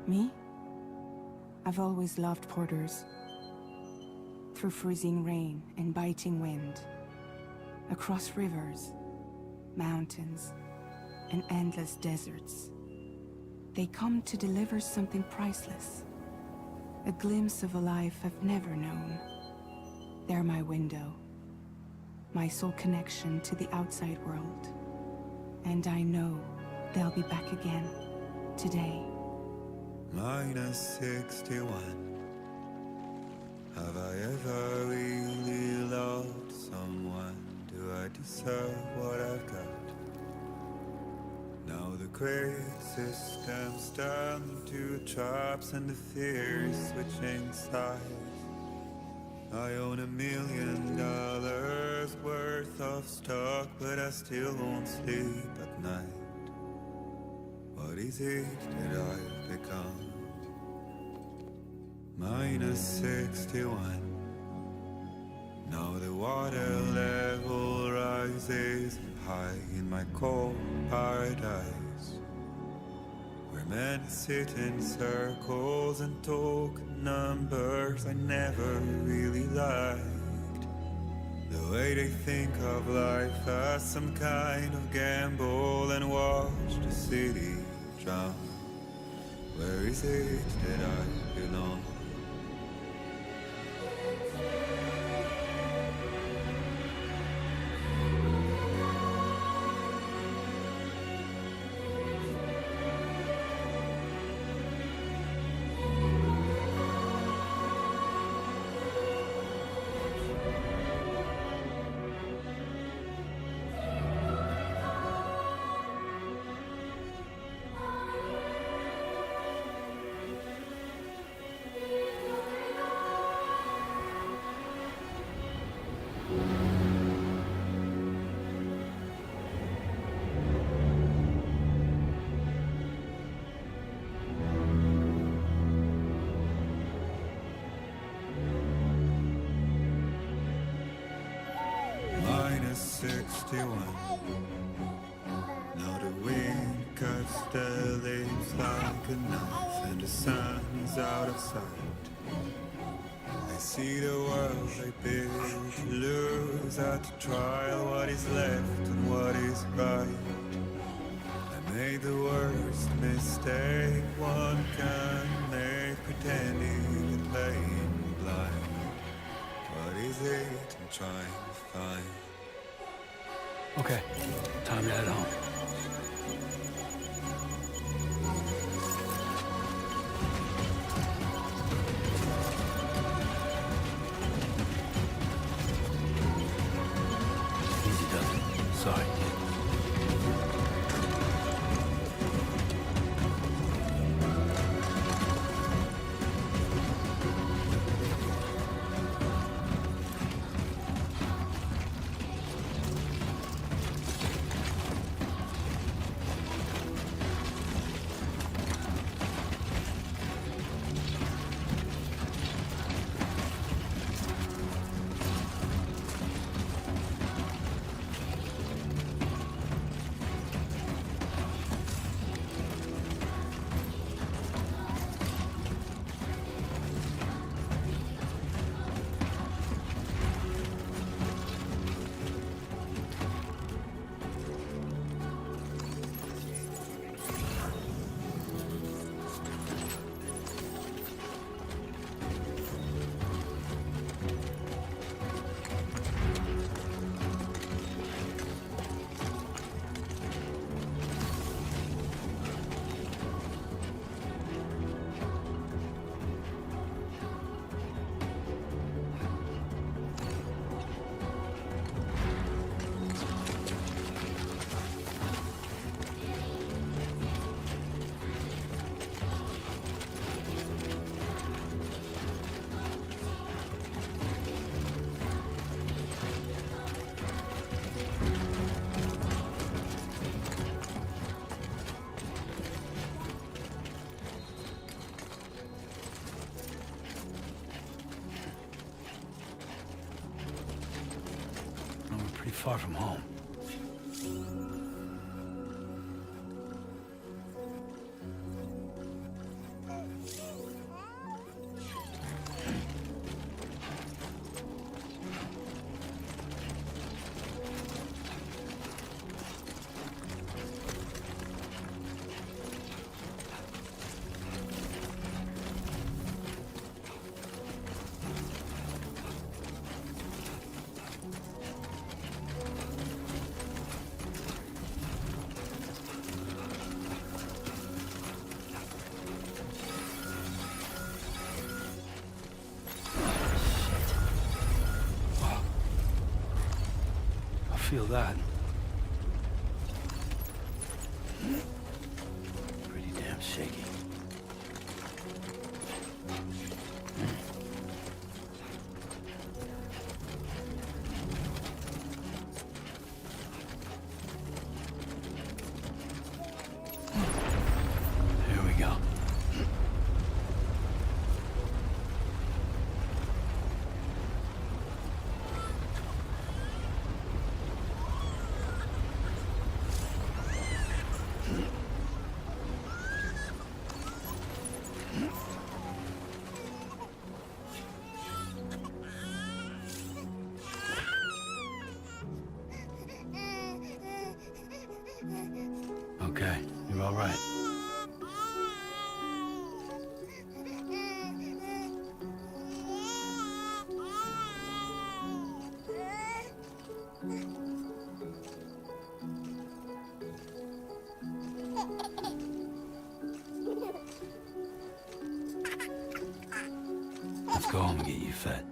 Me? I've always loved borders. Through freezing rain and biting wind, across rivers, mountains, and endless deserts, they come to deliver something priceless. A glimpse of a life I've never known. They're my window, my sole connection to the outside world. And I know they'll be back again, today. Minus 61. Have I ever really loved someone? Do I deserve what I've got? Now the great system's turned to traps and the fears switching sides. I own $1 million worth of stock, but I still won't sleep at night. What is it that I've become? Minus 61. Now the water level rises high in my cold paradise, where men sit in circles and talk numbers I never really liked. The way they think of life as some kind of gamble and watch the city drown. Where is it that I belong? Minus 61. Now the wind cuts the leaves like a knife, and the sun is out of sight. I see the world I built lose at the trial, what is left and what is right. I made the worst mistake one can make, pretending and playing blind. What is it I'm trying to find? Okay, time to head home. Easy does it. Sorry. Pretty far from home. feel that. Pretty damn shaky. Here we go. Okay, you're all right. Let's go home and get you fed.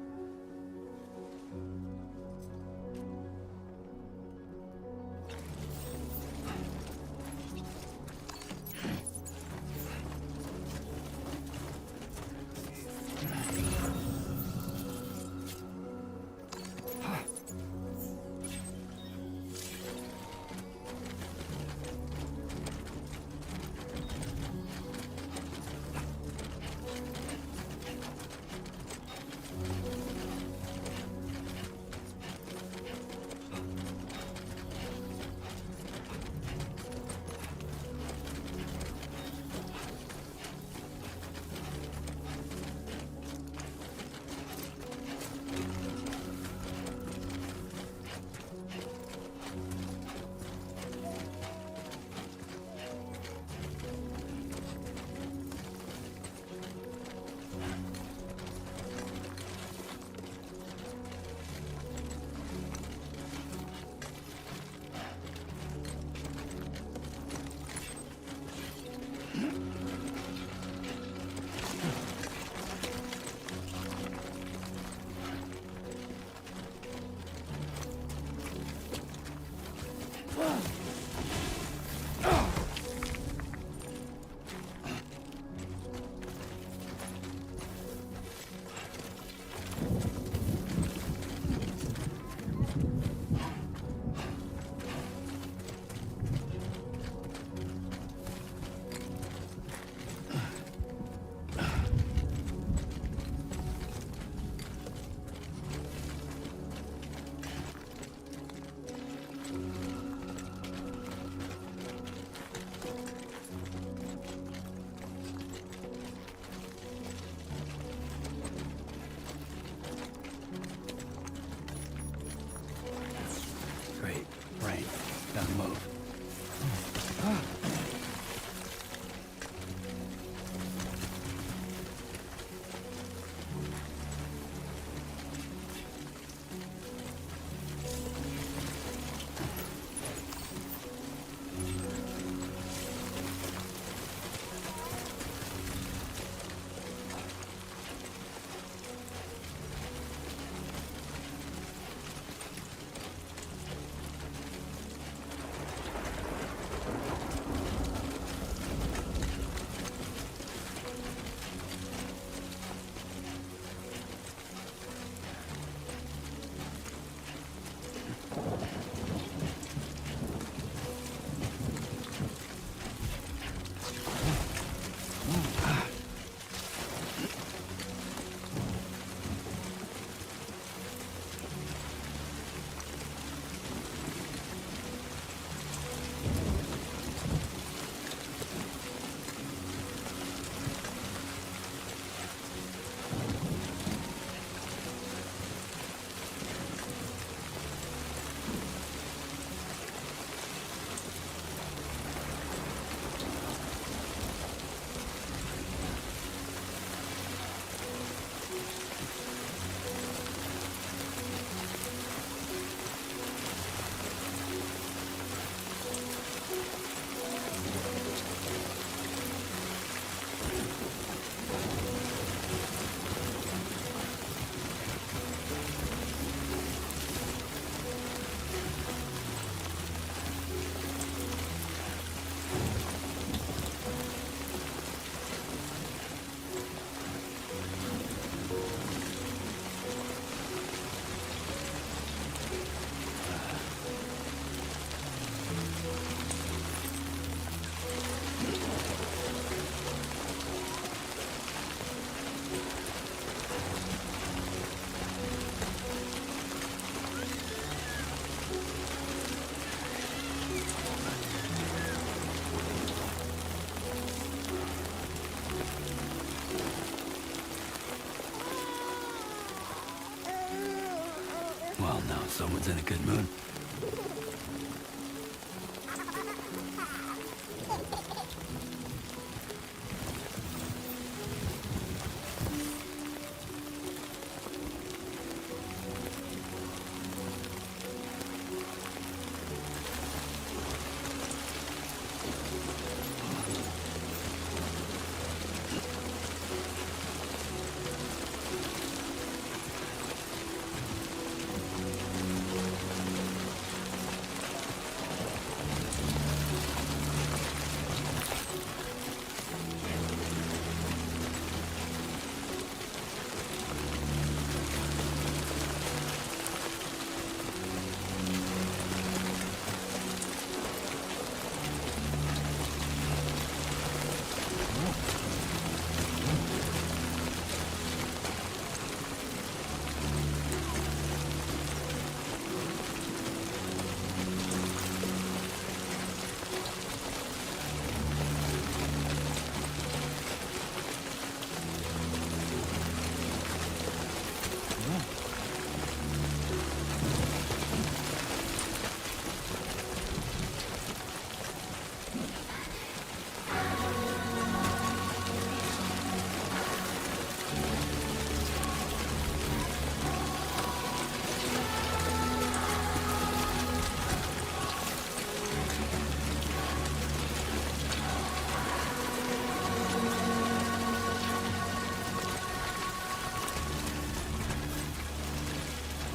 Well, now someone's in a good mood.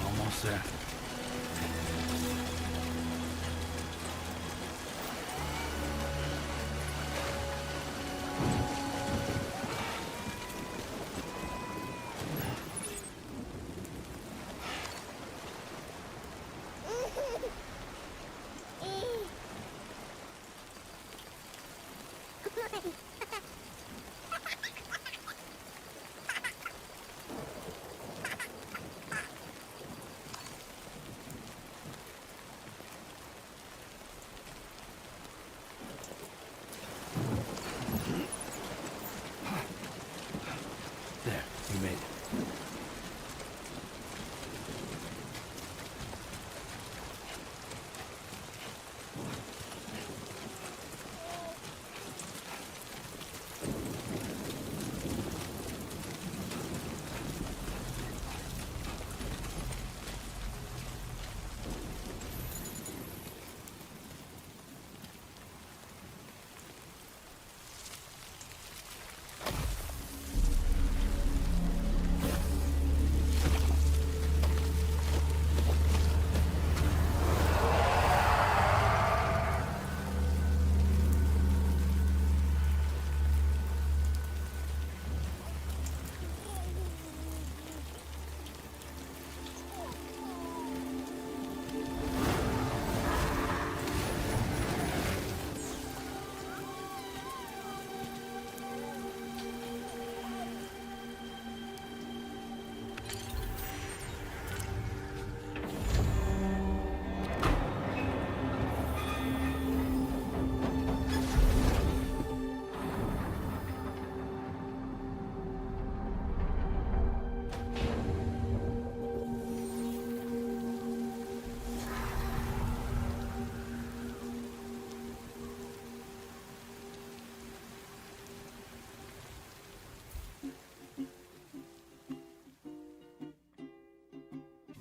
Almost there. There, you made it.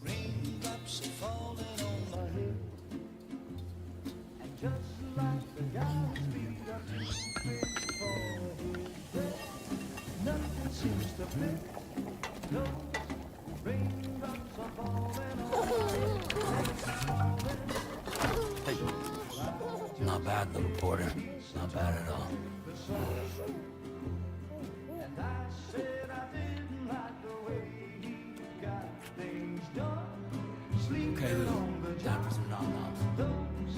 Raindrops are falling on my head, and just like the guy's feet are moving for his bed, nothing seems to fit. No, raindrops are falling on my head. Hey, not bad, little porter. Not bad at all. And I said I didn't like the way he got things done. Okay, Lou. Time for some nom-noms. Those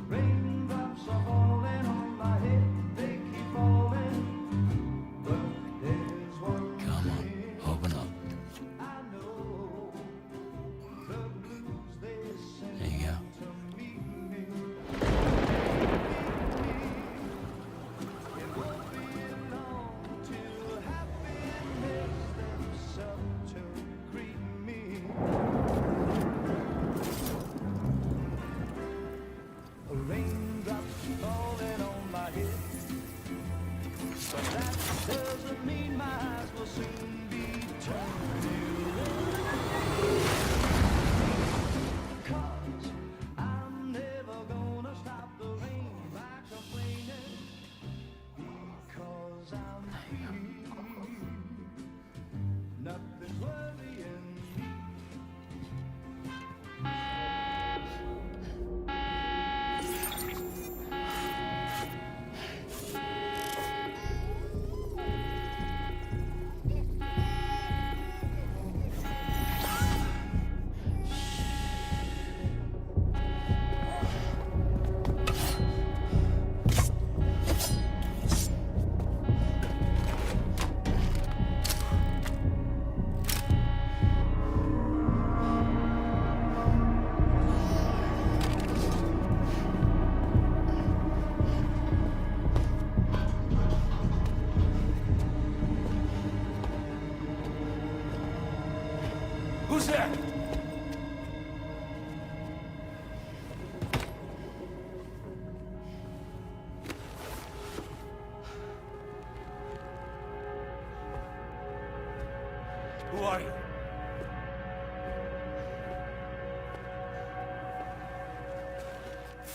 raindrops are falling on my head, they keep falling. But there's one Come on, thing open up. I know, the blues they send There you go. to meet me. It won't be long till happiness themselves to greet me.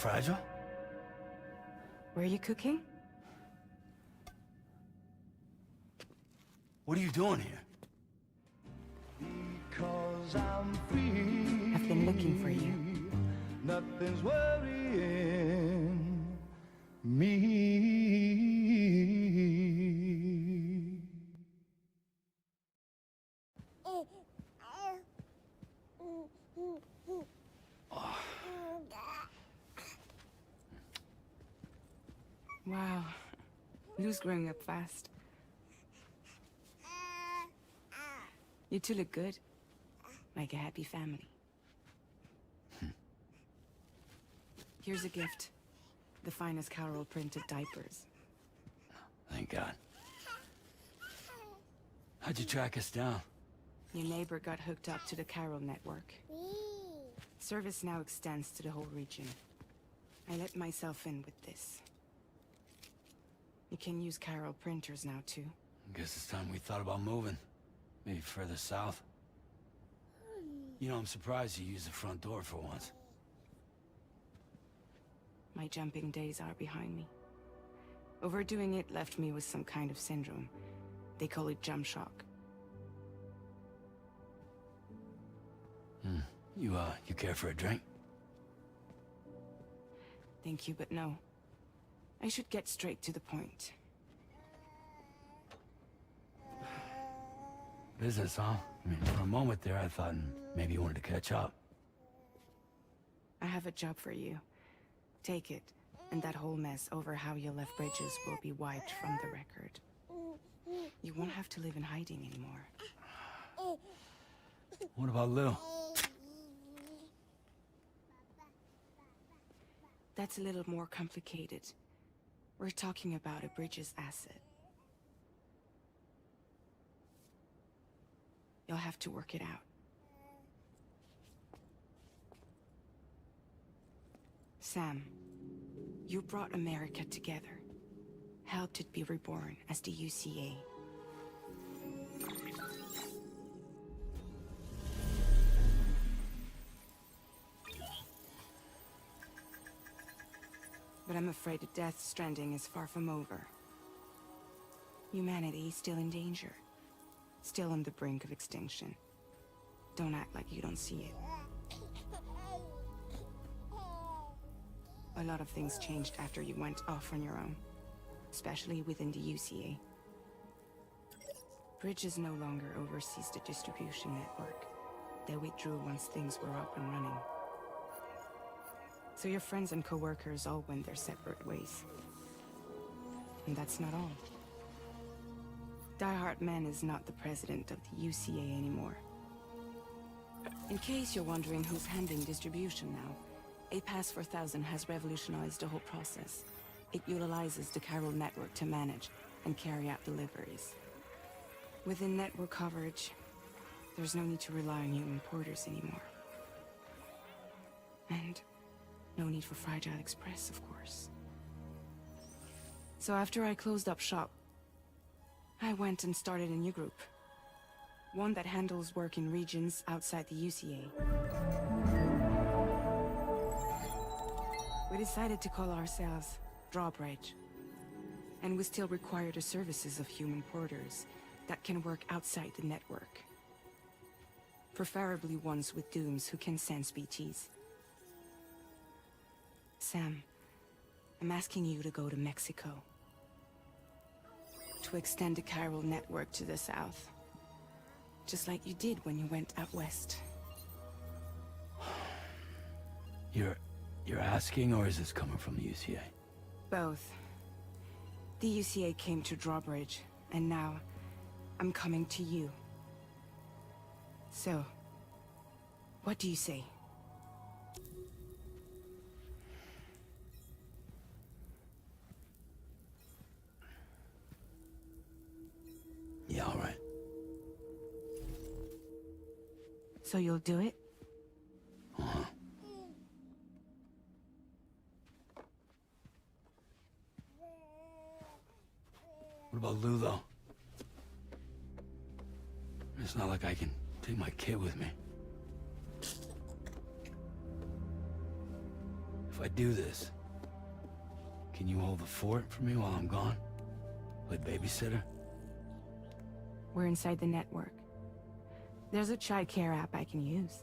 fragile? Were you cooking? What are you doing here? Because I'm free. I've been looking for you. Nothing's worrying me. Wow. Lou's growing up fast. You two look good. Like a happy family. Here's a gift. The finest Carol printed diapers. Thank God. How'd you track us down? Your neighbor got hooked up to the Carol network. Service now extends to the whole region. I let myself in with this. You can use Carol printers now too. Guess it's time we thought about moving. Maybe further south. You know, I'm surprised you used the front door for once. My jumping days are behind me. Overdoing it left me with some kind of syndrome. They call it jump shock. You care for a drink? Thank you, but no. I should get straight to the point. Business, huh? I mean, for a moment there, I thought maybe you wanted to catch up. I have a job for you. Take it, and that whole mess over how you left bridges will be wiped from the record. You won't have to live in hiding anymore. What about Lou? That's a little more complicated. We're talking about a bridges asset. You'll have to work it out. Sam, you brought America together. Helped it be reborn as the UCA. But I'm afraid the Death Stranding is far from over. Humanity is still in danger. Still on the brink of extinction. Don't act like you don't see it. A lot of things changed after you went off on your own. Especially within the UCA. Bridges no longer oversees the distribution network. They withdrew once things were up and running. So your friends and co-workers all went their separate ways. And that's not all. Die Hartman is not the president of the UCA anymore. In case you're wondering who's handling distribution now, A Pass 4000 has revolutionized the whole process. It utilizes the Carol network to manage and carry out deliveries. Within network coverage, there's no need to rely on human porters anymore. And no need for Fragile Express, of course. So after I closed up shop, I went and started a new group. One that handles work in regions outside the UCA. We decided to call ourselves Drawbridge. And we still require the services of human porters that can work outside the network. Preferably ones with dooms who can sense BTs. Sam, I'm asking you to go to Mexico. To extend the Carol network to the south. Just like you did when you went out west. You're asking, or is this coming from the UCA? Both. The UCA came to Drawbridge, and now I'm coming to you. So, what do you say? Yeah, all right. So you'll do it? Uh-huh. What about Lou, though? It's not like I can take my kid with me. If I do this, can you hold the fort for me while I'm gone? Play babysitter? We're inside the network. There's a child care app I can use.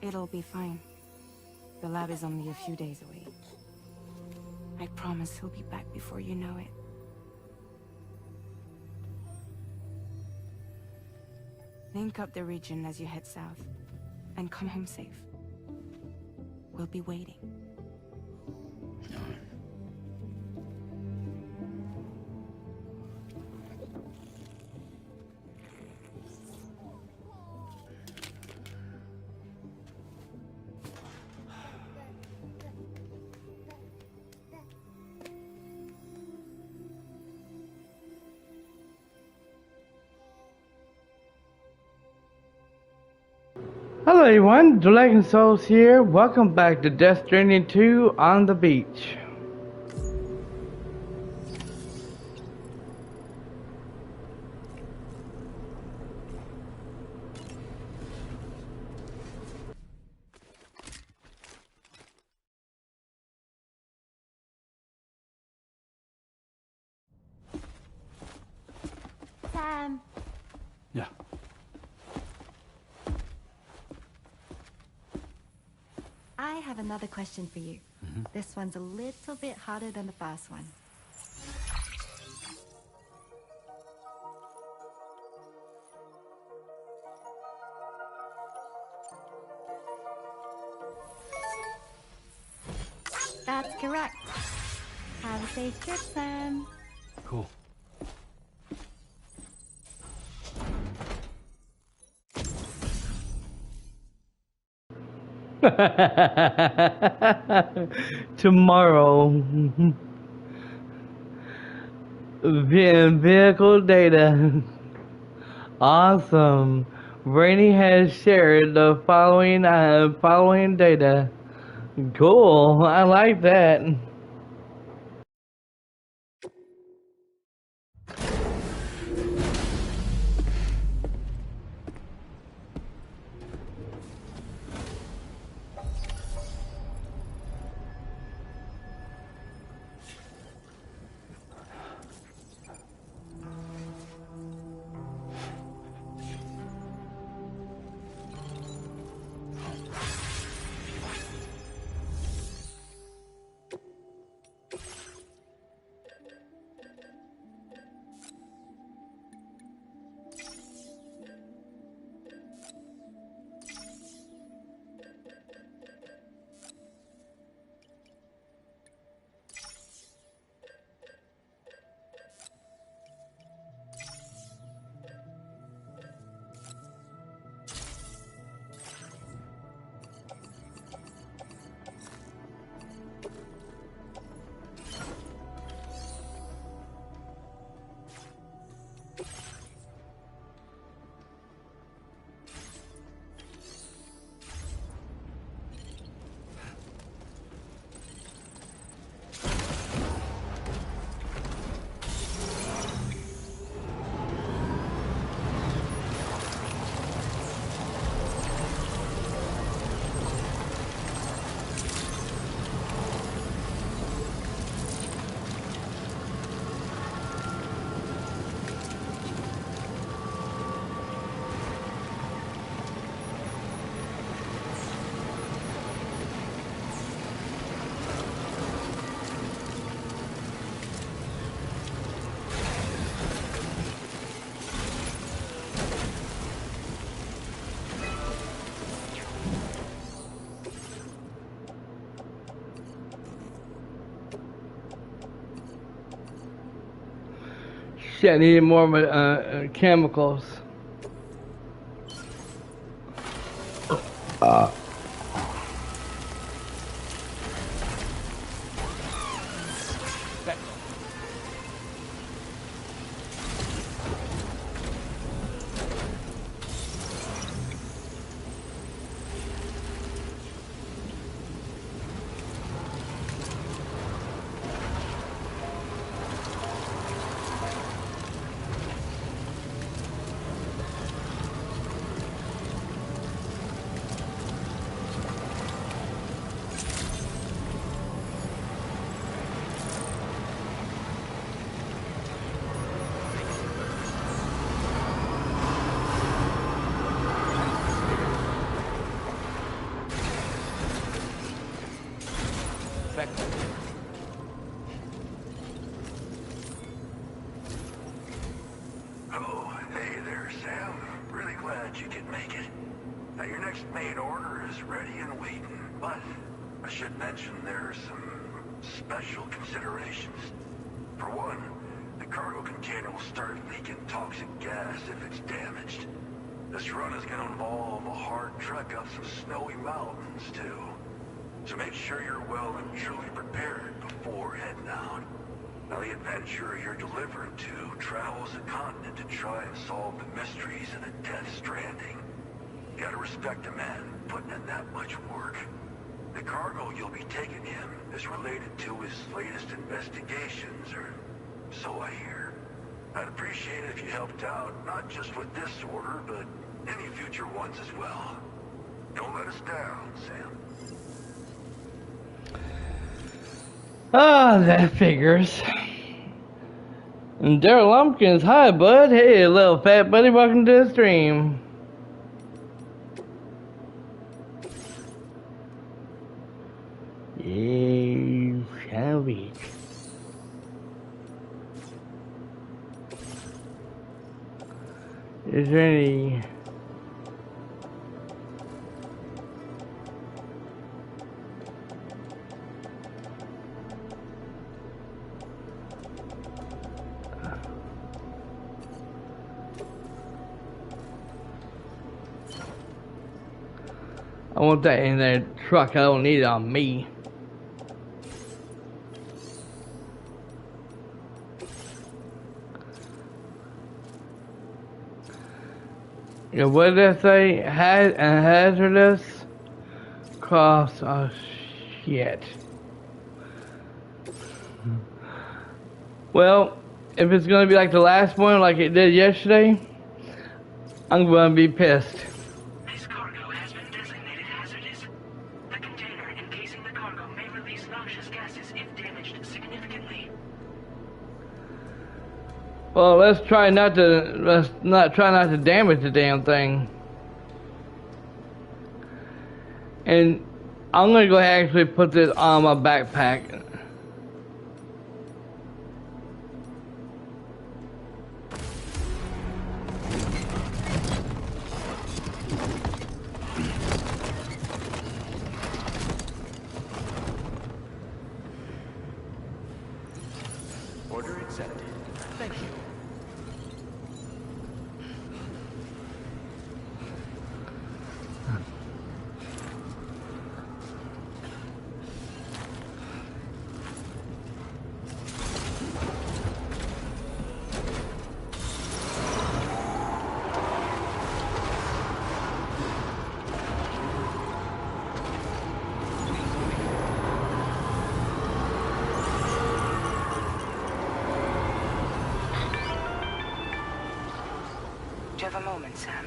It'll be fine. The lab is only a few days away. I promise he'll be back before you know it. Link up the region as you head south, and come home safe. We'll be waiting. Hello everyone, Dragon Souls here. Welcome back to Death Stranding 2 on the beach. Sam, Yeah. I have another question for you. This one's a little bit harder than the first one. That's correct. Have a safe trip, Sam. Cool. Tomorrow. Vehicle data. Awesome. Rainy has shared the following data. Cool. I like that. Shit, I need more chemicals. there, Sam. Really glad you could make it. Now, your next main order is ready and waiting, but I should mention there are some special considerations. For one, the cargo container will start leaking toxic gas if it's damaged. This run is going to involve a hard trek up some snowy mountains, too. So make sure you're well and truly prepared before heading out. Now, the adventurer you're delivering to travels the continent to try and solve the mysteries of the Death Stranding. You gotta respect a man putting in that much work. The cargo you'll be taking him is related to his latest investigations, or so I hear. I'd appreciate it if you helped out, not just with this order, but any future ones as well. Don't let us down, Sam. Ah, that figures. And Daryl Lumpkins, hi bud. Hey, little fat buddy, welcome to the stream. Yeah, shall we? Is there any... I want that in that truck. I don't need it on me. Yeah, what did I say? Hazardous cost. Oh shit. Well, if it's gonna be like the last one, like it did yesterday, I'm gonna be pissed. This cargo has been designated hazardous. The container encasing the cargo may release noxious gases if damaged significantly. Well, let's try not to damage the damn thing. And I'm gonna go ahead and actually put this on my backpack. Order accepted. Thank you. Do you have a moment, Sam?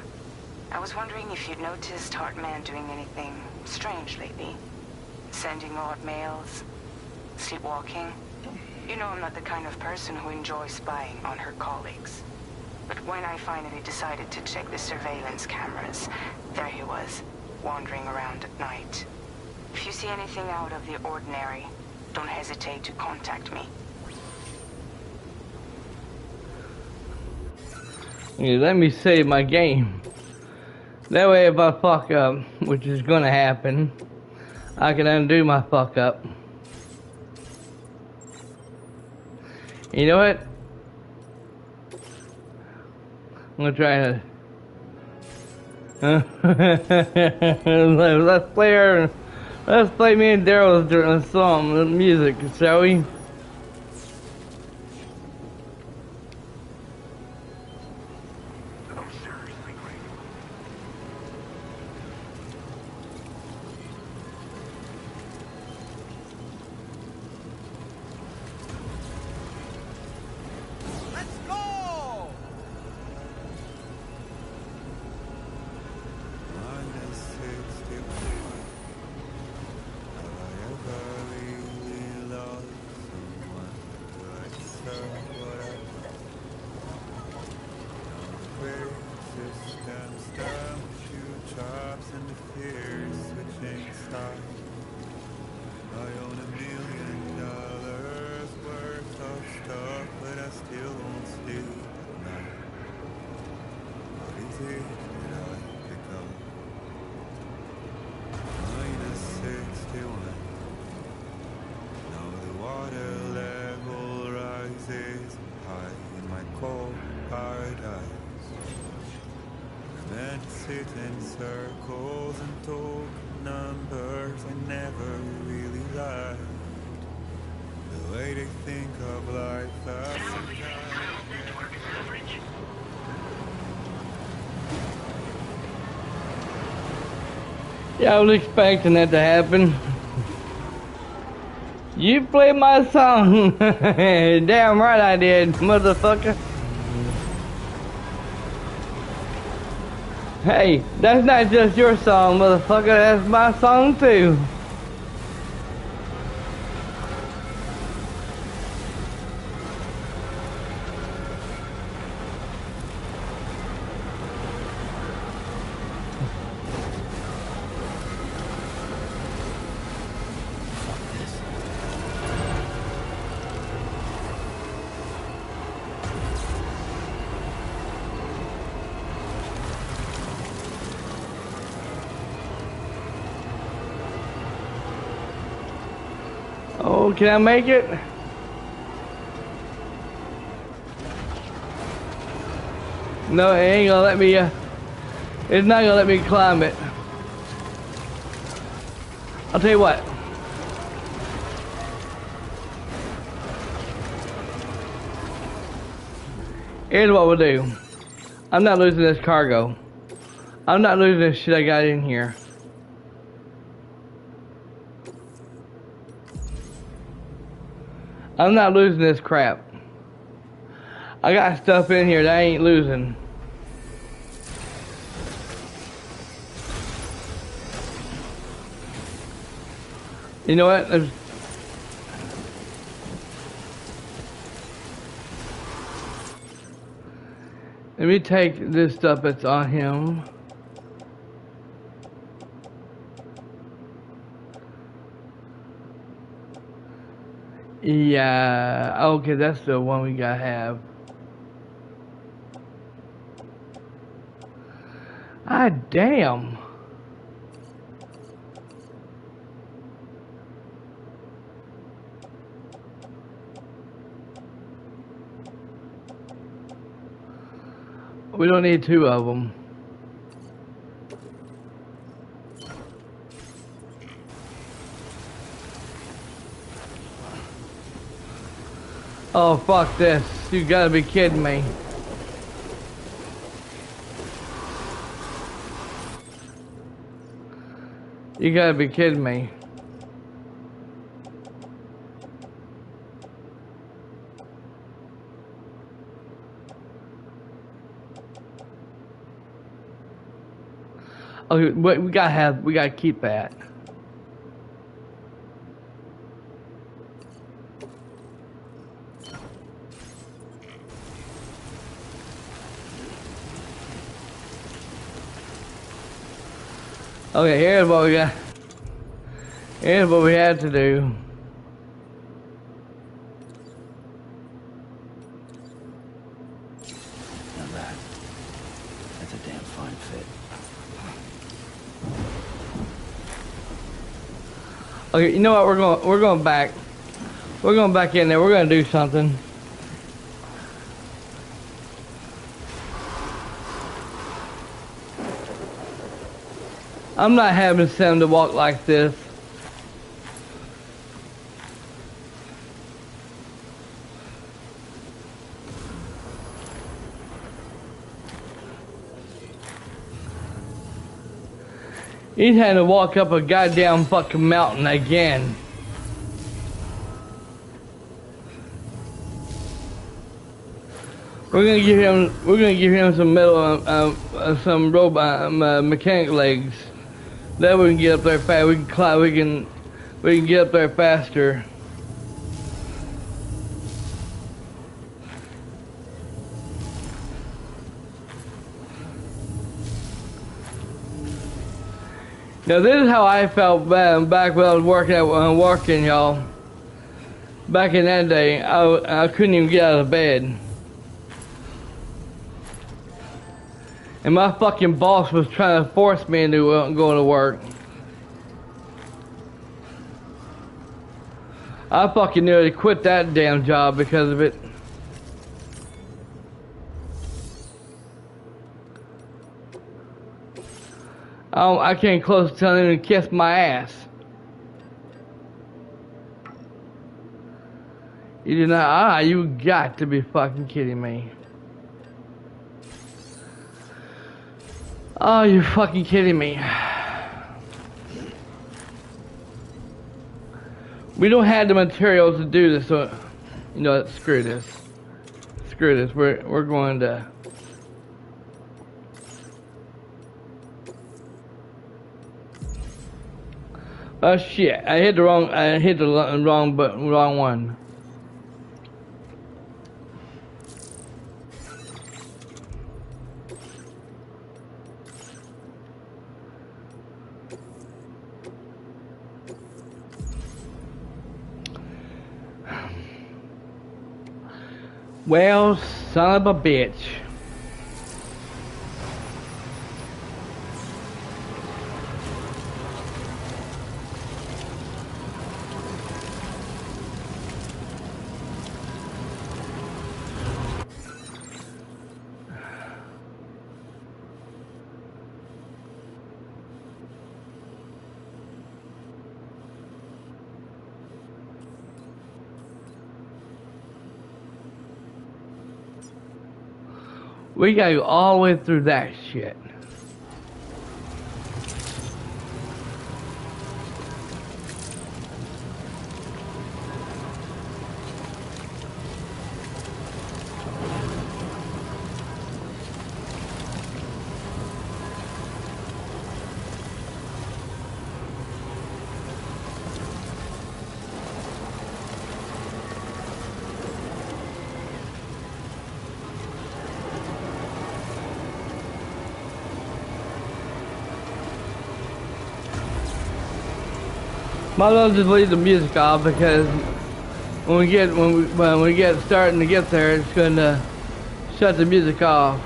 I was wondering if you'd noticed Hartman doing anything strange lately. Sending odd mails, sleepwalking. You know I'm not the kind of person who enjoys spying on her colleagues. But when I finally decided to check the surveillance cameras, there he was, wandering around at night. If you see anything out of the ordinary, don't hesitate to contact me. Yeah, let me save my game. That way if I fuck up, which is gonna happen, I can undo my fuck up. You know what? I'm gonna try to let's play me and Daryl's song music, shall we? paradise. We're meant to sit in circles and talk numbers I never really liked. The way they think of life as Now some leaving kind ground network coverage. Yeah, I was expecting that to happen. You play my song. Damn right I did, motherfucker. Hey, that's not just your song, motherfucker. That's my song too. Oh, can I make it? No, it ain't gonna let me, it's not gonna let me climb it. I'll tell you what. Here's what we'll do. I'm not losing this cargo. I'm not losing this shit I got in here. I'm not losing this crap. I got stuff in here that I ain't losing. You know what? Let me take this stuff that's on him. Yeah, okay, that's the one we gotta have. Ah, damn. We don't need two of them. Oh, fuck this. You gotta be kidding me. You gotta be kidding me. Okay, but we gotta keep that. Okay, here's what we got. Here's what we had to do. Now that's a damn fine fit. Okay, you know what? We're going back. We're going back in there. We're gonna do something. I'm not having Sam to walk like this. He's had to walk up a goddamn fucking mountain again. We're gonna give him some metal, some robot mechanic legs. That we can get up there fast. We can climb. We can get up there faster. Now this is how I felt back when I was working, y'all. Back in that day, I couldn't even get out of bed. And my fucking boss was trying to force me into going to work. I fucking nearly quit that damn job because of it. I can't close to telling him to kiss my ass. You do not. You got to be fucking kidding me. Oh, you're fucking kidding me. We don't have the materials to do this, so you know, screw this. Screw this. We're going to. Oh shit! I hit the wrong wrong one. Well, son of a bitch. We gotta go all the way through that shit. Might as well just leave the music off because when we get starting to get there, it's gonna shut the music off.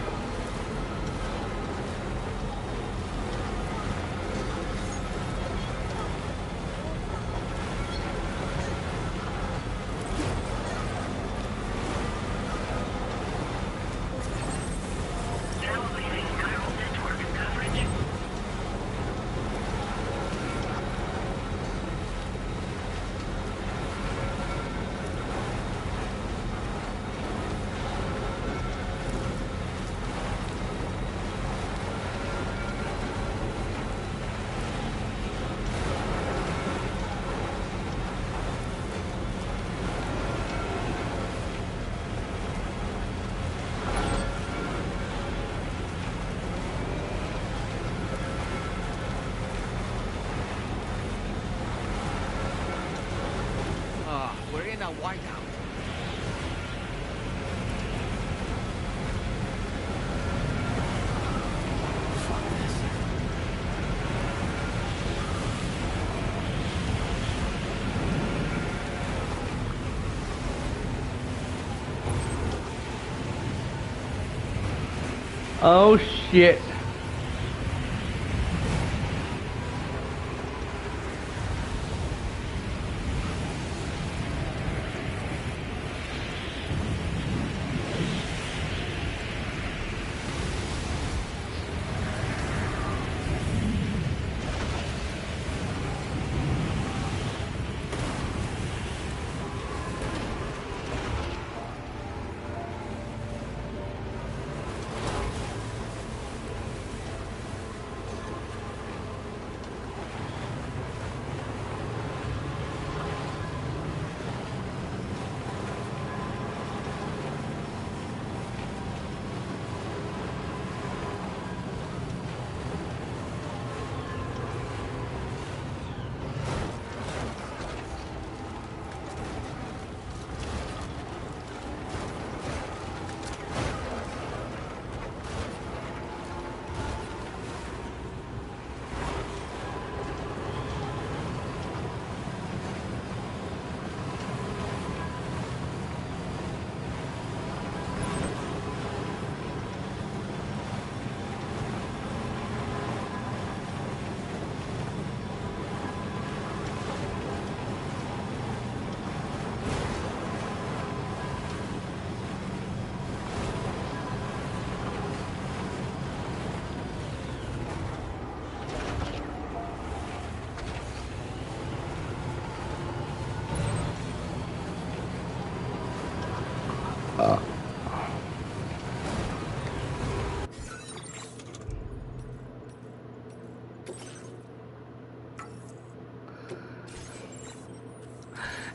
We're in a whiteout. Oh shit.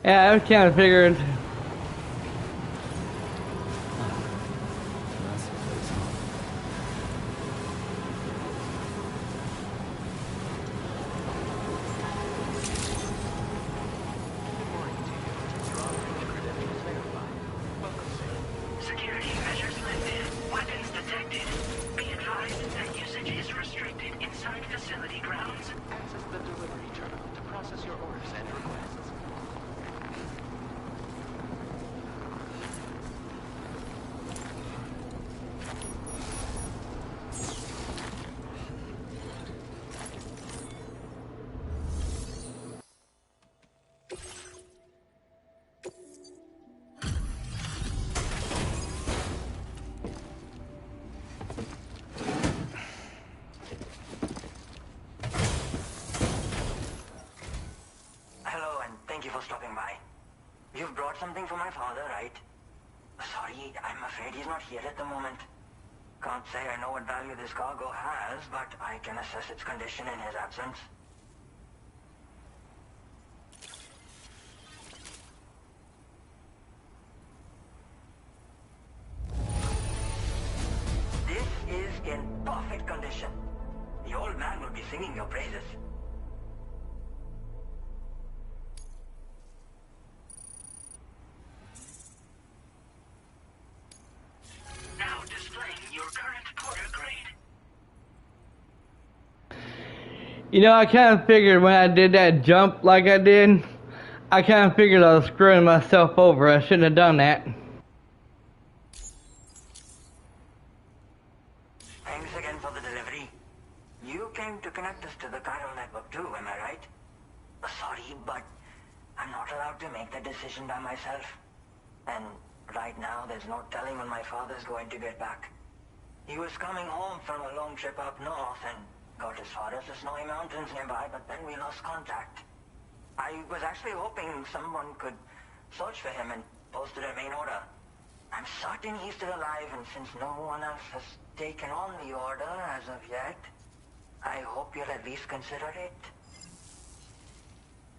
Yeah, I was kind of figured. Security measures lifted. Weapons detected. Be advised that usage is restricted inside facility grounds. Access the delivery terminal to process your orders and requests. Hello, and thank you for stopping by. You've brought something for my father, right? Sorry, I'm afraid he's not here at the moment. Can't say I know what value this cargo has, but I can assess its condition in his absence. This is in perfect condition. The old man will be singing your praises. Now displaying your current porter grade. You know, I kind of figured when I did that jump like I did, I kind of figured I was screwing myself over. I shouldn't have done that. Thanks again for the delivery. You came to connect us to the chiral network too, am I right? Sorry, but I'm not allowed to make that decision by myself. And right now, there's no telling when my father's going to get back. He was coming home from a long trip up north and got as far as the snowy mountains nearby, but then we lost contact. I was actually hoping someone could search for him and post a main order. I'm certain he's still alive, and since no one else has taken on the order as of yet, I hope you'll at least consider it.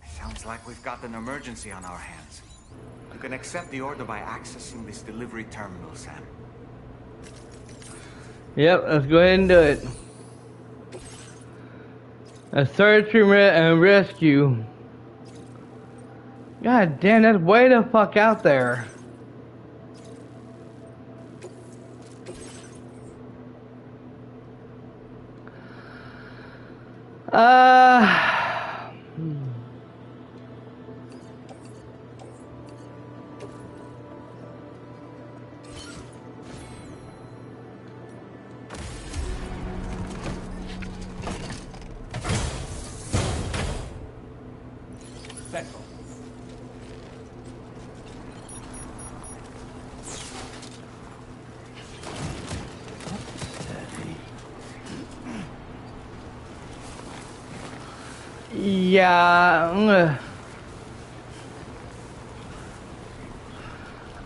Sounds like we've got an emergency on our hands. You can accept the order by accessing this delivery terminal, Sam. Yep, let's go ahead and do it. A search and rescue. God damn, that's way the fuck out there. Yeah,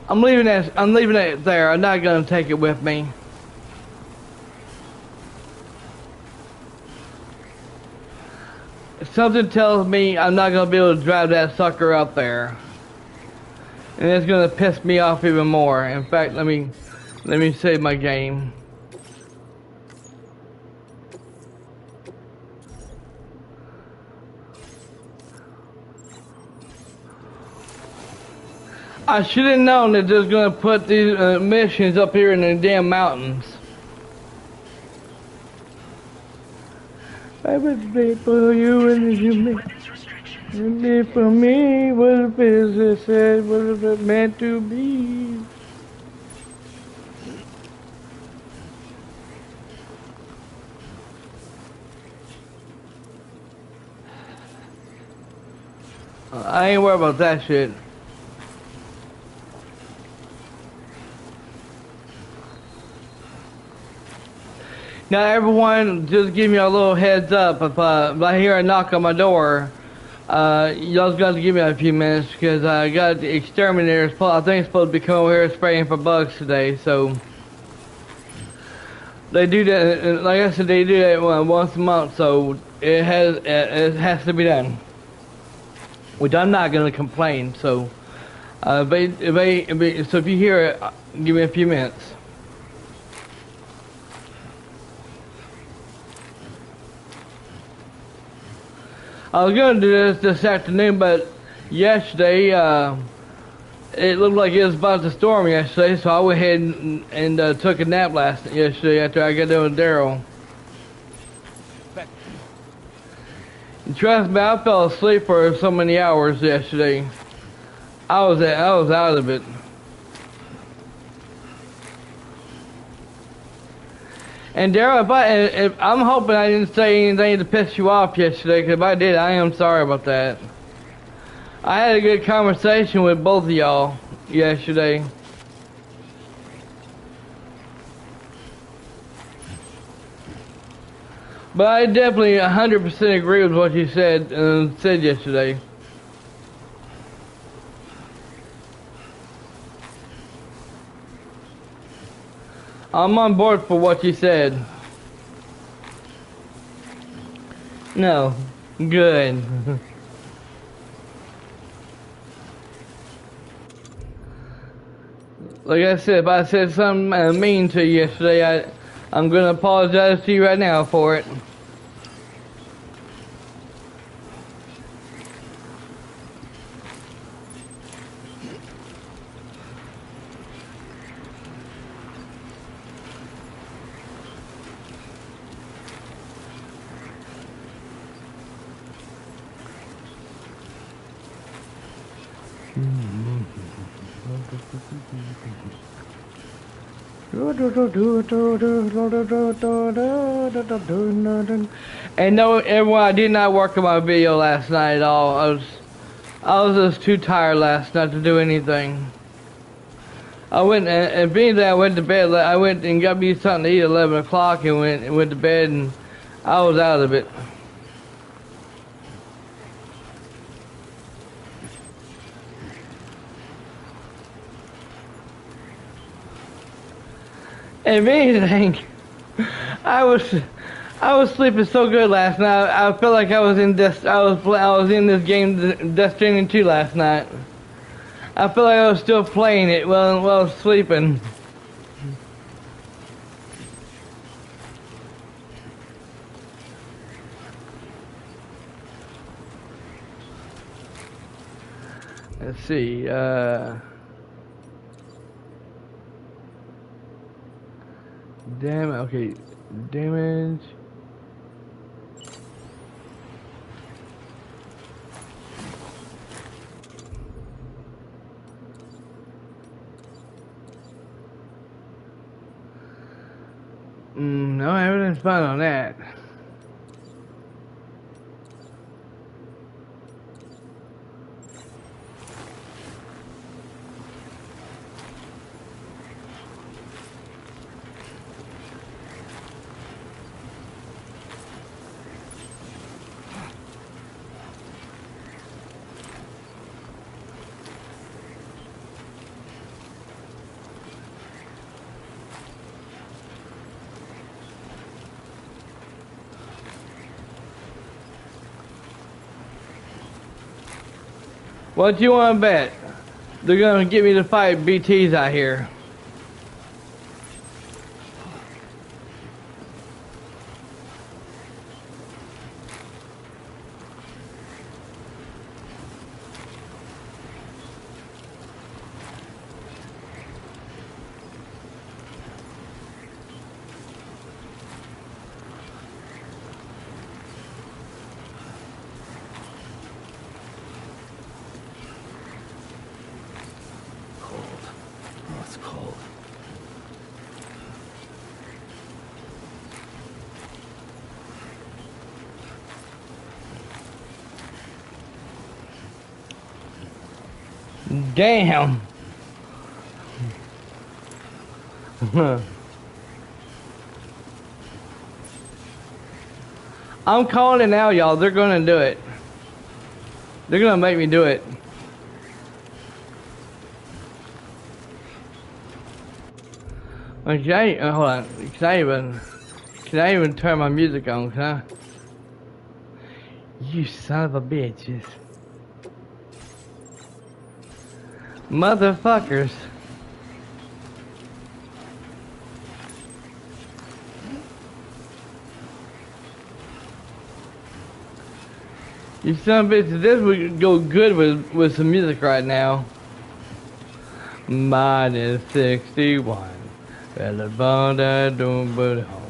I'm leaving it. I'm leaving it there. I'm not gonna take it with me. Something tells me I'm not gonna be able to drive that sucker up there, and it's gonna piss me off even more. In fact, let me save my game. I should have known that they're gonna put these missions up here in the damn mountains. I would wait for you and you me. And live for me, what if it said, what if it meant to be? I ain't worried about that shit. Now everyone, just give me a little heads up. If I hear a knock on my door, Y'all's got to give me a few minutes because I got the exterminator. I think it's supposed to be coming over here spraying for bugs today. So they do that. Like I said, they do that once a month. So it has to be done. Which I'm not gonna complain. So, so if you hear it, give me a few minutes. I was gonna do this afternoon, but yesterday it looked like it was about to storm yesterday, so I went ahead and took a nap yesterday after I got done with Daryl. And trust me, I fell asleep for so many hours yesterday. I was out of it. And Daryl, if I'm hoping I didn't say anything to piss you off yesterday, because if I did, I am sorry about that. I had a good conversation with both of y'all yesterday. But I definitely 100% agree with what you said yesterday. I'm on board for what you said. No. Good. Like I said, if I said something mean to you yesterday, I'm gonna apologize to you right now for it. And no, everyone, I did not work on my video last night at all. I was just too tired last night to do anything. I went and being that I went to bed. I went and got me something to eat at 11 o'clock and went to bed, and I was out of it. If anything, I was sleeping so good last night. I felt like I was in this game, Death Stranding 2 last night. I feel like I was still playing it while I was sleeping. Let's see. Damn, okay, damage. No, everything's fine on that. What do you want to bet? They're gonna get me to fight BTs out here. Damn. I'm calling it now, y'all. They're gonna do it. They're gonna make me do it. Like, hold on. Can I even turn my music on? Can I? You son of a bitches. Motherfuckers. You son of a bitches, this would go good with some music right now. Mine 61. Well, the bond I don't but home.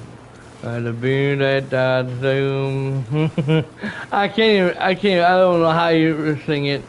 And the beer that died zoom. I don't know how you sing it.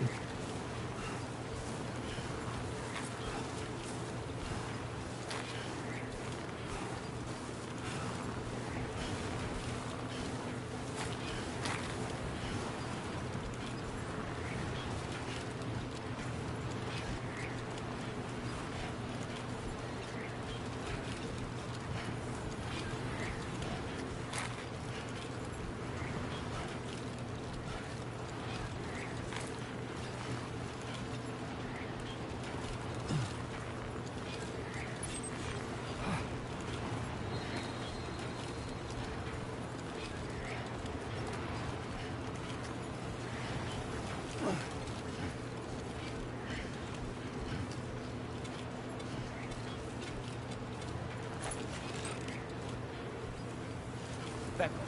Back up.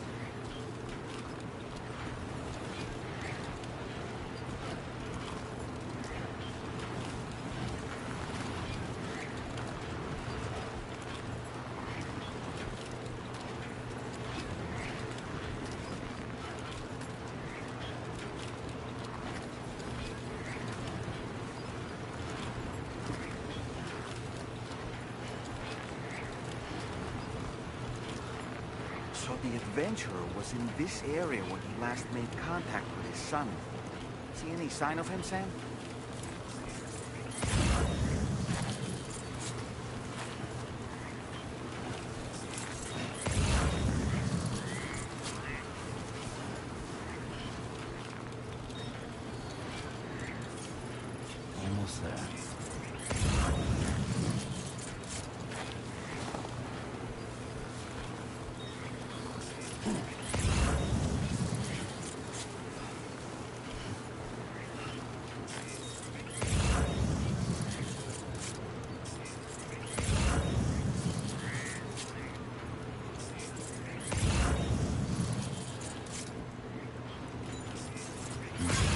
So the adventurer was in this area when he last made contact with his son. See any sign of him, Sam? Almost there.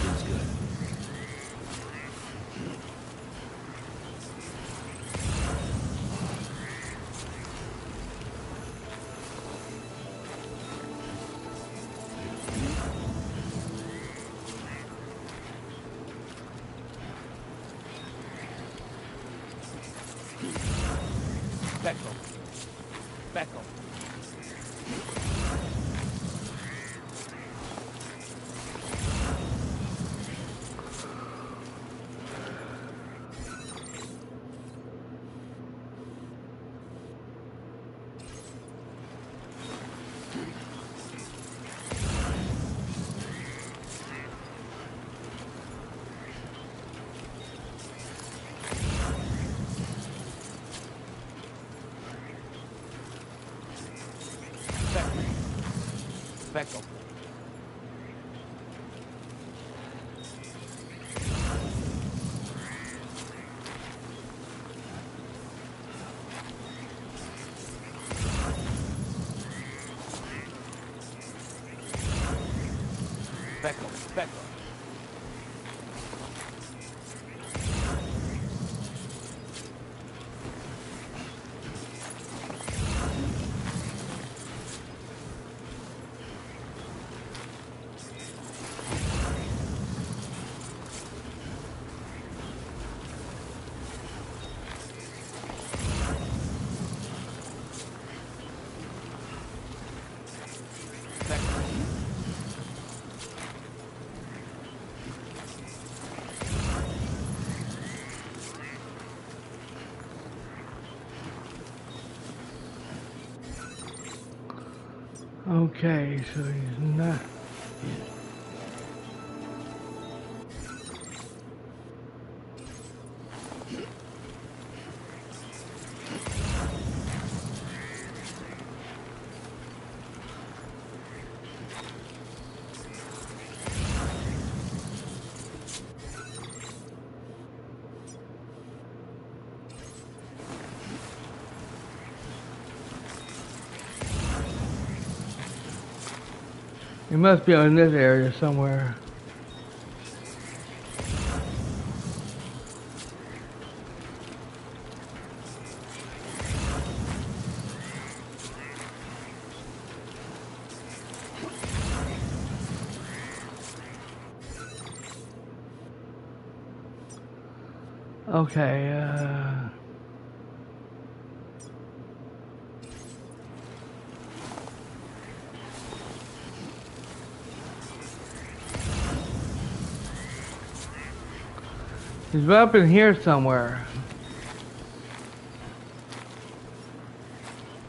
Feels good. Back up. Back up. Back up. Back up. Back up. Okay, so he's not. It must be in this area somewhere. Okay, he's up in here somewhere.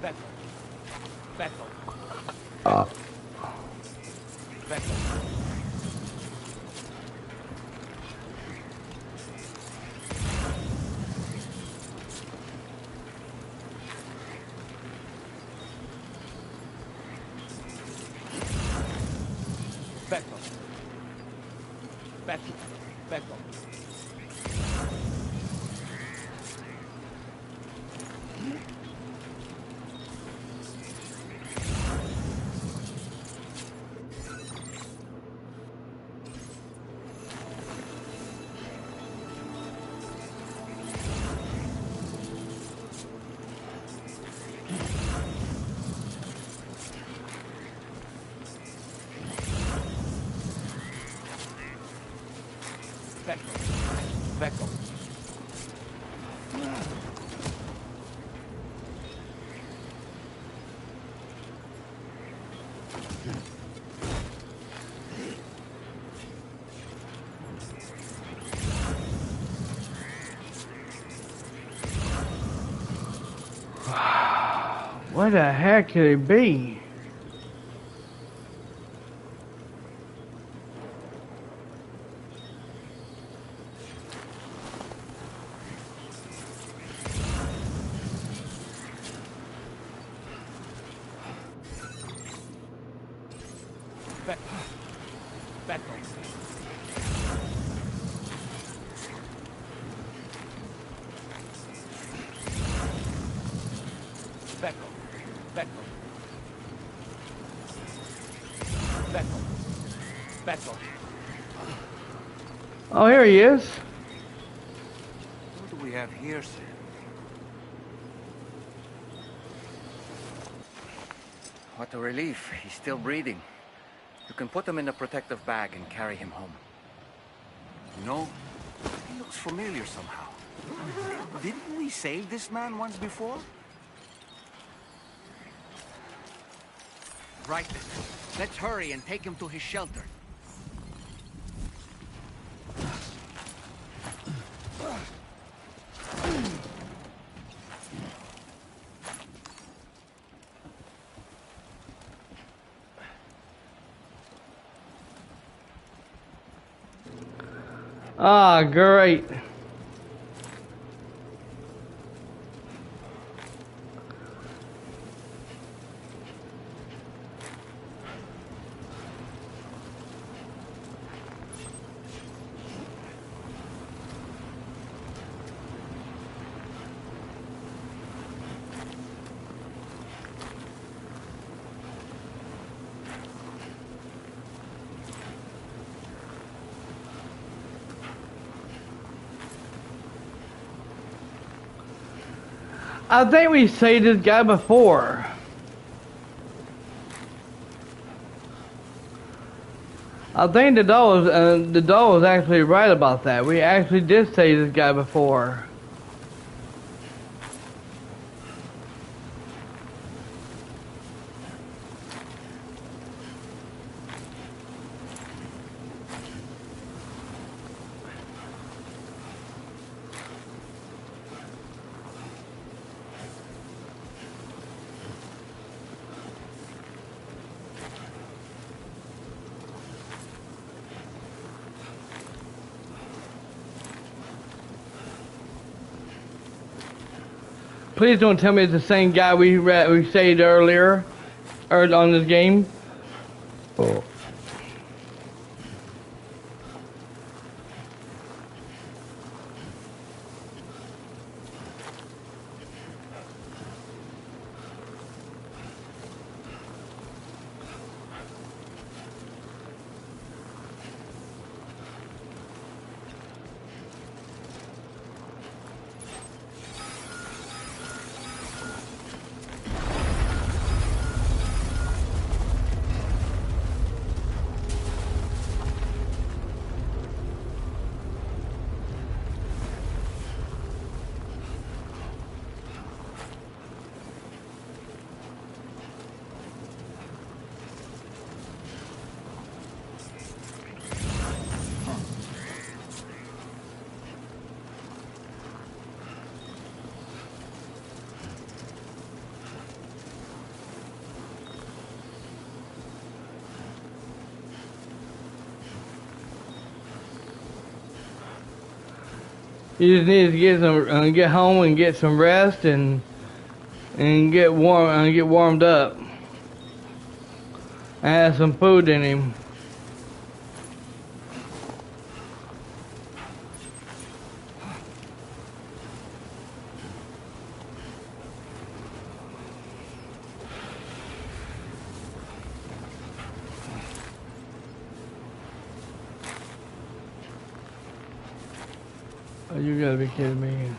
Beto. Beto. Uh. Beto. Beto. Beto. Beto. Beto. What the heck could it be? Oh, here he is. What do we have here, Sam? What a relief. He's still breathing. You can put him in a protective bag and carry him home. You know, he looks familiar somehow. Didn't we save this man once before? Right. Let's hurry and take him to his shelter. Ah, great. I think we saved this guy before. I think the dog was actually right about that. We actually did save this guy before. Please don't tell me it's the same guy we saved earlier, or on this game. Oh. You just need to get home and get some rest and get warmed up. And have some food in him. Oh, you gotta be kidding me.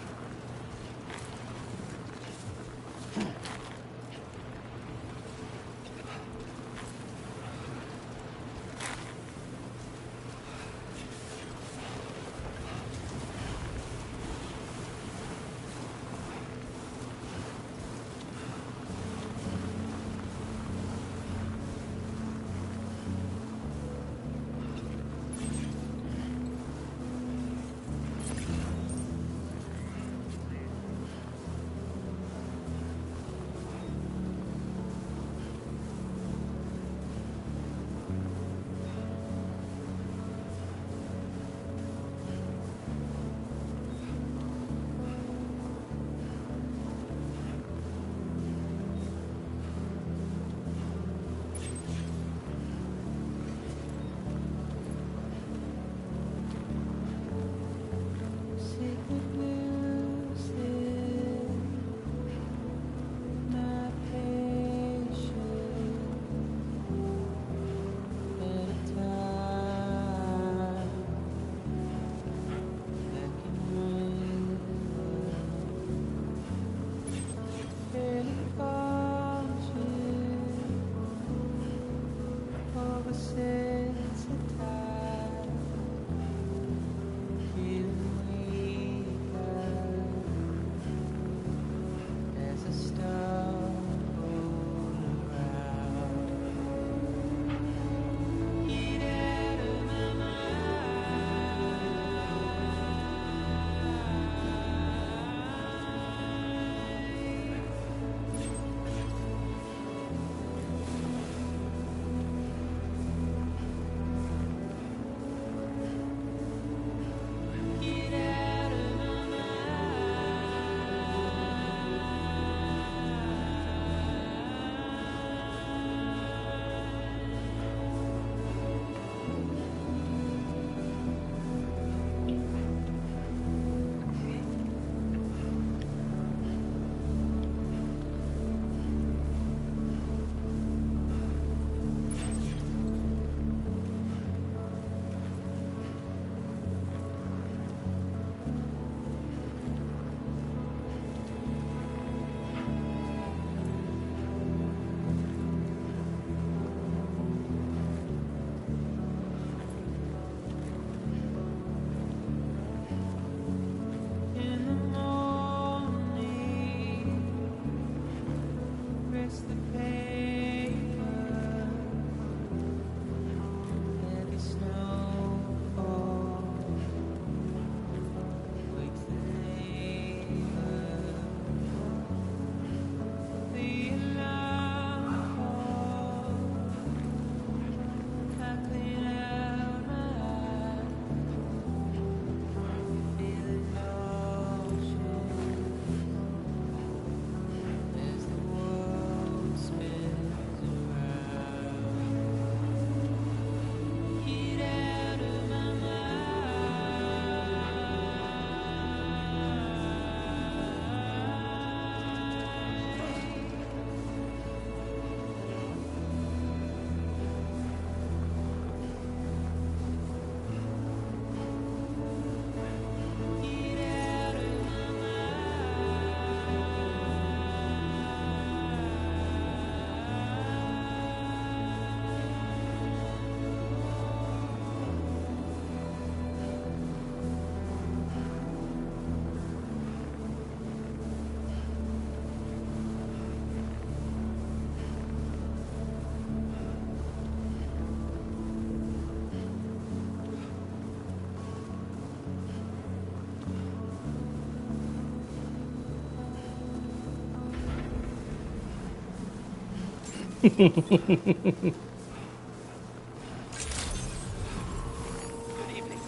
evening,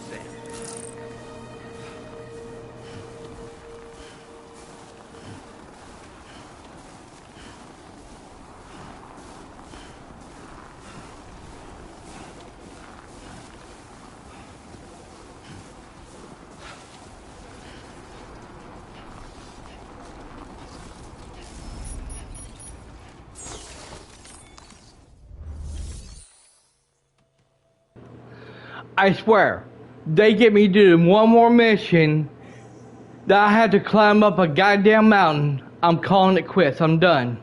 Sam. I swear, they get me to do one more mission that I had to climb up a goddamn mountain. I'm calling it quits. I'm done.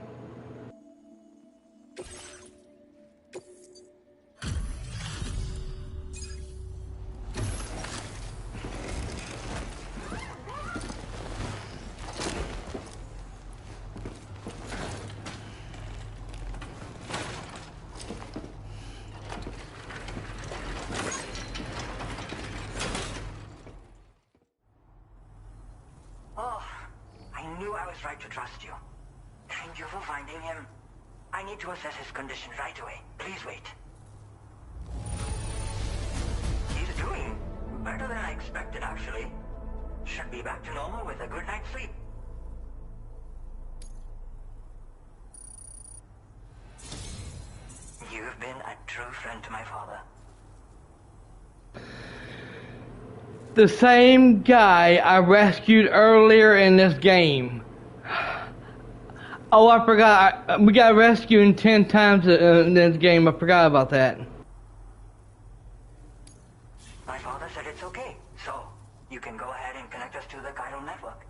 Oh, I knew I was right to trust you. Thank you for finding him. I need to assess his condition right away. Please wait. He's doing better than I expected, actually. Should be back to normal with a good night's sleep. You've been a true friend to my father. The same guy I rescued earlier in this game. Oh, I forgot. We got rescued 10 times in this game. I forgot about that. My father said it's okay, so you can go ahead and connect us to the chiral network.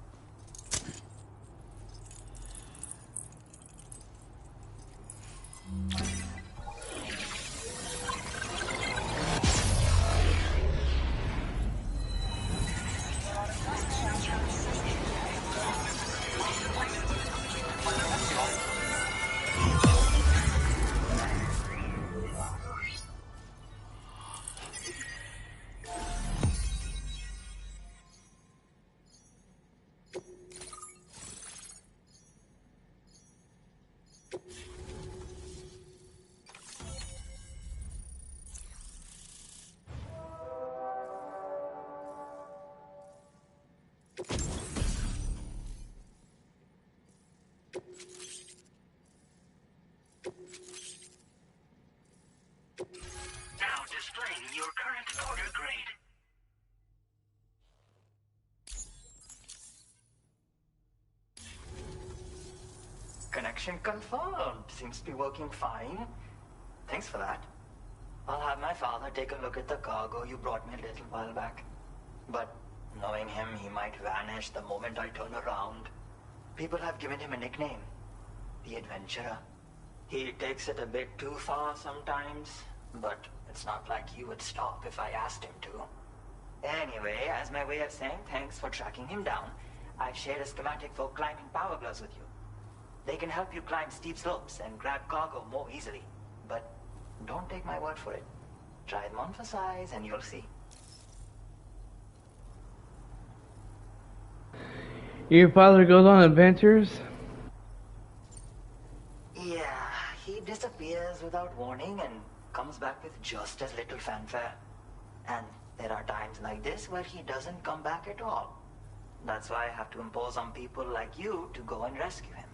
Now displaying your current order grade. Connection confirmed. Seems to be working fine. Thanks for that. I'll have my father take a look at the cargo you brought me a little while back. But knowing him, he might vanish the moment I turn around. People have given him a nickname. The Adventurer. He takes it a bit too far sometimes, but it's not like he would stop if I asked him to. Anyway, as my way of saying thanks for tracking him down, I've shared a schematic for climbing power gloves with you. They can help you climb steep slopes and grab cargo more easily. But don't take my word for it. Try them on for size and you'll see. Your father goes on adventures? Yeah, he disappears without warning and comes back with just as little fanfare. And there are times like this where he doesn't come back at all. That's why I have to impose on people like you to go and rescue him.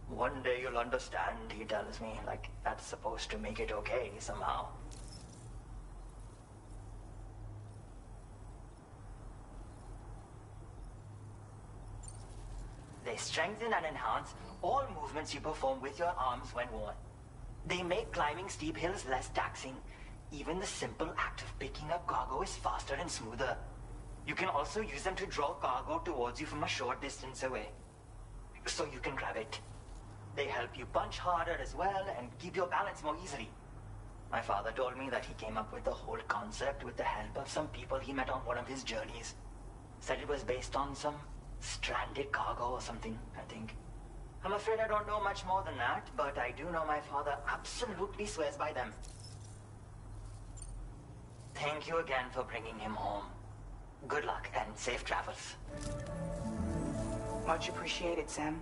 One day you'll understand, he tells me, like that's supposed to make it okay somehow. They strengthen and enhance all movements you perform with your arms when worn. They make climbing steep hills less taxing. Even the simple act of picking up cargo is faster and smoother. You can also use them to draw cargo towards you from a short distance away, so you can grab it. They help you punch harder as well and keep your balance more easily. My father told me that he came up with the whole concept with the help of some people he met on one of his journeys. Said it was based on some stranded cargo or something, I think. I'm afraid I don't know much more than that, but I do know my father absolutely swears by them. Thank you again for bringing him home. Good luck and safe travels. Much appreciated, Sam.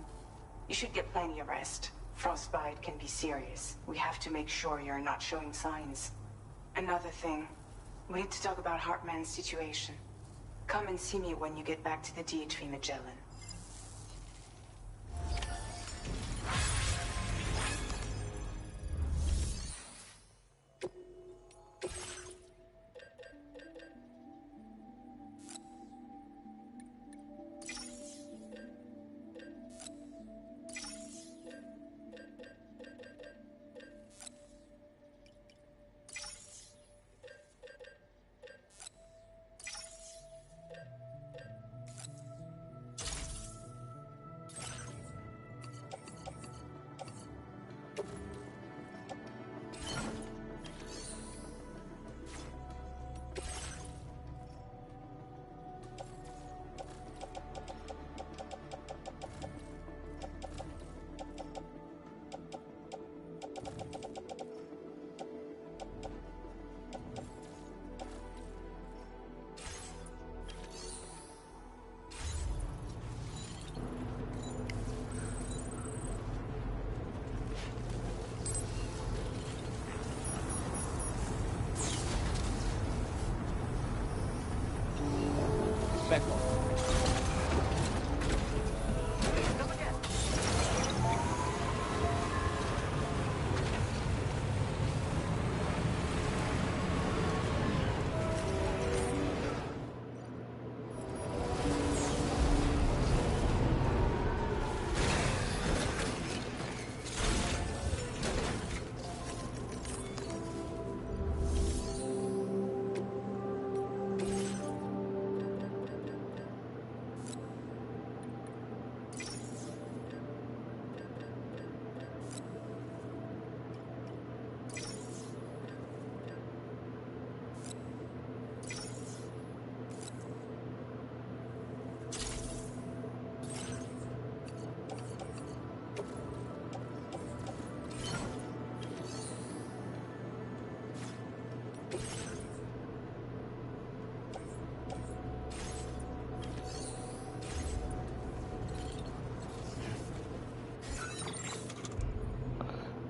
You should get plenty of rest. Frostbite can be serious. We have to make sure you're not showing signs. Another thing, we need to talk about Hartman's situation. Come and see me when you get back to the DHV Magellan.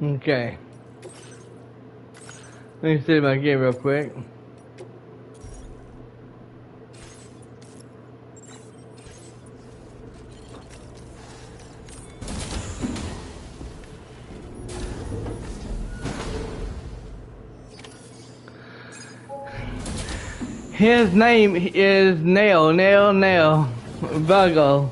Okay. Let me save my game real quick. His name is Nail Buggle.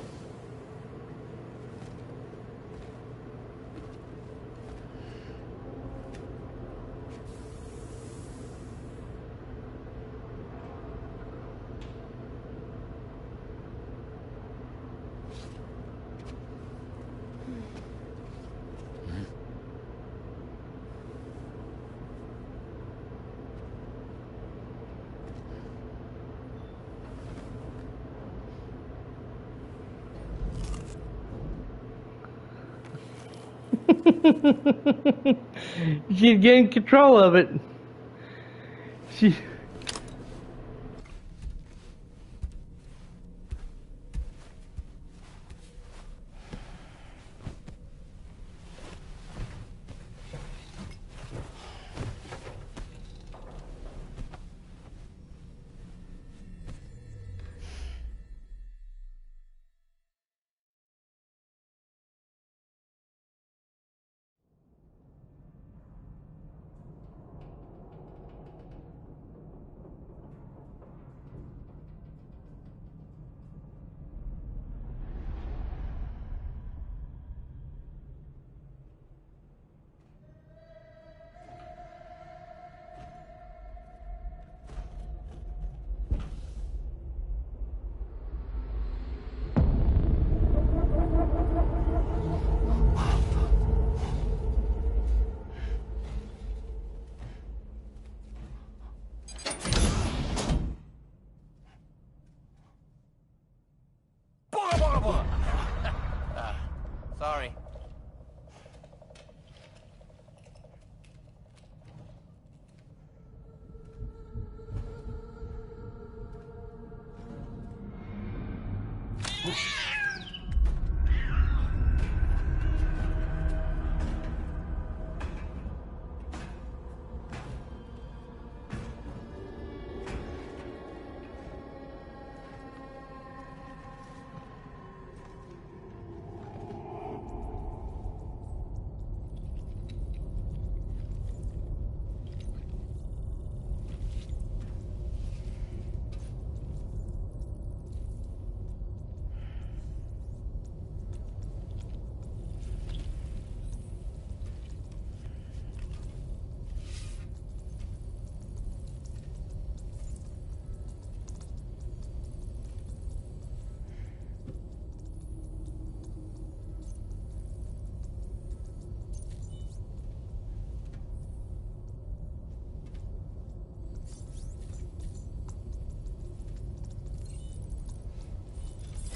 She's getting control of it. She... Sorry.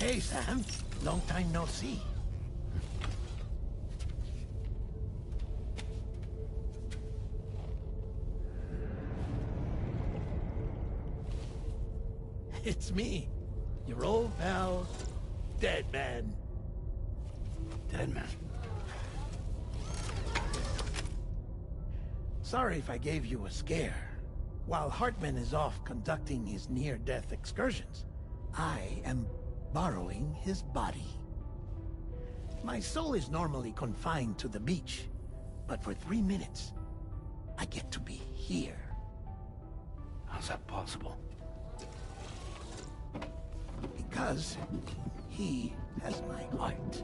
Hey, Sam. Long time no see. It's me, your old pal, Dead Man. Dead Man. Sorry if I gave you a scare. While Hartman is off conducting his near-death excursions, I am borrowing his body. My soul is normally confined to the beach, but for 3 minutes, I get to be here. How's that possible? Because he has my heart.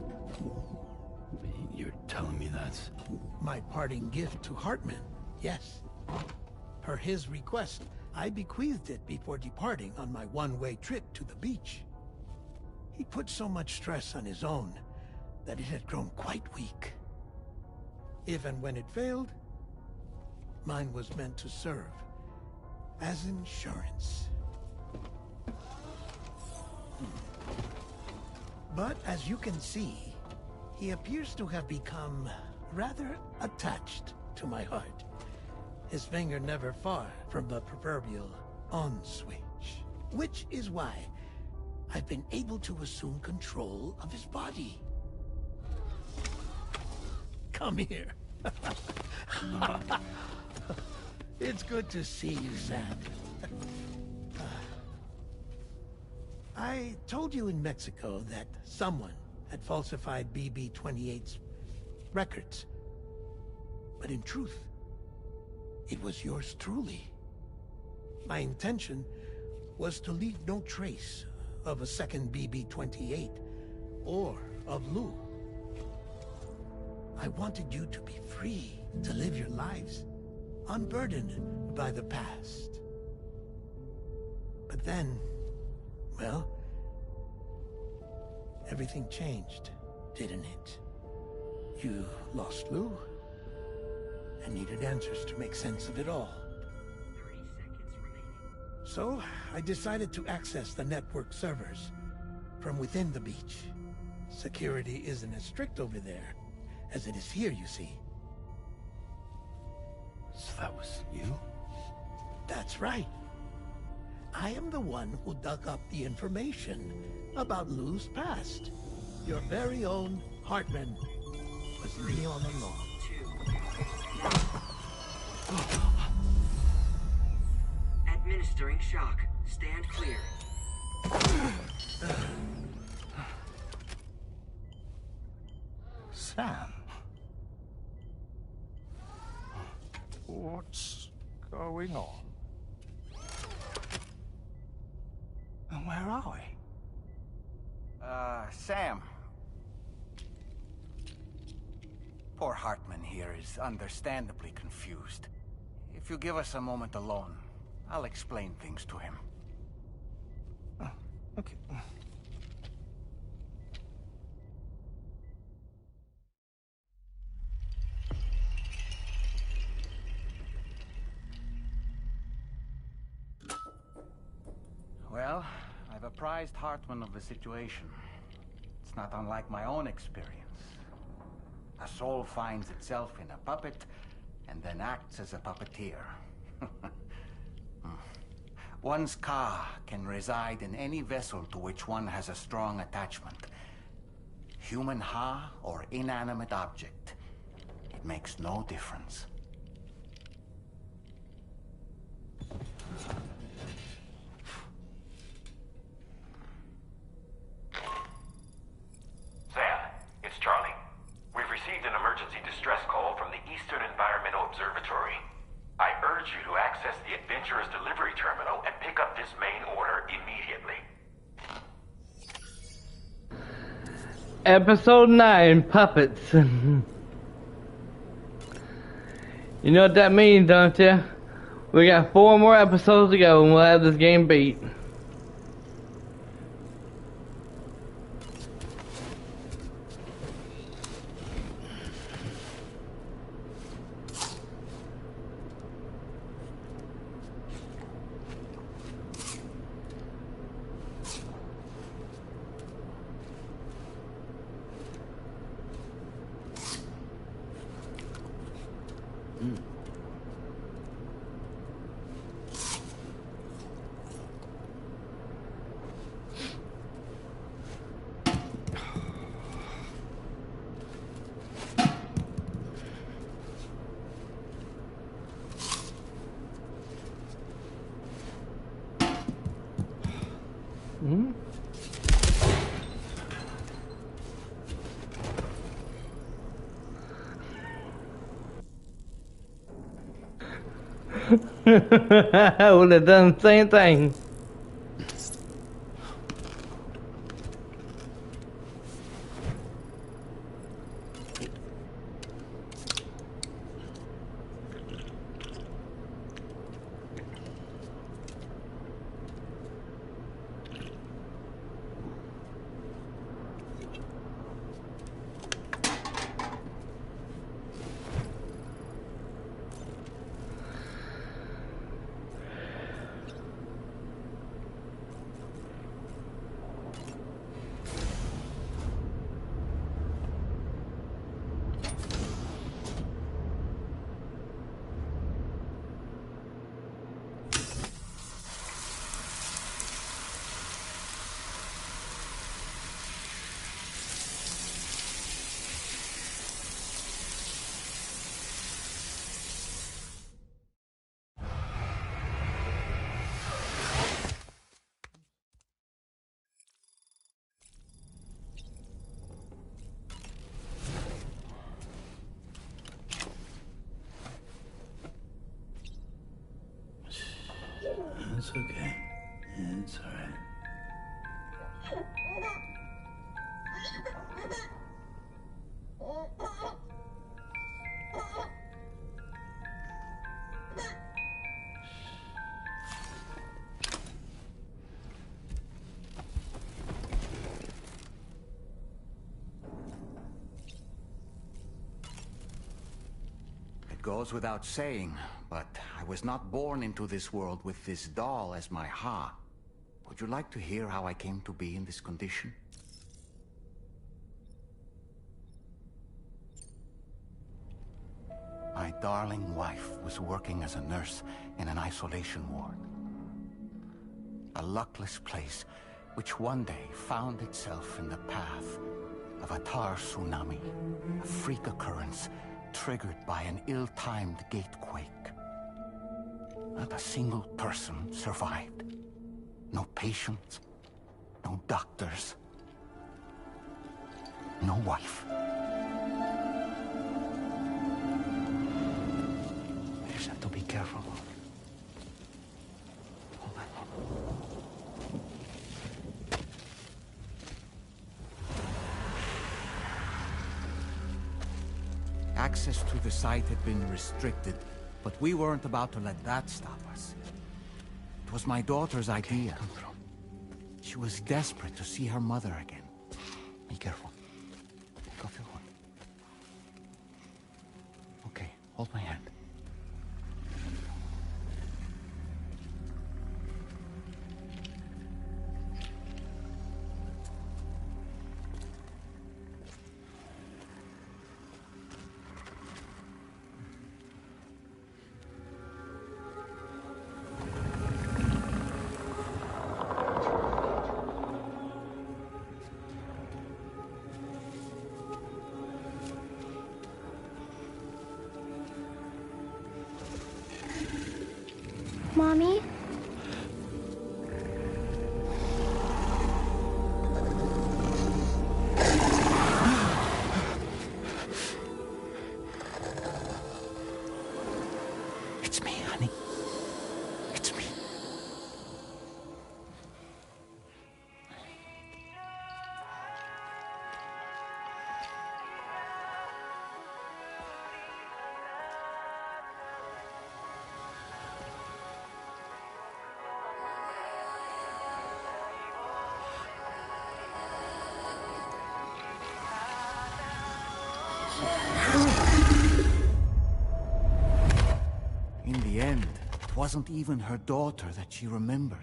You're telling me that's... My parting gift to Hartman, yes. Per his request, I bequeathed it before departing on my one-way trip to the beach. He put so much stress on his own that it had grown quite weak. If and when it failed, mine was meant to serve as insurance. But as you can see, he appears to have become rather attached to my heart. His finger never far from the proverbial on switch. Which is why I've been able to assume control of his body. Come here. It's good to see you, Sam. I told you in Mexico that someone had falsified BB-28's records. But in truth, it was yours truly. My intention was to leave no trace of a second BB-28 or of Lou. I wanted you to be free to live your lives, unburdened by the past. But then, well, everything changed, didn't it? You lost Lou, and needed answers to make sense of it all. 30 seconds remaining. So, I decided to access the network servers from within the beach. Security isn't as strict over there as it is here, you see. So that was you? That's right. I am the one who dug up the information about Lou's past. Your very own Hartman was me all along. Administering shock. Stand clear. Sam. What's going on? And where are we? Sam. Poor Hartman here is understandably confused. If you give us a moment alone, I'll explain things to him. Okay. Well, I've apprised Hartman of the situation. It's not unlike my own experience. A soul finds itself in a puppet and then acts as a puppeteer. One's ka can reside in any vessel to which one has a strong attachment. Human ha or inanimate object. It makes no difference. Sam, it's Charlie. We've received an emergency distress call from the Eastern Environmental Observatory. I urge you to access the Adventurer's delivery terminal and pick up this main order immediately. Episode 9, Puppets. You know what that means, don't you? We got 4 more episodes to go and we'll have this game beat. I would have done the same thing. It's okay. It's all right. It goes without saying, but I was not born into this world with this doll as my ha. Would you like to hear how I came to be in this condition? My darling wife was working as a nurse in an isolation ward. A luckless place which one day found itself in the path of a tar tsunami, a freak occurrence triggered by an ill-timed gatequake. Not a single person survived. No patients, no doctors, no wife. You just have to be careful. Hold on. Access to the site had been restricted, but we weren't about to let that stop us. It was my daughter's idea. She was desperate to see her mother again. Be careful. Take off your hood. Okay, hold my hand. Mommy? It's me, honey. It's me. In the end, it wasn't even her daughter that she remembered.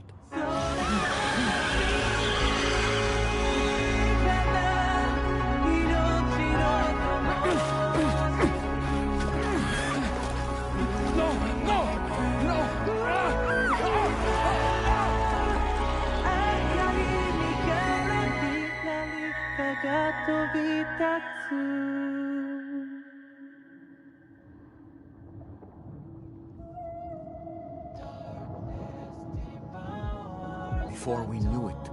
Before we knew it,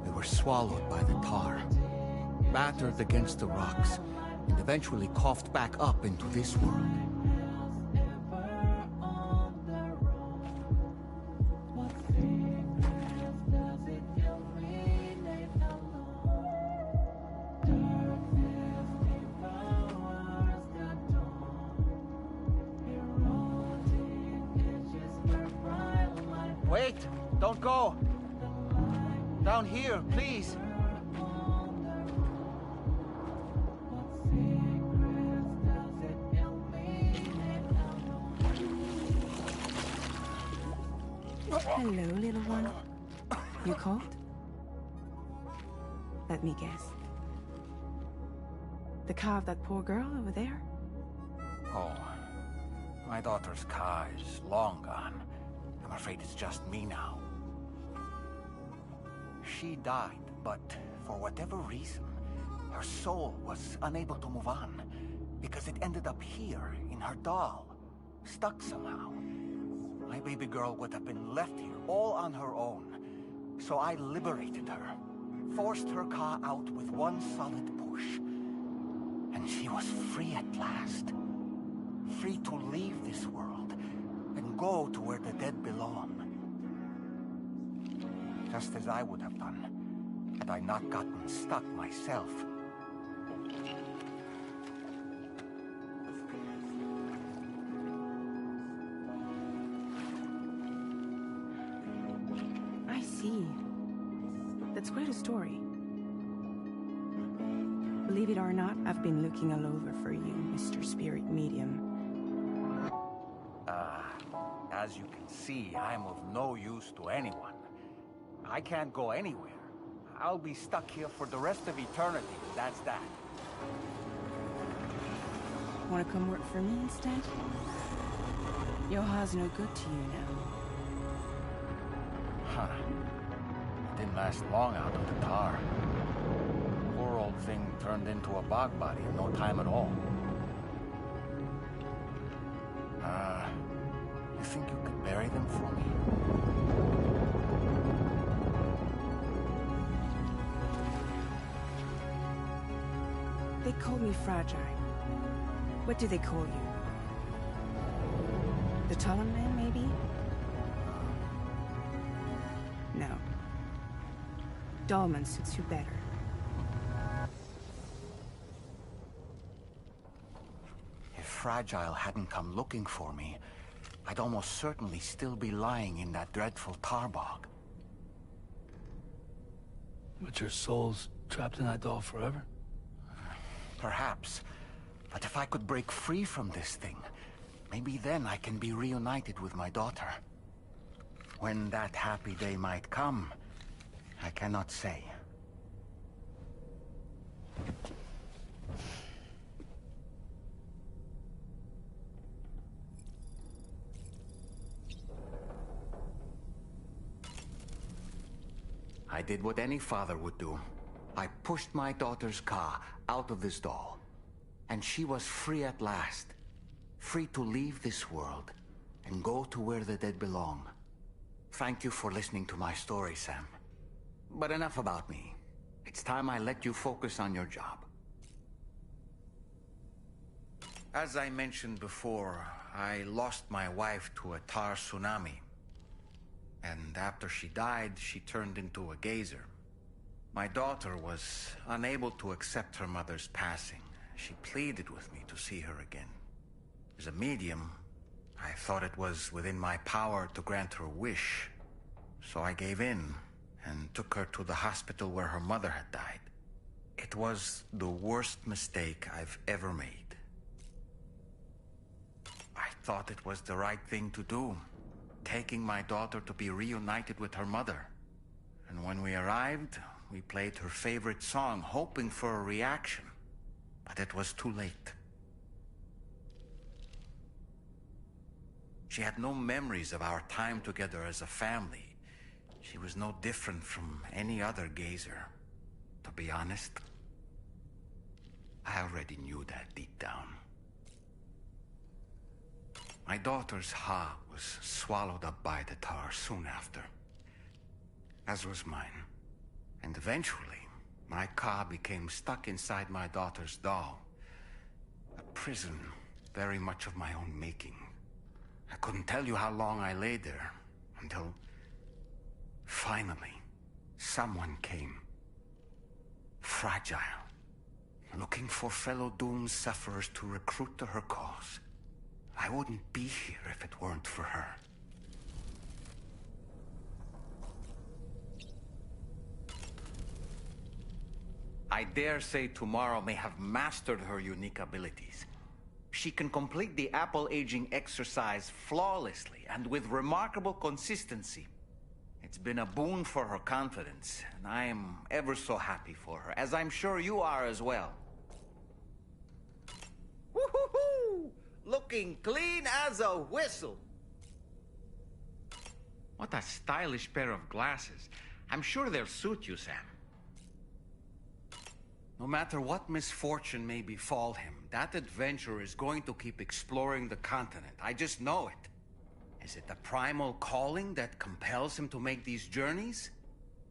we were swallowed by the tar, battered against the rocks, and eventually coughed back up into this world. Wait! Don't go! Down here, please! Hello, little one. You cold? Let me guess. The car of that poor girl over there? Oh, my daughter's car is long gone. I'm afraid it's just me now. She died, but for whatever reason, her soul was unable to move on because it ended up here in her doll, stuck somehow. My baby girl would have been left here all on her own. So I liberated her, forced her car out with one solid push. And she was free at last. Free to leave this world and go to where the dead belong. Just as I would have done had I not gotten stuck myself. I see. That's quite a story. Believe it or not, I've been looking all over for you, Mr. Spirit Medium. As you can see, I'm of no use to anyone. I can't go anywhere. I'll be stuck here for the rest of eternity, that's that. Wanna come work for me instead? Yoha's no good to you now. Huh. It didn't last long out of the tar. Poor old thing turned into a bog body in no time at all. You think you could bury them for me? They call me fragile. What do they call you? The Talon Man, maybe? No. Dolman suits you better. If Fragile hadn't come looking for me, I'd almost certainly still be lying in that dreadful tar bog. But your soul's trapped in that doll forever? Perhaps. But if I could break free from this thing, maybe then I can be reunited with my daughter. When that happy day might come, I cannot say. I did what any father would do. I pushed my daughter's car out of this doll. And she was free at last. Free to leave this world and go to where the dead belong. Thank you for listening to my story, Sam. But enough about me. It's time I let you focus on your job. As I mentioned before, I lost my wife to a tar tsunami. And after she died, she turned into a geyser. My daughter was unable to accept her mother's passing. She pleaded with me to see her again. As a medium, I thought it was within my power to grant her wish. So I gave in and took her to the hospital where her mother had died. It was the worst mistake I've ever made. I thought it was the right thing to do, taking my daughter to be reunited with her mother. And when we arrived, we played her favorite song, hoping for a reaction. But it was too late. She had no memories of our time together as a family. She was no different from any other gazer. To be honest, I already knew that deep down. My daughter's heart was swallowed up by the tar soon after, as was mine. And eventually, my car became stuck inside my daughter's doll. A prison very much of my own making. I couldn't tell you how long I lay there, until finally, someone came. Fragile. Looking for fellow doomed sufferers to recruit to her cause. I wouldn't be here if it weren't for her. I dare say tomorrow may have mastered her unique abilities. She can complete the apple aging exercise flawlessly and with remarkable consistency. It's been a boon for her confidence, and I am ever so happy for her, as I'm sure you are as well. Woo-hoo-hoo! Looking clean as a whistle. What a stylish pair of glasses. I'm sure they'll suit you, Sam. No matter what misfortune may befall him, that adventurer is going to keep exploring the continent. I just know it. Is it the primal calling that compels him to make these journeys?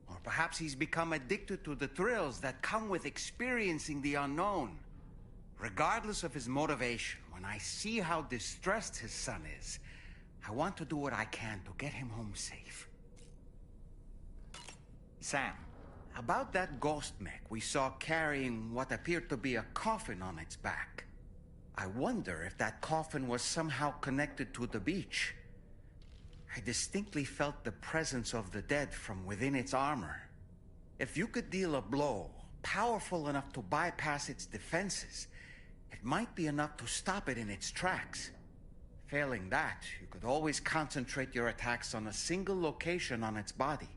Or perhaps he's become addicted to the thrills that come with experiencing the unknown. Regardless of his motivation, when I see how distressed his son is, I want to do what I can to get him home safe. Sam, about that ghost mech we saw carrying what appeared to be a coffin on its back. I wonder if that coffin was somehow connected to the beach. I distinctly felt the presence of the dead from within its armor. If you could deal a blow powerful enough to bypass its defenses, it might be enough to stop it in its tracks. Failing that, you could always concentrate your attacks on a single location on its body.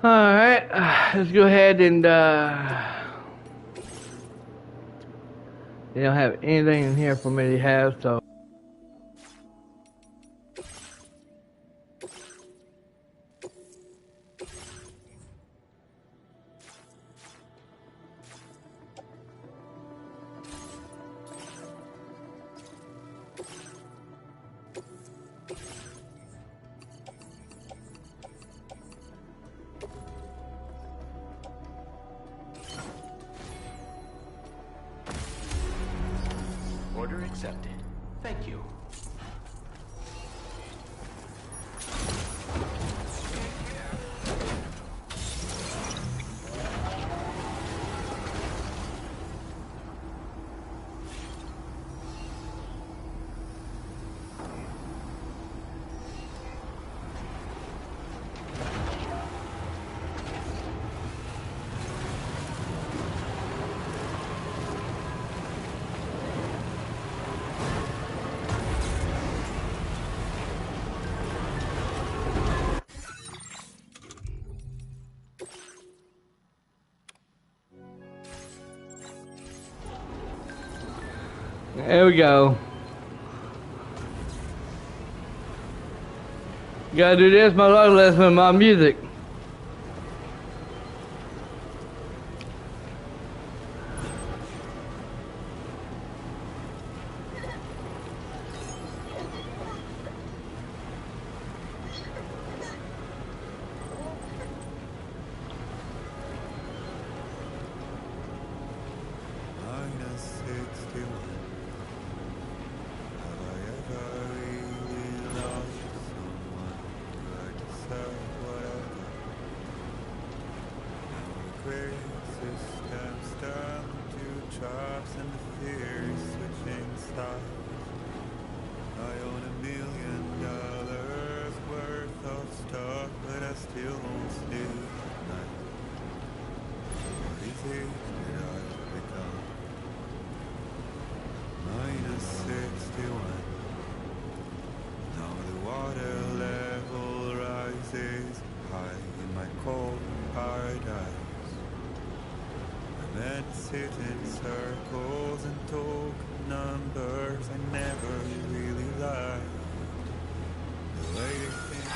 Alright, let's go ahead and they don't have anything in here for me to have, so Order accepted. Thank you. there we go. Gotta do this, my luck lesson with my music. Sit in circles and talk numbers. I never really liked the way they think.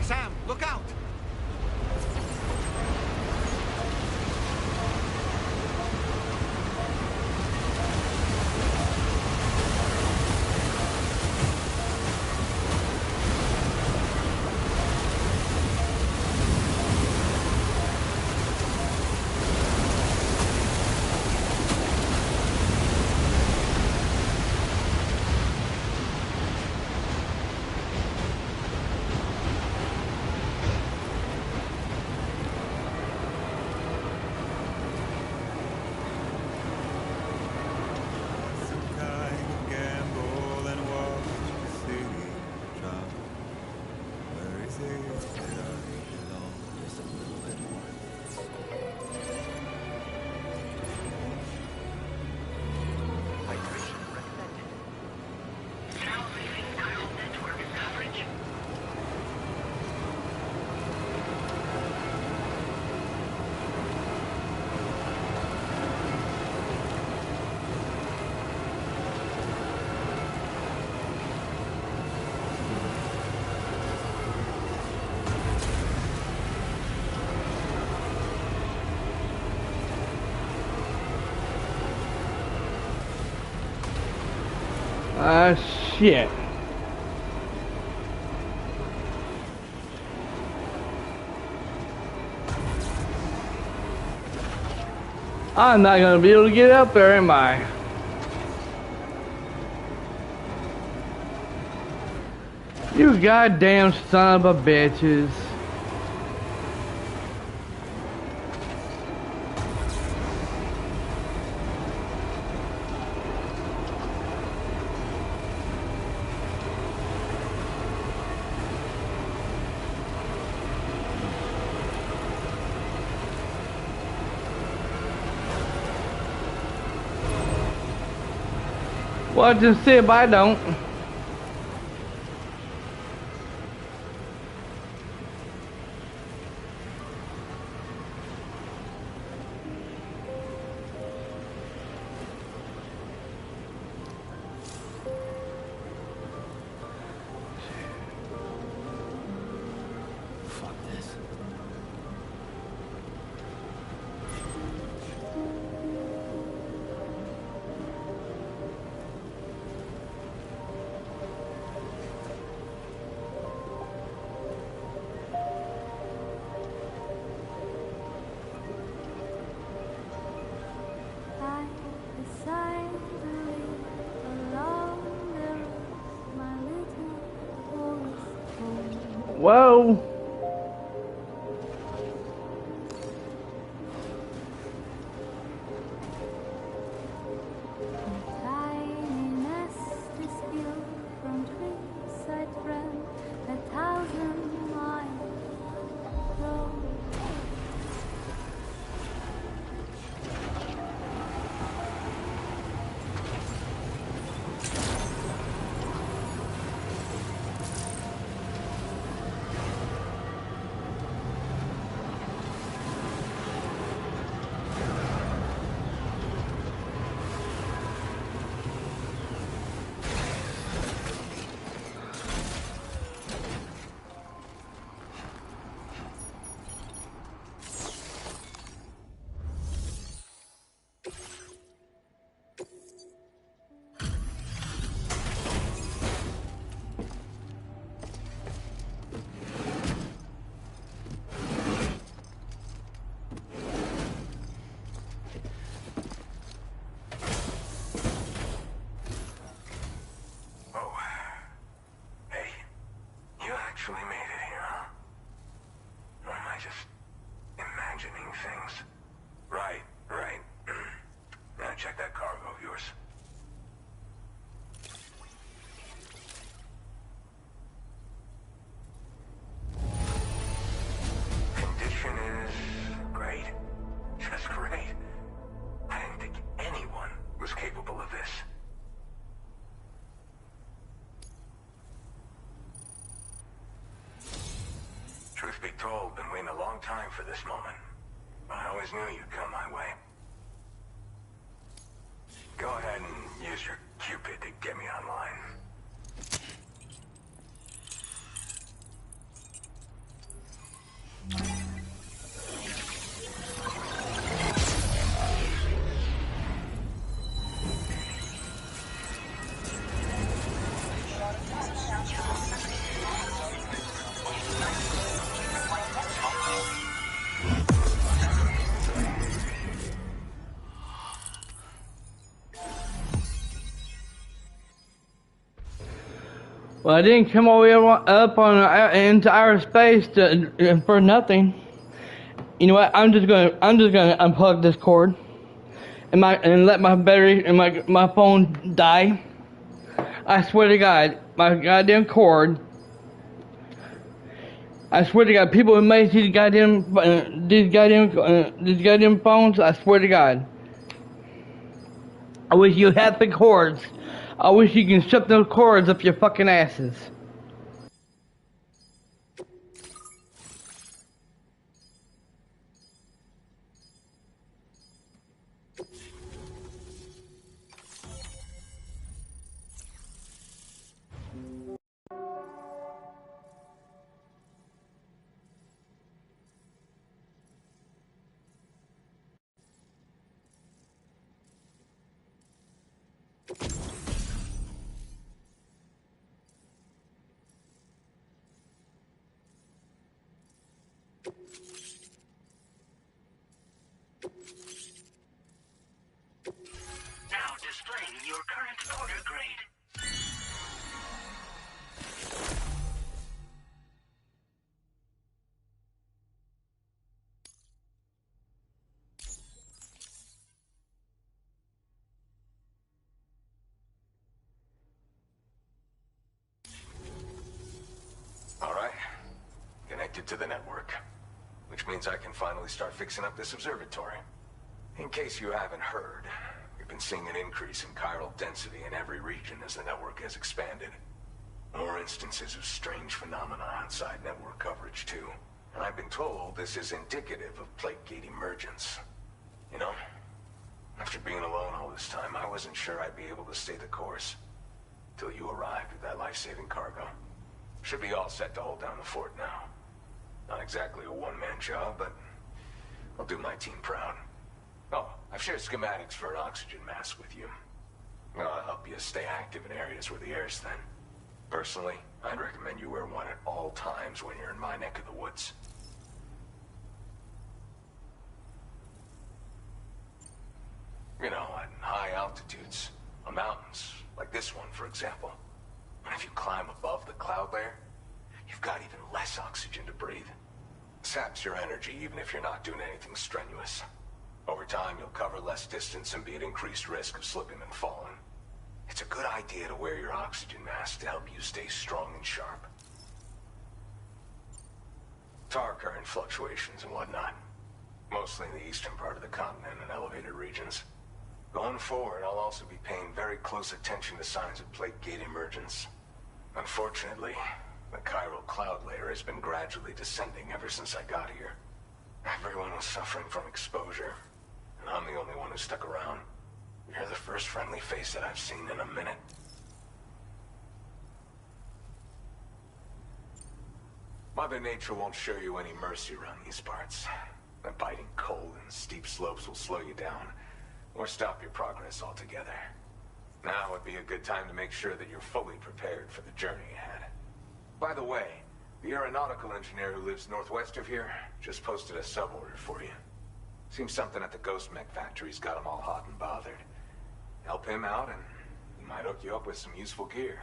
Sam, look out! Ah, shit. I'm not gonna be able to get up there, am I? You goddamn son of a bitches. Well, just see if I don't. Fuck this. I decide to live along the road, my little forest home. Whoa. A tiny nest is built from trees I tramp 1,000 miles from. orders. Condition is great. Just great. I didn't think anyone was capable of this. Truth be told, been waiting a long time for this moment. I always knew you'd come my way. Go ahead and use your Cupid to get me online. Well, I didn't come all the way up on into outer space for nothing. You know what? I'm just gonna unplug this cord and let my battery and my phone die. I swear to God, my goddamn cord. I swear to God, people who make these goddamn phones. I swear to God. I wish you had the cords. I wish you can shove those cords up your fucking asses. Now displaying your current order grade. All right. Connected to the network. Which means I can finally start fixing up this observatory. In case you haven't heard, we've been seeing an increase in chiral density in every region as the network has expanded. More instances of strange phenomena outside network coverage, too. And I've been told this is indicative of plate gate emergence. You know, after being alone all this time, I wasn't sure I'd be able to stay the course. Till you arrived with that life-saving cargo. Should be all set to hold down the fort now. Not exactly a one-man job, but I'll do my team proud. Oh, I've shared schematics for an oxygen mask with you. I'll help you stay active in areas where the air's thin. Personally, I'd recommend you wear one at all times when you're in my neck of the woods. You know, at high altitudes, on mountains, like this one, for example. And if you climb above the cloud layer, you've got even less oxygen to breathe. Saps your energy even if you're not doing anything strenuous. Over time, you'll cover less distance and be at increased risk of slipping and falling. It's a good idea to wear your oxygen mask to help you stay strong and sharp. Tar current fluctuations and whatnot. Mostly in the eastern part of the continent and elevated regions. Going forward, I'll also be paying very close attention to signs of plate gate emergence. Unfortunately, the chiral cloud layer has been gradually descending ever since I got here. Everyone was suffering from exposure, and I'm the only one who stuck around. You're the first friendly face that I've seen in a minute. Mother Nature won't show you any mercy around these parts. The biting cold and steep slopes will slow you down, or stop your progress altogether. Now would be a good time to make sure that you're fully prepared for the journey ahead. By the way, the aeronautical engineer who lives northwest of here just posted a sub-order for you. Seems something at the Ghost Mech factory's got him all hot and bothered. Help him out and he might hook you up with some useful gear.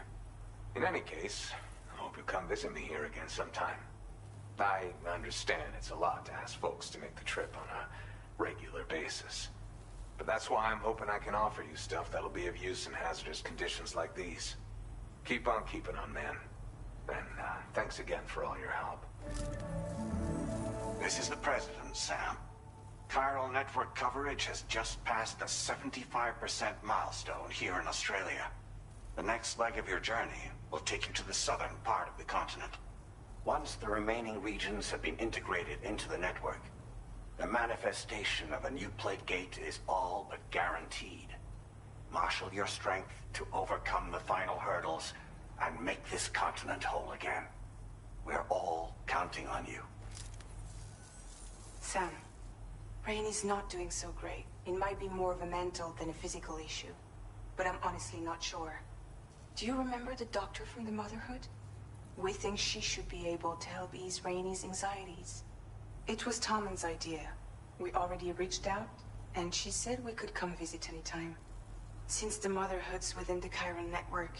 In any case, I hope you'll come visit me here again sometime. I understand it's a lot to ask folks to make the trip on a regular basis. But that's why I'm hoping I can offer you stuff that'll be of use in hazardous conditions like these. Keep on keeping on, man. And thanks again for all your help. This is the President, Sam. Chiral network coverage has just passed the 75% milestone here in Australia. The next leg of your journey will take you to the southern part of the continent. Once the remaining regions have been integrated into the network, the manifestation of a new plate gate is all but guaranteed. Marshal your strength to overcome the final hurdles and make this continent whole again. We're all counting on you. Sam, Rain is not doing so great. It might be more of a mental than a physical issue, but I'm honestly not sure. Do you remember the doctor from the Motherhood? We think she should be able to help ease Rainy's anxieties. It was Tommen's idea. We already reached out, and she said we could come visit anytime. Since the Motherhood's within the Chiron network,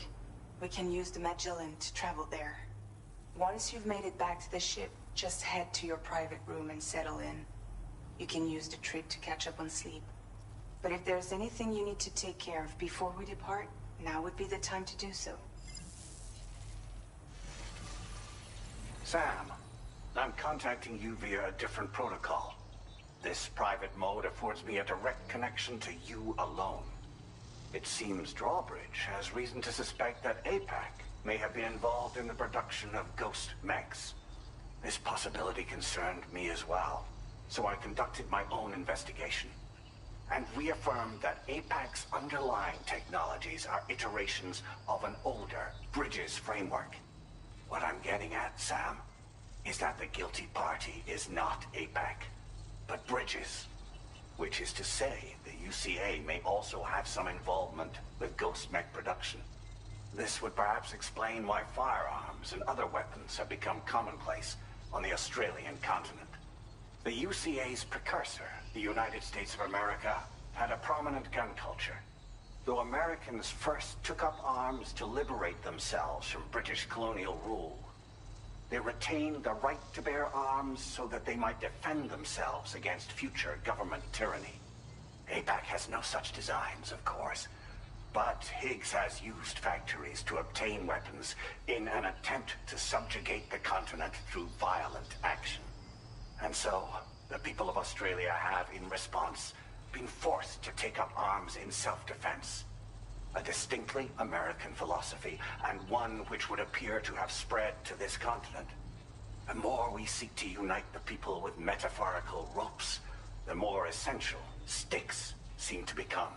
we can use the Magellan to travel there. Once you've made it back to the ship, just head to your private room and settle in. You can use the trip to catch up on sleep. But if there's anything you need to take care of before we depart, now would be the time to do so. Sam, I'm contacting you via a different protocol. This private mode affords me a direct connection to you alone. It seems Drawbridge has reason to suspect that APAC may have been involved in the production of ghost mechs. This possibility concerned me as well, so I conducted my own investigation and reaffirmed that APAC's underlying technologies are iterations of an older Bridges framework. What I'm getting at, Sam, is that the guilty party is not APAC, but Bridges. Which is to say, the UCA may also have some involvement with ghost mech production. This would perhaps explain why firearms and other weapons have become commonplace on the Australian continent. The UCA's precursor, the United States of America, had a prominent gun culture. Though Americans first took up arms to liberate themselves from British colonial rule, they retained the right to bear arms so that they might defend themselves against future government tyranny. APAC has no such designs, of course, but Higgs has used factories to obtain weapons in an attempt to subjugate the continent through violent action. And so, the people of Australia have, in response, been forced to take up arms in self-defense. A distinctly American philosophy, and one which would appear to have spread to this continent. The more we seek to unite the people with metaphorical ropes, the more essential sticks seem to become.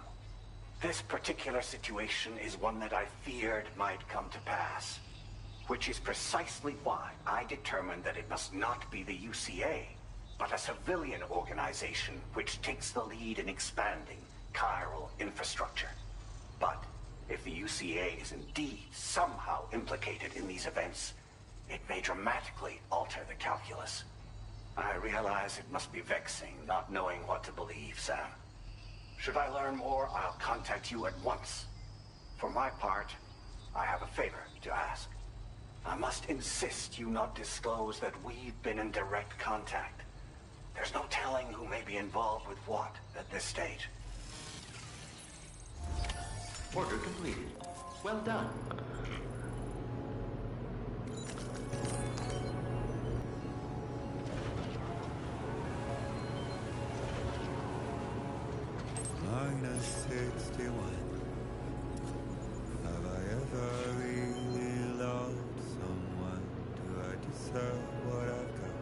This particular situation is one that I feared might come to pass, which is precisely why I determined that it must not be the UCA, but a civilian organization which takes the lead in expanding chiral infrastructure. But if the UCA is indeed somehow implicated in these events, it may dramatically alter the calculus. I realize it must be vexing not knowing what to believe, Sam. Should I learn more, I'll contact you at once. For my part, I have a favor to ask. I must insist you not disclose that we've been in direct contact. There's no telling who may be involved with what at this stage. Order completed. Well done. -61. Have I ever really loved someone? Do I deserve what I've got?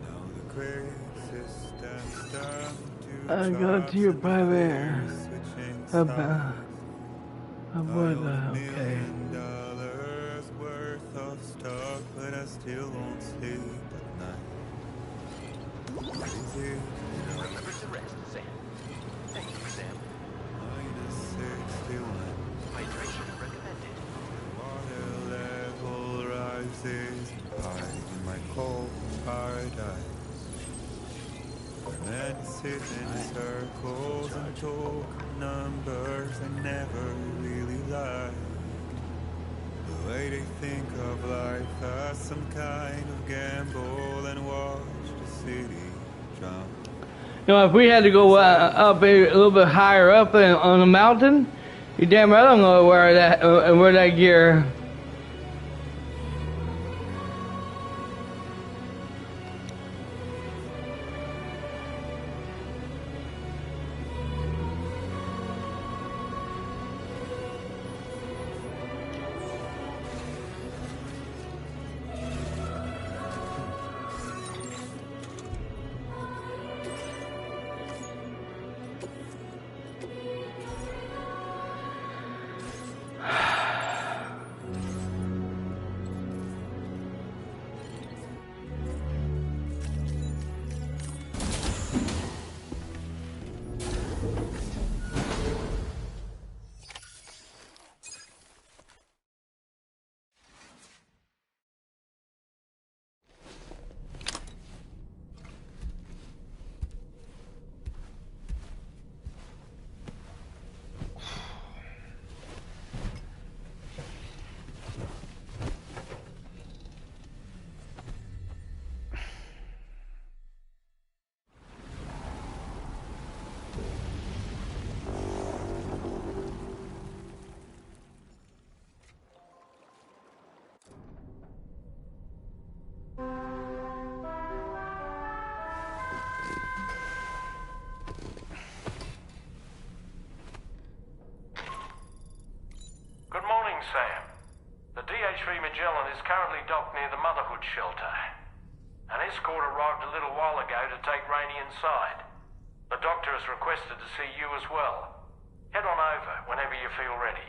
Now the great system's down to I got to your private. Okay. $1 million worth of stock, but I still won't sleep at night. What is it? Remember to rest, Sam. Thank you, Sam. -61. Hydration recommended. Water level rises high in my cold paradise. Men sit in circles and talk numbers and never really lie. The way they think of life as some kind of gamble and watch the city drown. You know, if we had to go up a little bit higher up on the mountain, you damn right I'm gonna wear that gear. Good morning, Sam. The DH-3 Magellan is currently docked near the Motherhood shelter. An escort arrived a little while ago to take Rainey inside. The doctor has requested to see you as well. Head on over whenever you feel ready.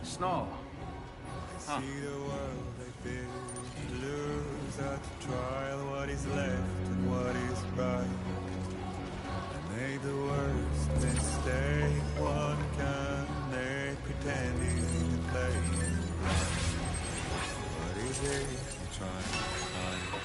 Snow. Huh. See the world they build, lose at the trial, what is left and what is right. I made the worst mistake one can make, pretending to play it right. What is it you're trying to hide?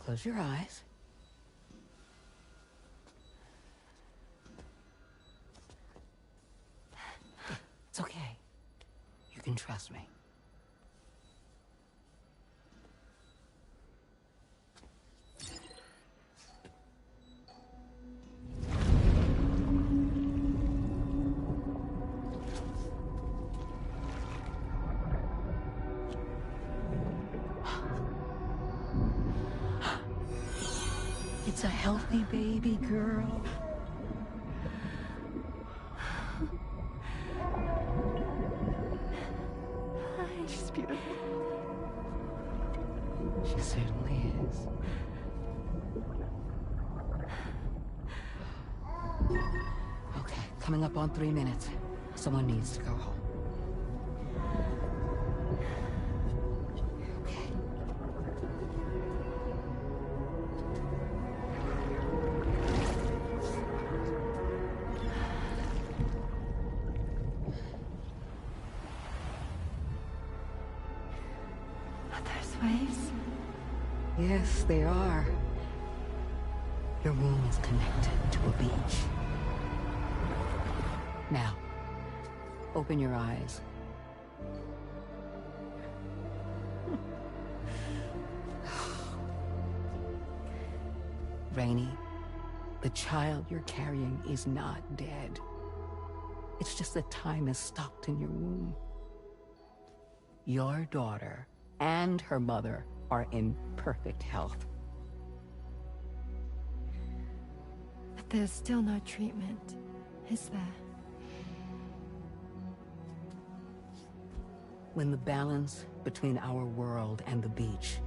Close your eyes. It's okay. You can trust me. It's a healthy baby girl. She's beautiful. She certainly is. Okay, coming up on 3 minutes. Someone needs to go home. Waves? Yes, they are. Your womb is connected to a beach. Now, open your eyes. Rainy, the child you're carrying is not dead. It's just that time is stopped in your womb. Your daughter and her mother are in perfect health. But there's still no treatment, is there? When the balance between our world and the beach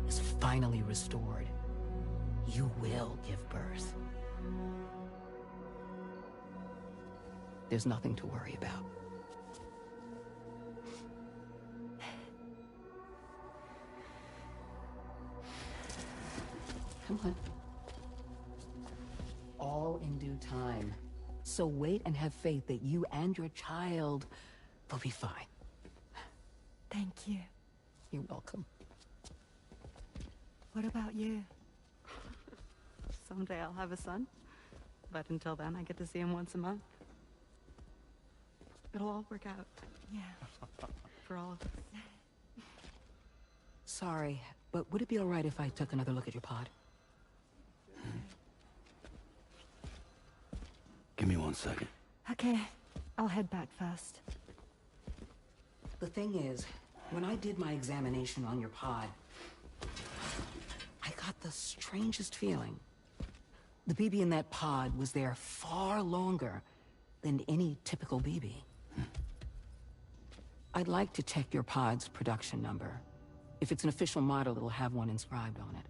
is finally restored, you will give birth. There's nothing to worry about. Come on. All in due time. So wait and have faith that you and your child will be fine. Thank you. You're welcome. What about you? Someday I'll have a son. But until then, I get to see him once a month. It'll all work out. Yeah. For all of us. Sorry, but would it be all right if I took another look at your pod? Give me 1 second. Okay, I'll head back first. The thing is, when I did my examination on your pod, I got the strangest feeling. The BB in that pod was there far longer than any typical BB. I'd like to check your pod's production number. If it's an official model, it'll have one inscribed on it.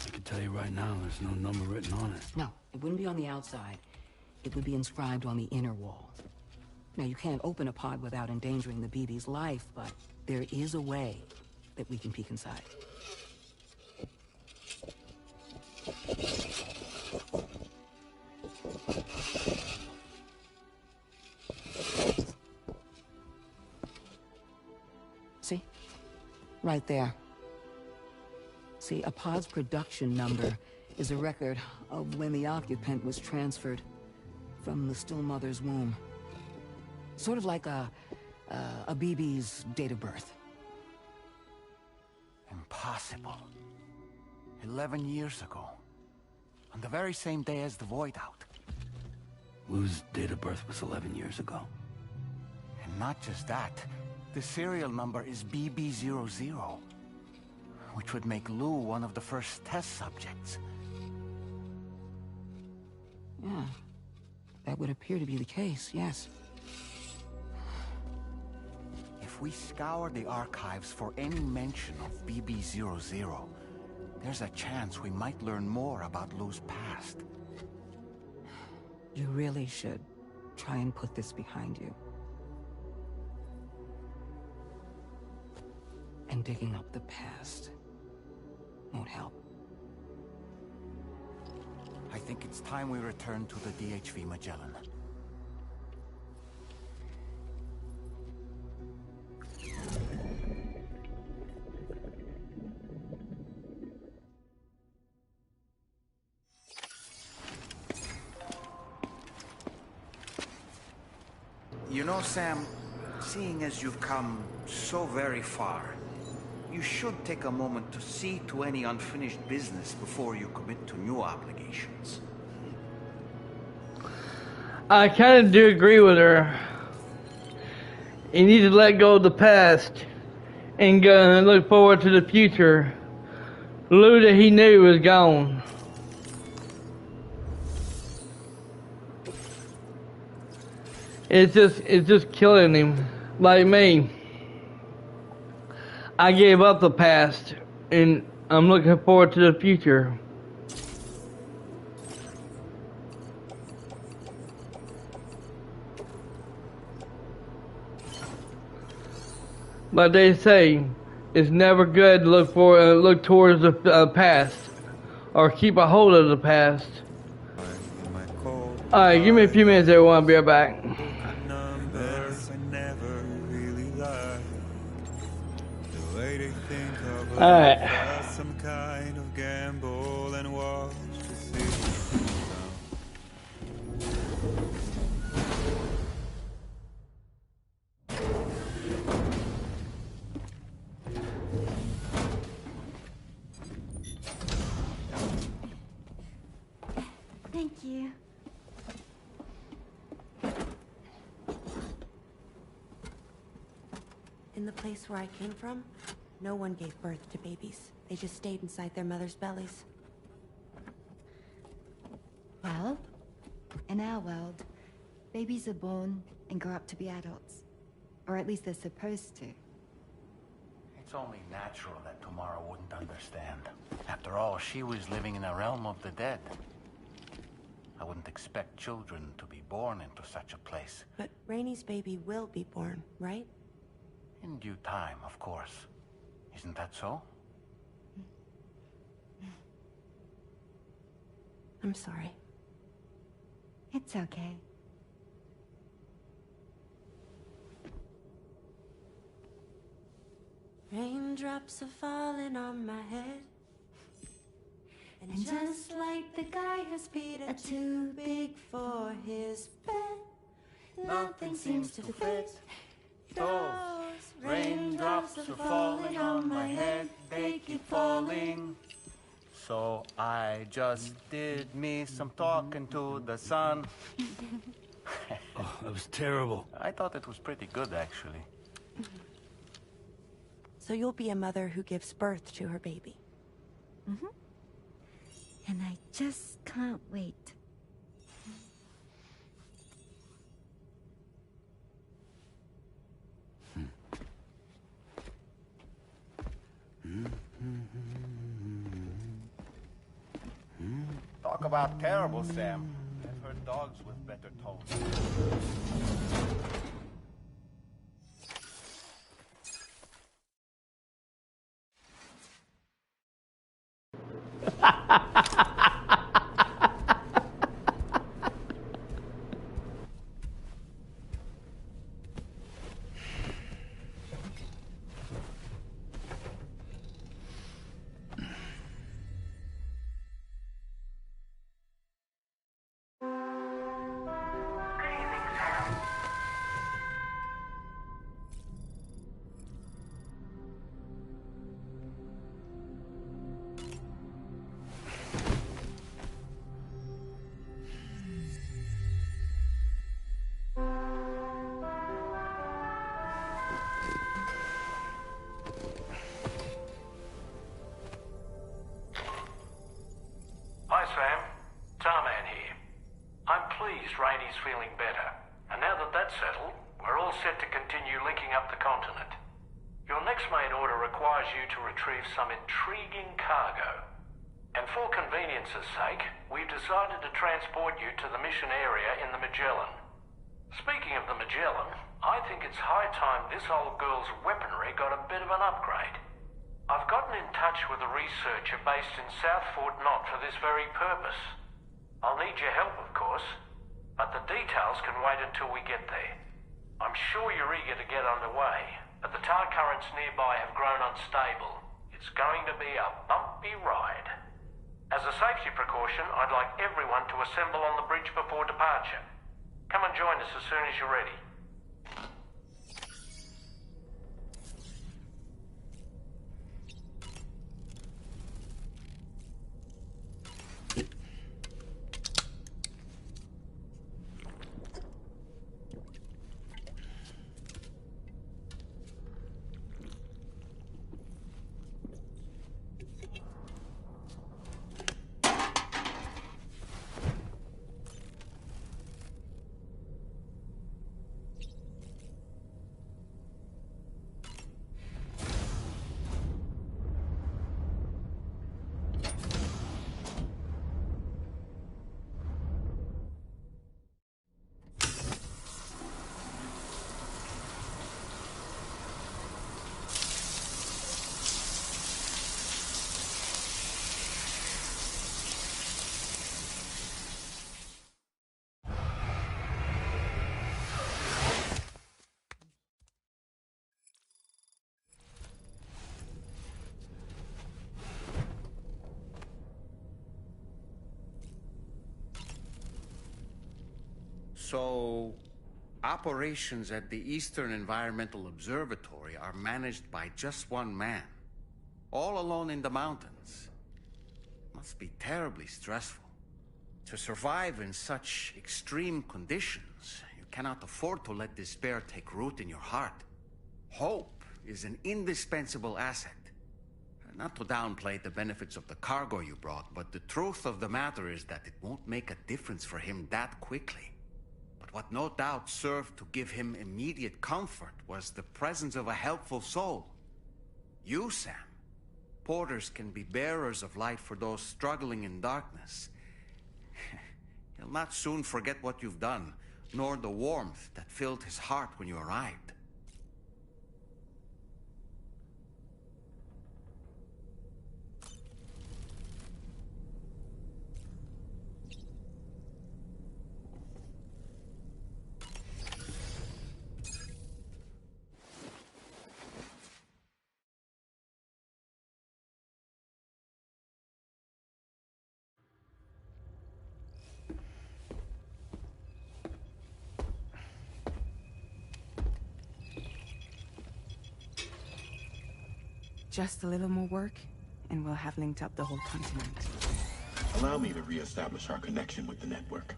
I can tell you right now, there's no number written on it. No, it wouldn't be on the outside. It would be inscribed on the inner wall. Now, you can't open a pod without endangering the BB's life, but there is a way that we can peek inside. See? Right there. See, a pod's production number is a record of when the occupant was transferred from the still mother's womb. Sort of like a BB's date of birth. Impossible. 11 years ago. On the very same day as the Void Out. Lou's date of birth was 11 years ago. And not just that, the serial number is BB00. Which would make Lou one of the first test subjects. Yeah, that would appear to be the case, yes. If we scour the archives for any mention of BB00, there's a chance we might learn more about Lou's past. You really should try and put this behind you. And digging up the past won't help. I think it's time we return to the DHV Magellan. You know, Sam, seeing as you've come so very far, you should take a moment to see to any unfinished business before you commit to new obligations. I kind of do agree with her. You need to let go of the past and go and look forward to the future. Lou that he knew was gone. It's just killing him. Like me. I gave up the past and I'm looking forward to the future. But they say it's never good to look towards the past or keep a hold of the past. Alright, give me a few minutes, everyone. I'll be right back. Numbers I never really liked. The way they think of Alright. as some kind of gamble and watch the city Thank you. In the place where I came from, no one gave birth to babies. They just stayed inside their mother's bellies. Well, in our world, babies are born and grow up to be adults. Or at least they're supposed to. It's only natural that Tamara wouldn't understand. After all, she was living in a realm of the dead. I wouldn't expect children to be born into such a place. But Rainey's baby will be born, right? In due time, of course. Isn't that so? I'm sorry. It's okay. Raindrops are falling on my head. And just like the guy whose feet are too big for his bed, nothing seems to fit. Those raindrops are falling on my head, they keep falling. So I just did me some talking to the sun. Oh, that was terrible. I thought it was pretty good, actually. So you'll be a mother who gives birth to her baby. Mm-hmm. And I just can't wait. Talk about terrible, Sam. I've heard dogs with better tones. Hi, Sam. Tarman here. I'm pleased Rainey's feeling better. And now that that's settled, we're all set to continue linking up the continent. Your next main order requires you to retrieve some intriguing cargo. And for convenience's sake, we've decided to transport you to the mission area in the Magellan. Speaking of the Magellan, I think it's high time this old girl's weaponry got a bit of an upgrade. I've gotten in touch with a researcher based in South Fort Knott for this very purpose. I'll need your help, of course, but the details can wait until we get there. I'm sure you're eager to get underway, but the tide currents nearby have grown unstable. It's going to be a bumpy ride. As a safety precaution, I'd like everyone to assemble on the bridge before departure. Come and join us as soon as you're ready. So, operations at the Eastern Environmental Observatory are managed by just one man, all alone in the mountains. Must be terribly stressful. To survive in such extreme conditions, you cannot afford to let despair take root in your heart. Hope is an indispensable asset. Not to downplay the benefits of the cargo you brought, but the truth of the matter is that it won't make a difference for him that quickly. But what no doubt served to give him immediate comfort was the presence of a helpful soul. You, Sam. Porters can be bearers of light for those struggling in darkness. He'll not soon forget what you've done, nor the warmth that filled his heart when you arrived. Just a little more work, and we'll have linked up the whole continent. Allow me to re-establish our connection with the network.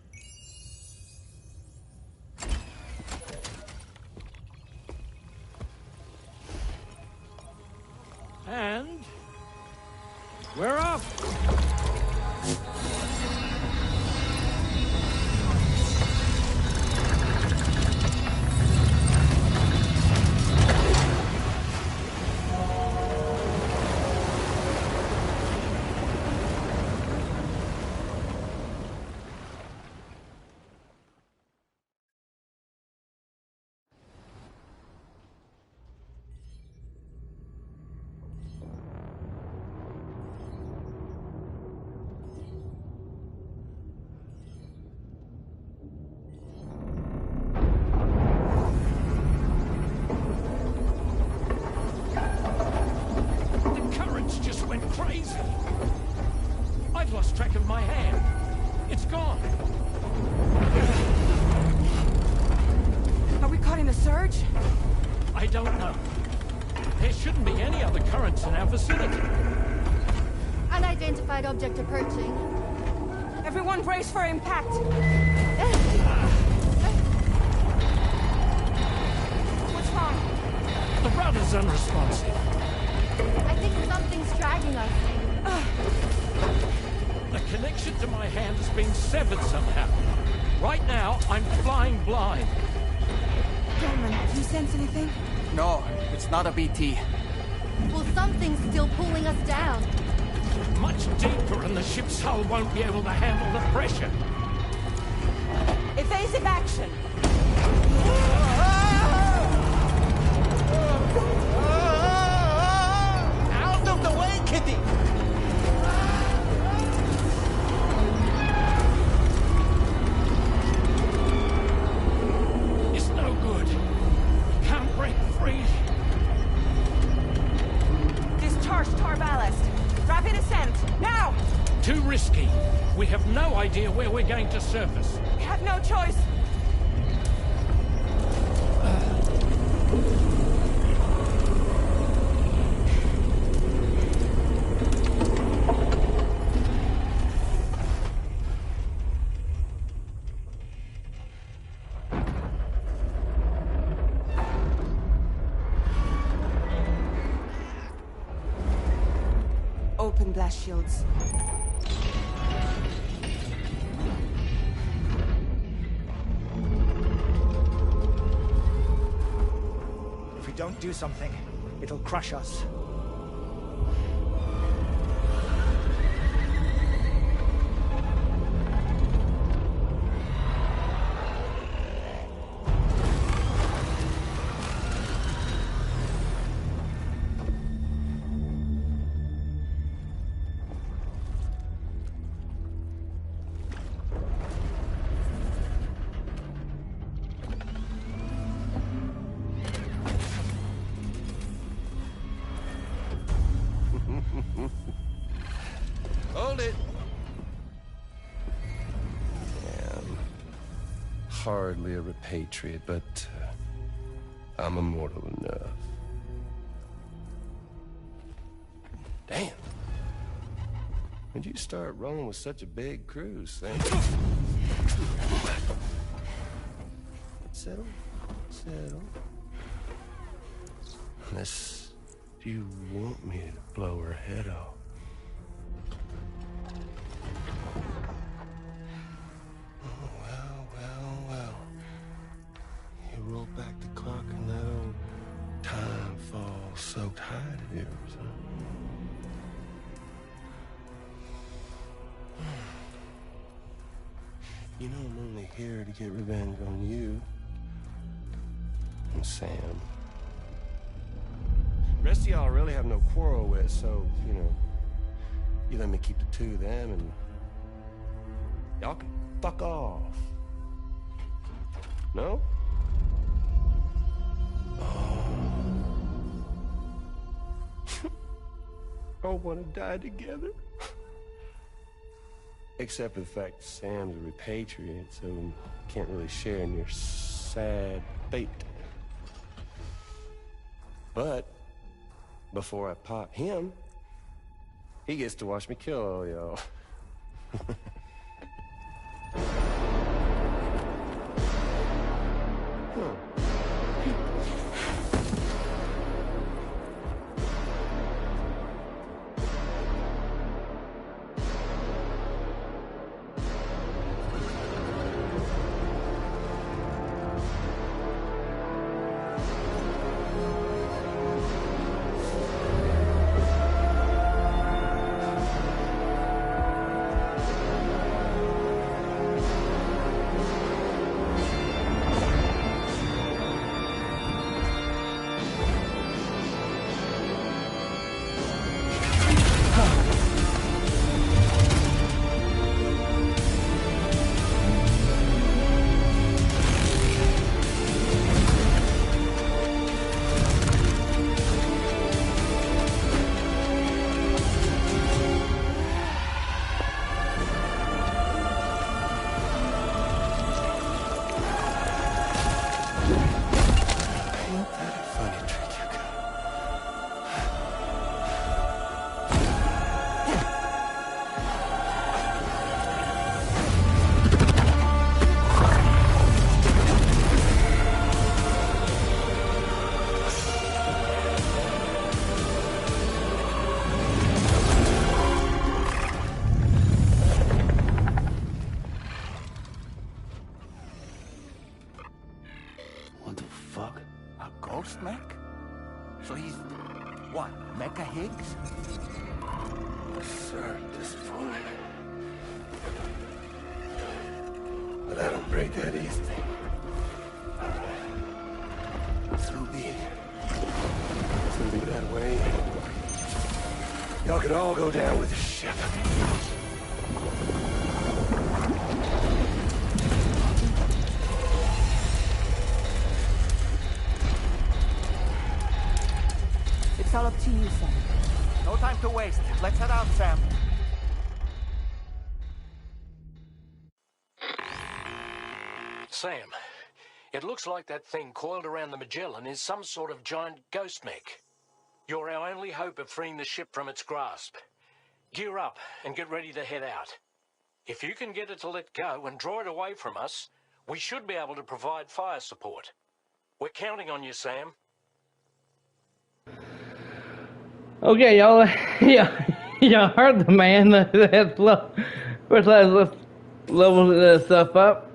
And we're off. Crazy! I've lost track of my hand. It's gone. Are we caught in a surge? I don't know. There shouldn't be any other currents in our vicinity. Unidentified object approaching. Everyone brace for impact. What's wrong? The rudder's unresponsive. I think something's dragging us. The connection to my hand has been severed somehow. Right now, I'm flying blind. Gentlemen, do you sense anything? No, it's not a BT. Well, something's still pulling us down. Much deeper, and the ship's hull won't be able to handle the pressure. Evasive action! Out of the way, Kitty! It's no good. Can't break free. Discharge tar ballast. Rapid ascent, now! Too risky. We have no idea where we're going to surface. We have no choice. Open blast shields. If we don't do something, it'll crush us. hardly a repatriate, but I'm immortal enough. Damn. When'd you start rolling with such a big crew, Sam? Settle. Settle. Unless you want me to blow her head off. Oh, well. You roll back the clock and that old time fall soaked hide of yours, huh? You know I'm only here to get revenge on you and Sam. The rest of y'all really have no quarrel with, so, you know, you let me keep the two of them and y'all can fuck off. No? All want to die together. Except for the fact Sam's a repatriate, so can't really share in your sad fate. But before I pop him, he gets to watch me kill all y'all. Ghost mech? So he's, what, Mecha Higgs? Sorry to disappoint. But I don't break that easy. It's gonna be that way. Y'all could all go down with the ship. It's all up to you, Sam. No time to waste. Let's head out, Sam. Sam, it looks like that thing coiled around the Magellan is some sort of giant ghost mech. You're our only hope of freeing the ship from its grasp. Gear up and get ready to head out. If you can get it to let go and draw it away from us, we should be able to provide fire support. We're counting on you, Sam. Okay, y'all. Y'all heard the man. Let's level this stuff up.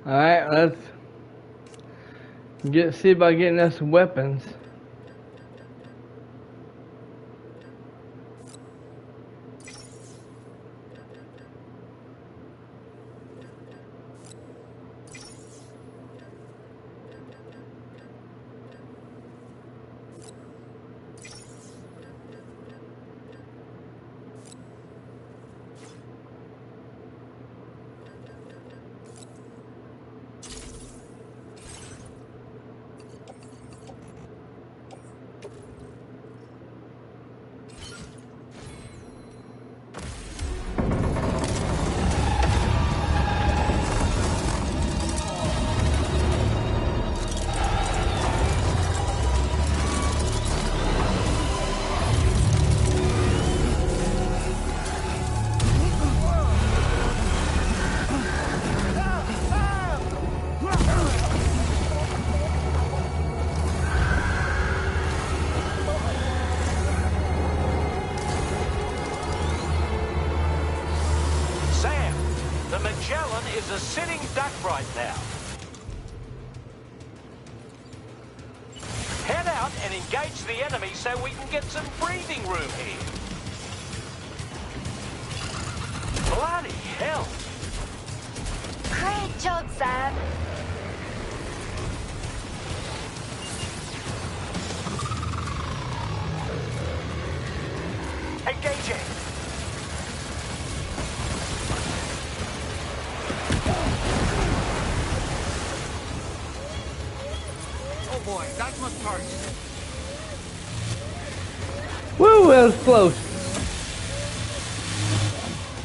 Alright, let's see about getting us some weapons. Magellan is a sitting duck right now. Head out and engage the enemy so we can get some breathing room here. Bloody hell. Great job, Sam. Engaging. Oh boy, that must hurt. Woo, that was close.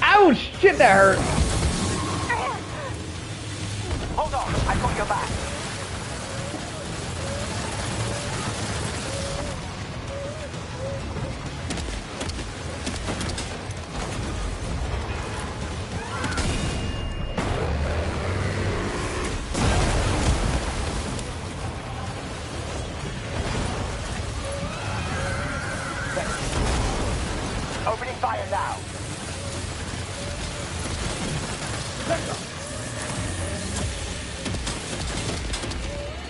Ouch, shit, that hurt. Hold on, I got your back. Opening fire now. Let's go.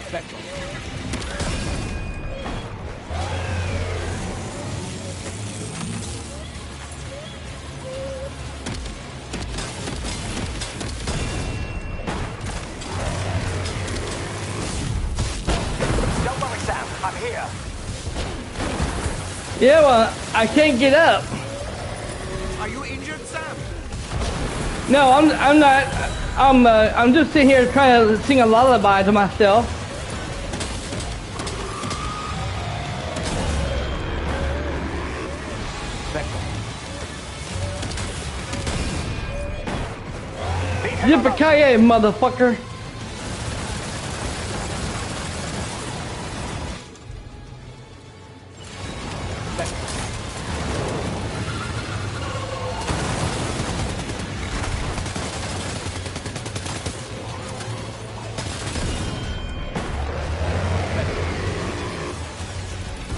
Spectral. Don't worry, Sam. I'm here. Yeah, well, I can't get up. Are you injured, Sam? No, I'm not. I'm just sitting here trying to sing a lullaby to myself. Yippee-ki-yay, motherfucker.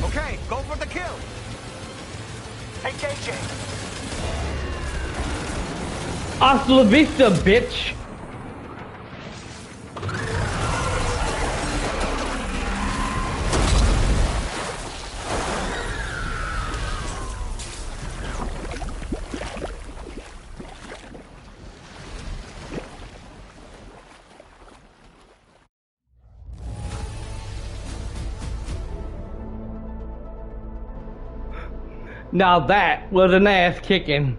Okay, go for the kill. Engaging. Hasta la vista, bitch. Now that was an ass kicking.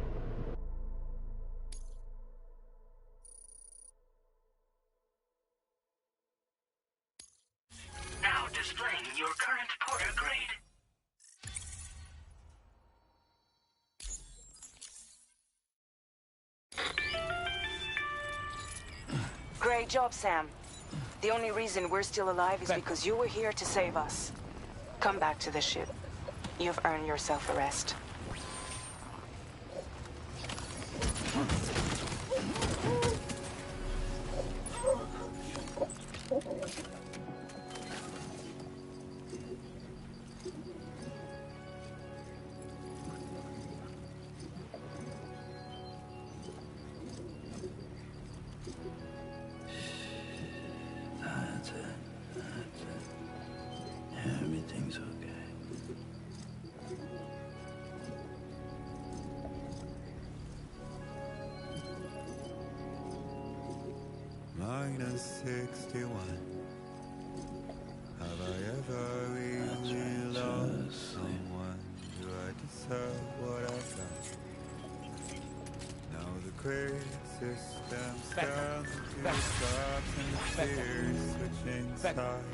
Now displaying your current porter grade. Great job, Sam. The only reason we're still alive is because you were here to save us. Come back to the ship. You've earned yourself a rest. -61. Have I ever really loved someone? Do I deserve what I've done? Now the crazy system stands to stops and the fears switching sides.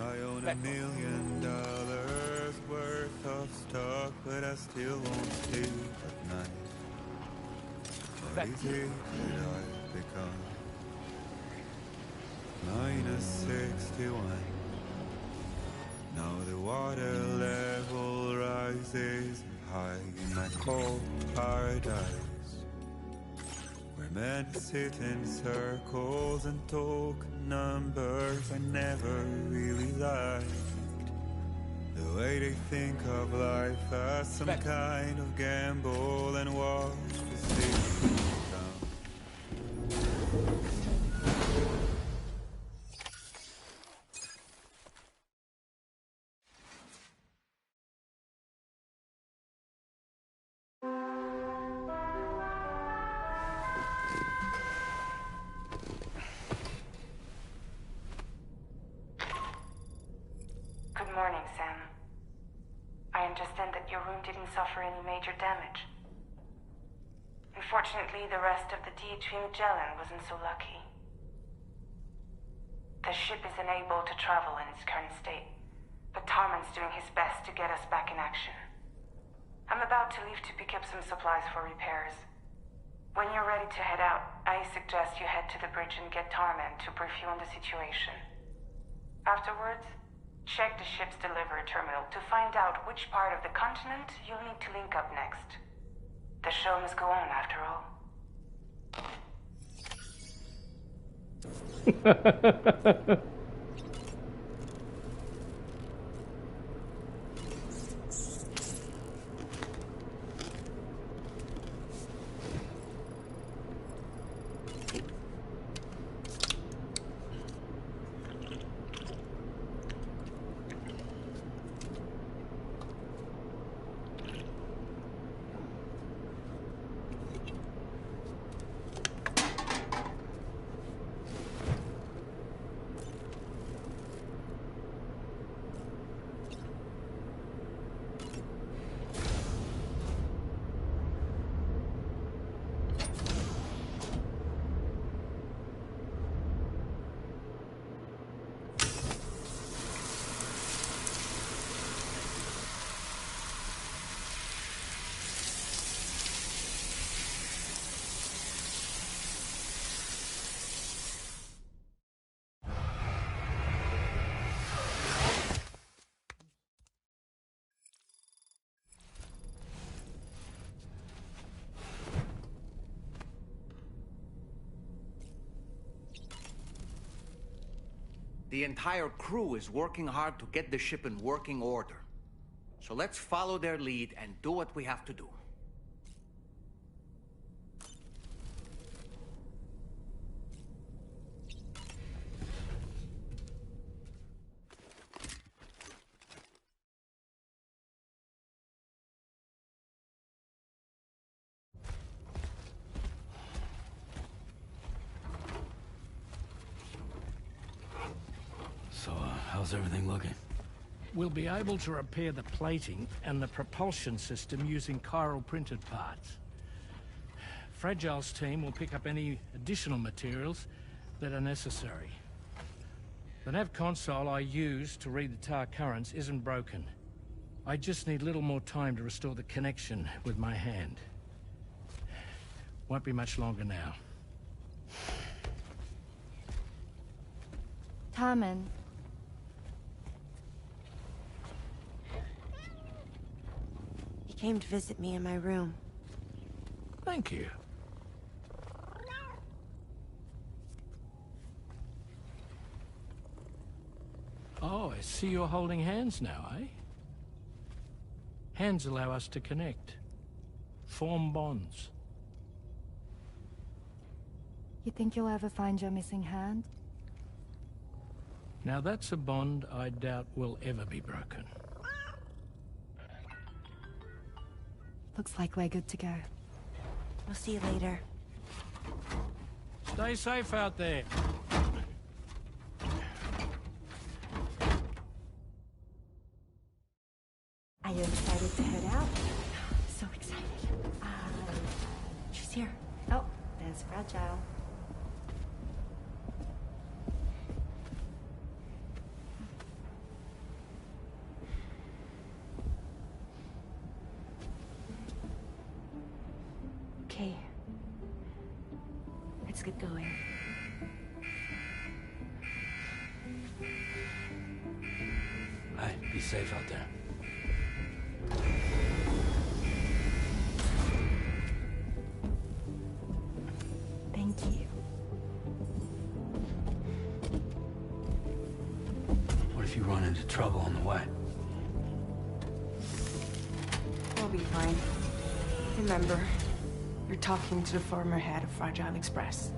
I own $1 million worth of stock, but I still won't sleep at night. What is it that I've become? -61. Now the water level rises high in my cold paradise, where men sit in circles and talk numbers I never really liked. The way they think of life as some kind of gamble and watch the city down. Good morning, Sam. I understand that your room didn't suffer any major damage. Unfortunately, the rest of the THV Magellan wasn't so lucky. The ship is unable to travel in its current state, but Tarman's doing his best to get us back in action. I'm about to leave to pick up some supplies for repairs. When you're ready to head out, I suggest you head to the bridge and get Tarman to brief you on the situation. Afterwards, check the ship's delivery terminal to find out which part of the continent you'll need to link up next. The show must go on, after all. The entire crew is working hard to get the ship in working order. So let's follow their lead and do what we have to do. So, how's everything looking? We'll be able to repair the plating and the propulsion system using chiral printed parts. Fragile's team will pick up any additional materials that are necessary. The nav console I use to read the tar currents isn't broken. I just need a little more time to restore the connection with my hand. Won't be much longer now. Tarman. He came to visit me in my room. Thank you. Oh, I see you're holding hands now, eh? Hands allow us to connect. Form bonds. You think you'll ever find your missing hand? Now that's a bond I doubt will ever be broken. Looks like we're good to go. We'll see you later. Stay safe out there. Are you excited to head out? So excited. She's here. Oh, there's Fragile. Okay. Let's get going. Hey, be safe out there. Thank you. What if you run into trouble on the way? We'll be fine. Remember, you're talking to the former head of Fragile Express.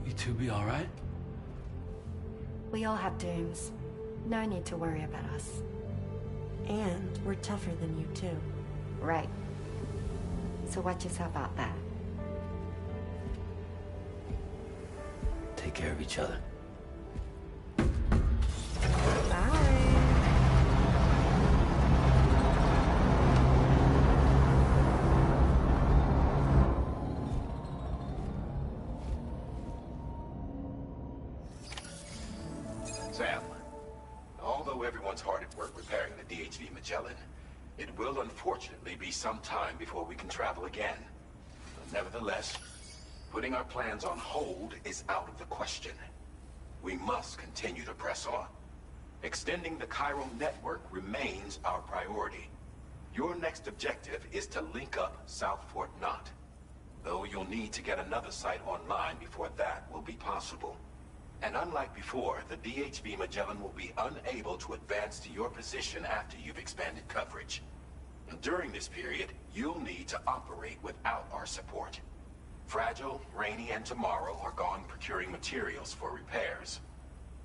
You two be all right? We all have dooms. No need to worry about us. And we're tougher than you, too. Right. So watch yourself out there. Take care of each other. Sam, although everyone's hard at work repairing the DHV Magellan, it will unfortunately be some time before we can travel again. Nevertheless, putting our plans on hold is out of the question. We must continue to press on. Extending the Chiral network remains our priority. Your next objective is to link up South Fort Knot. Though you'll need to get another site online before that will be possible. And unlike before, the DHV Magellan will be unable to advance to your position after you've expanded coverage. And during this period, you'll need to operate without our support. Fragile, Rainy, and Tomorrow are gone procuring materials for repairs.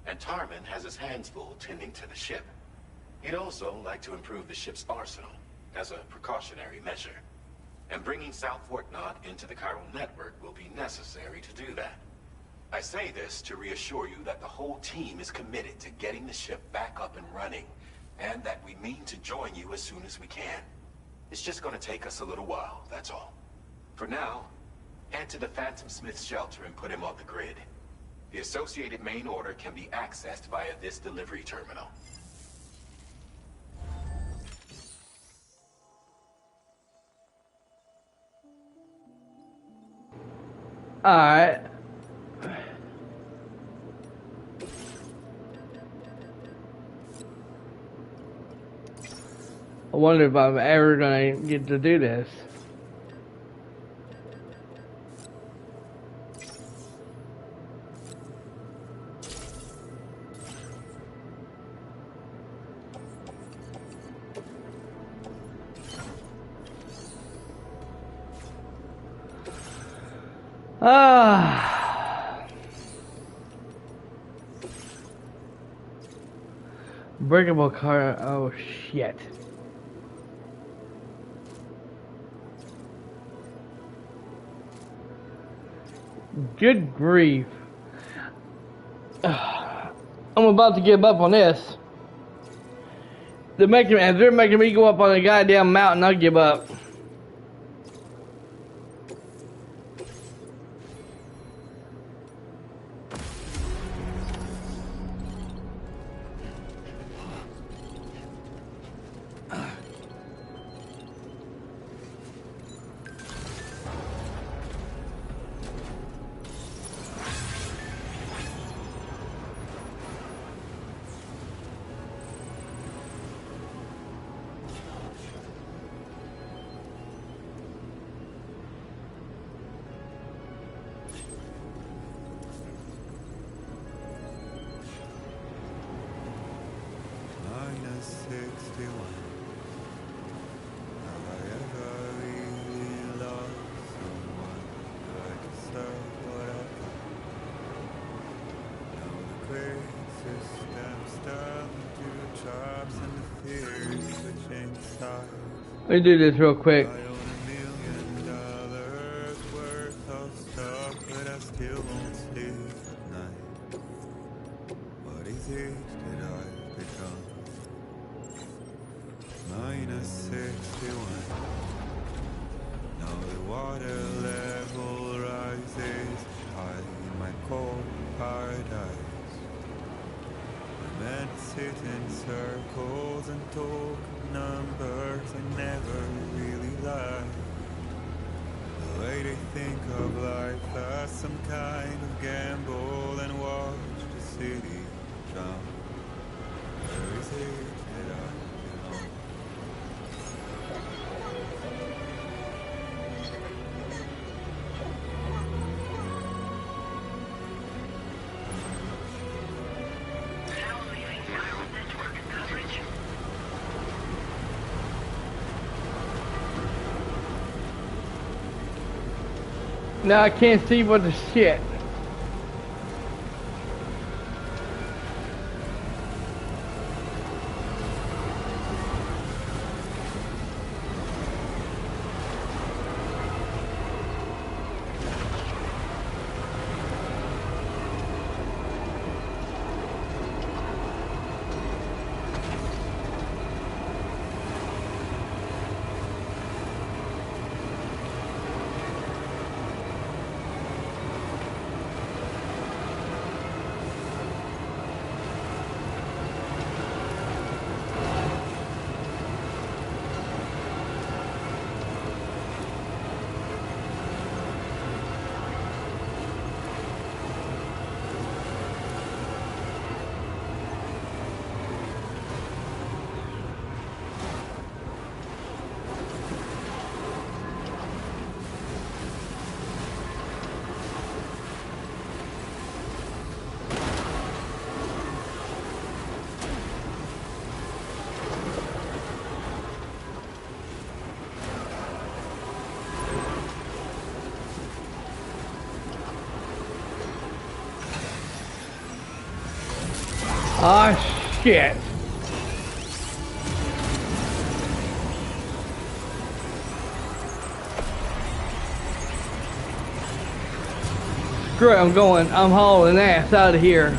And Tarman has his hands full tending to the ship. He'd also like to improve the ship's arsenal, as a precautionary measure. And bringing South Fort Knot into the Chiral network will be necessary to do that. I say this to reassure you that the whole team is committed to getting the ship back up and running, and that we mean to join you as soon as we can. It's just gonna take us a little while, that's all. For now, head to the Phantom Smith shelter and put him on the grid. The associated main order can be accessed via this delivery terminal. Alright. I wonder if I'm ever gonna get to do this. Breakable car. Oh shit. Good grief. I'm about to give up on this. They're making me go up on a goddamn mountain. I'll give up. Let me do this real quick. What is it that I've become? -61. Now the water level rises high in my cold paradise. Men sit in circles and talk numbers and never really lie. The way they think of life as some kind of gamble and watch the city drown. Where is it that I belong? Now I can't see what the shit. Ah, shit. Screw it, I'm going. I'm hauling ass out of here.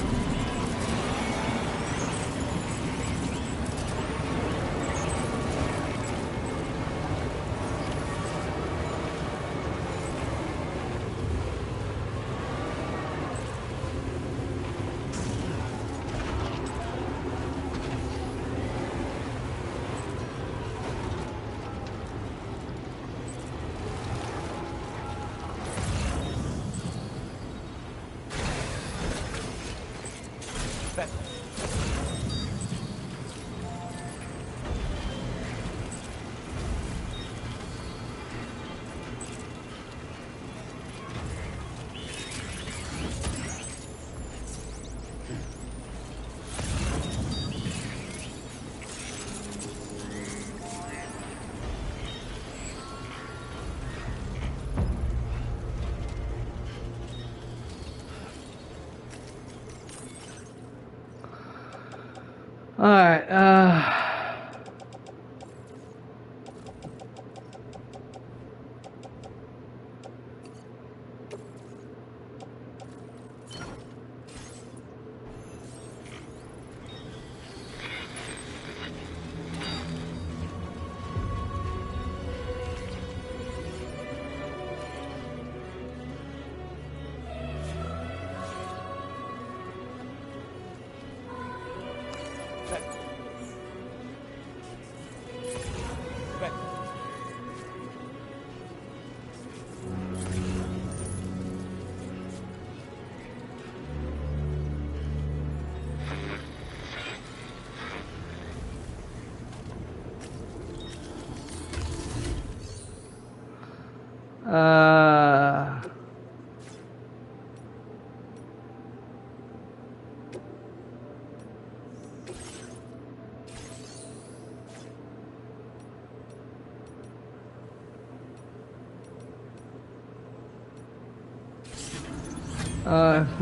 Alright,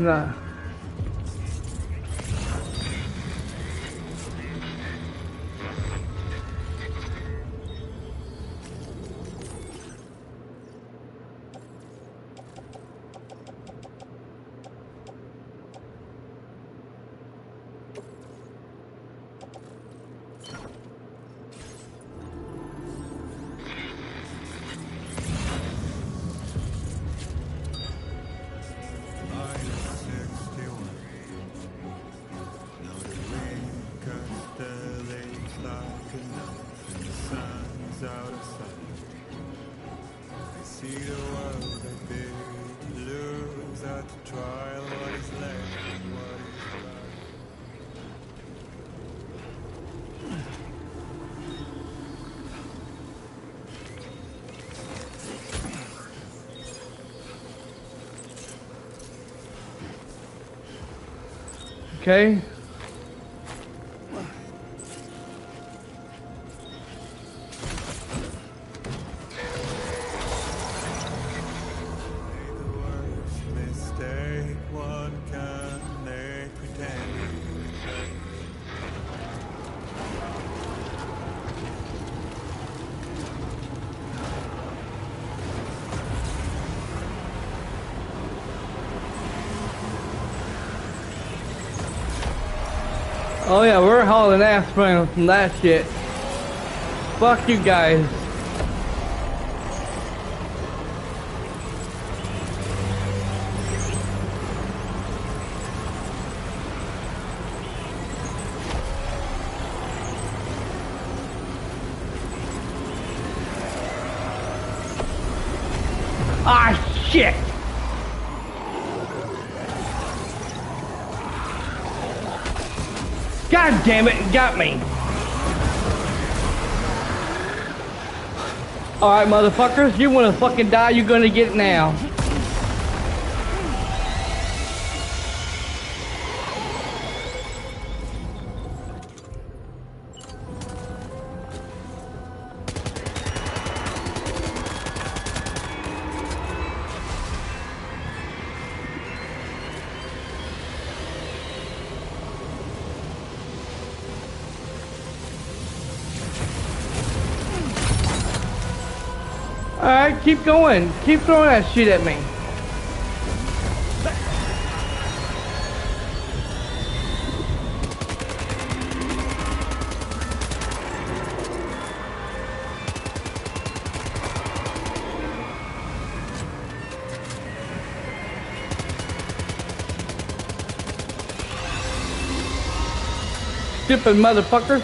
nah. not to trial what is left and what is right. Okay. Mistake one can make pretending. Oh yeah, we're hauling ass from that shit. Fuck you guys. Ah, shit! God damn it, it got me! Alright, motherfuckers, you wanna fucking die, you're gonna get it now. Alright, keep going. Keep throwing that shit at me. Stupid motherfucker.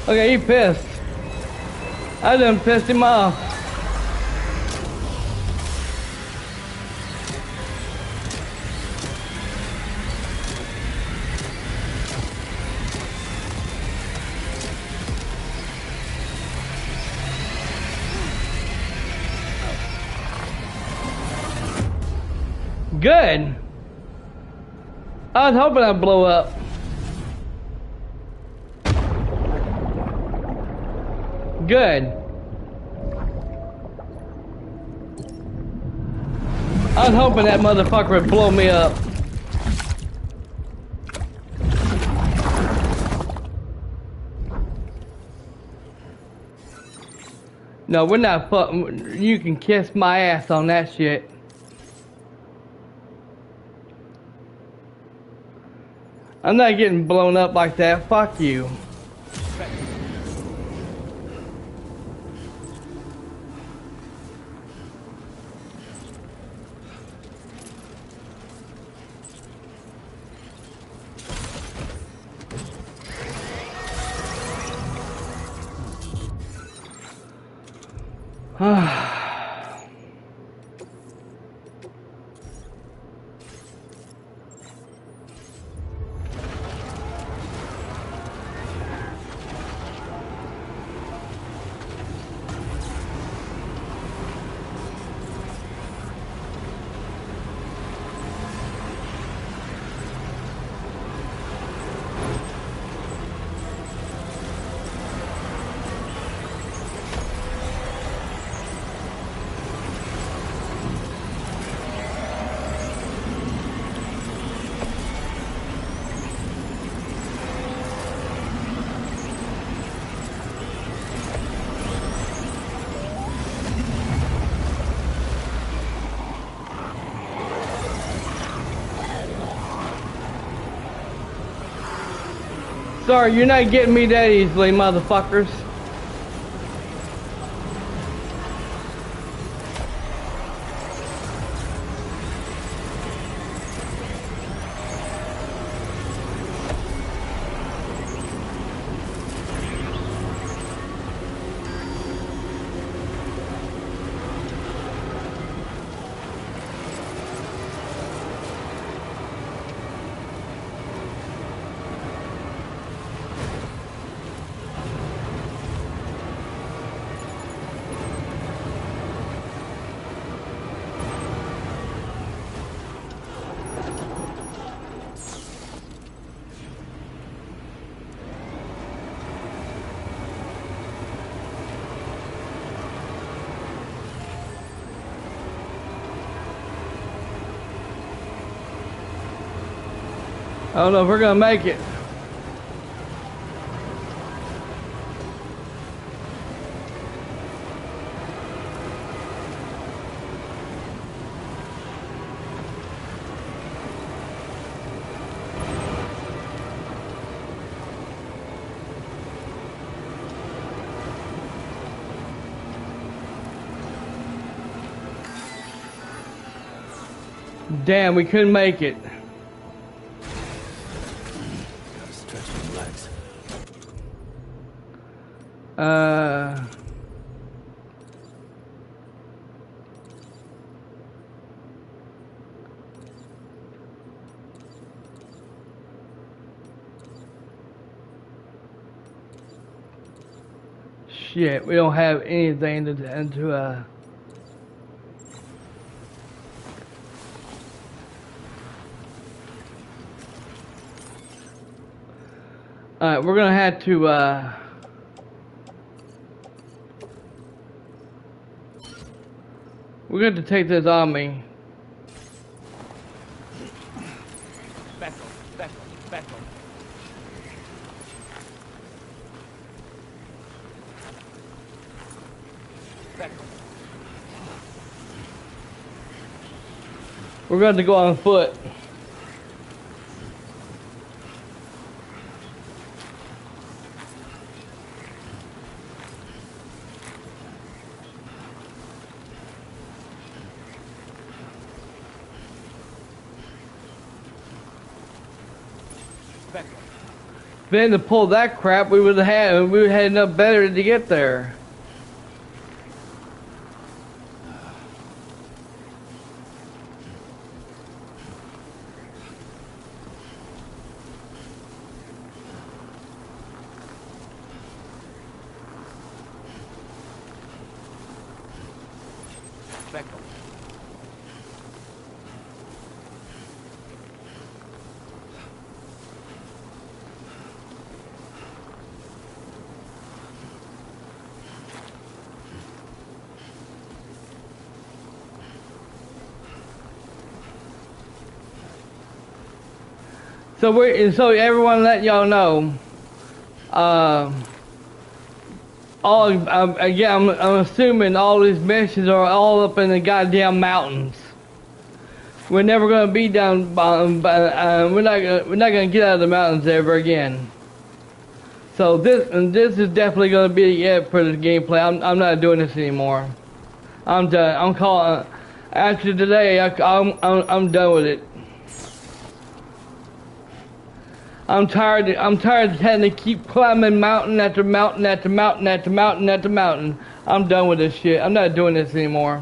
Okay, he pissed. I done pissed him off. Good. I was hoping I'd blow up. Good. I was hoping that motherfucker would blow me up. No, we're not fucking. You can kiss my ass on that shit. I'm not getting blown up like that. Fuck you. Sorry, you're not getting me that easily, motherfuckers. I don't know if we're gonna make it. Damn, we couldn't make it. Gotta stretch my legs. Shit, we don't have anything to Alright, we're gonna have to we're gonna have to take this on me. Back off, back off, back off. Back off. We're going to go on foot. If we hadn't pulled that crap, we would have had enough better to get there. So everyone, let y'all know. Again, I'm assuming all these missions are all up in the goddamn mountains. We're never gonna be down. We're not gonna get out of the mountains ever again. So this is definitely gonna be it for the gameplay. I'm not doing this anymore. I'm done. I'm calling. After today, I'm done with it. I'm tired of having to keep climbing mountain after mountain after mountain after mountain after mountain. I'm done with this shit. I'm not doing this anymore.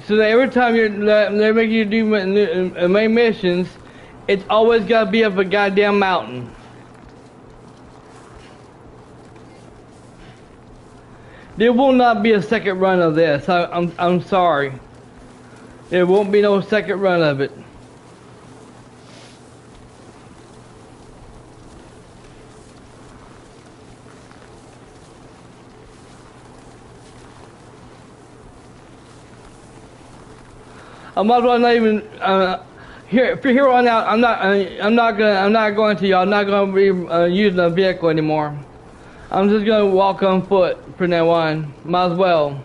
So that every time they make you do main missions, it's always got to be up a goddamn mountain. There will not be a second run of this. I'm sorry. There won't be no second run of it. I might as well not even from here on out. I'm not going to y'all. I'm not going to be using a vehicle anymore. I'm just going to walk on foot from now on. Might as well.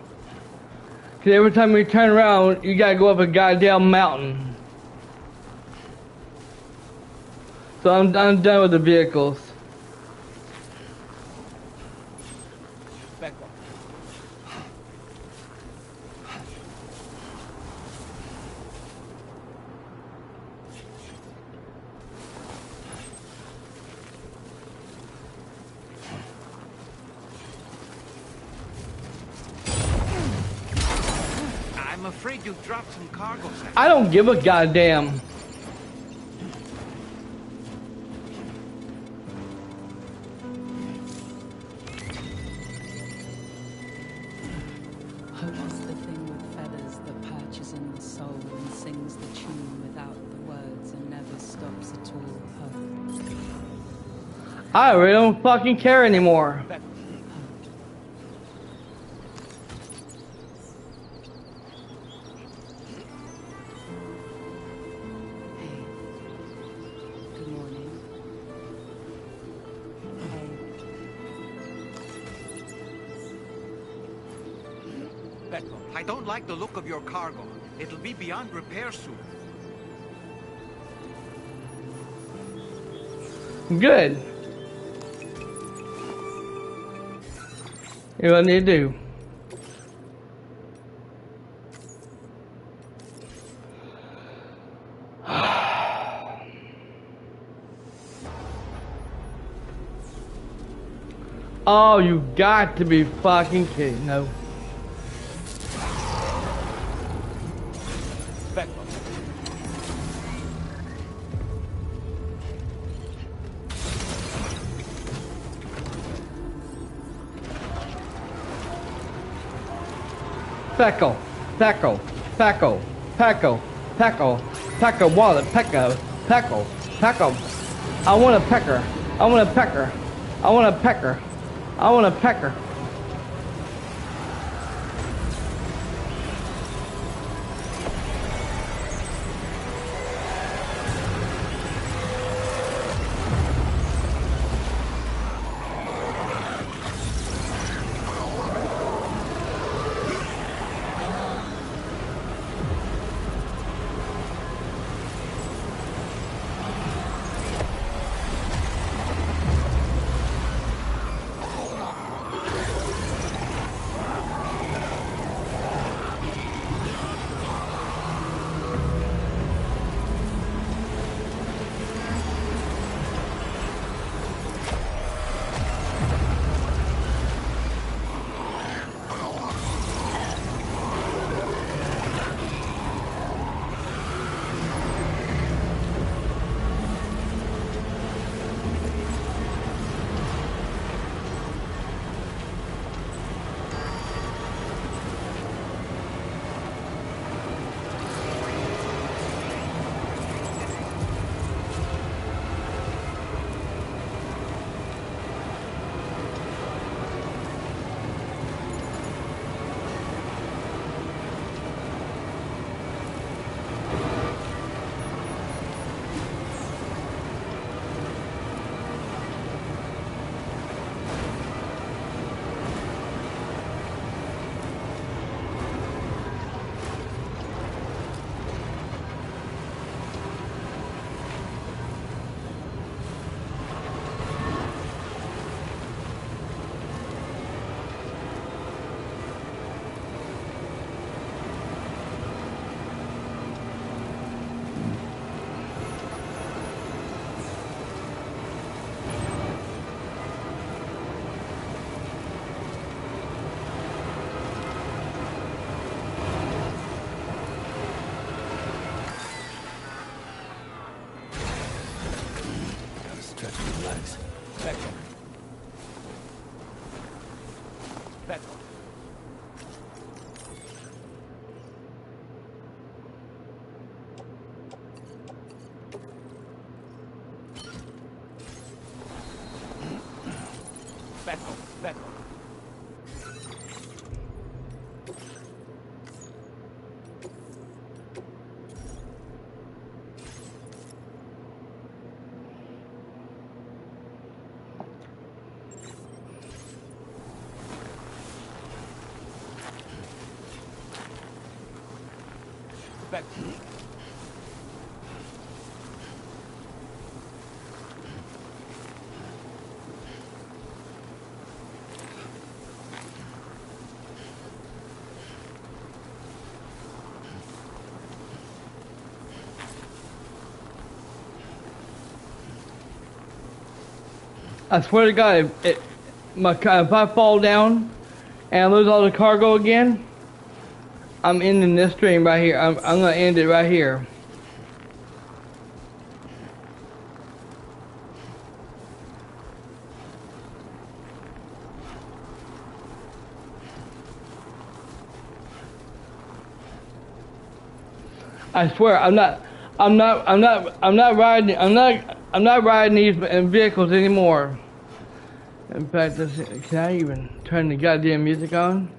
Cause every time you turn around, you gotta go up a goddamn mountain. So I'm done with the vehicles. Back off. afraid you dropped some cargo. I don't give a goddamn. What's the thing with feathers that perches in the soul and sings the tune without the words and never stops at all? I really don't fucking care anymore. Good morning. Becco, I don't like the look of your cargo. It'll be beyond repair soon. Good. Here's what I need to do. Oh, you got to be fucking kidding. No. Peckle, peckle, peckle, peckle, peckle, peckle, wallet, peckle, peckle, peckle. I want a pecker. I want a pecker. I want a pecker. I want a pecker. Back. I swear to God, if I fall down and I lose all the cargo again, I'm ending this stream right here. I'm gonna end it right here. I swear, I'm not riding these vehicles anymore. In fact, can I even turn the goddamn music on?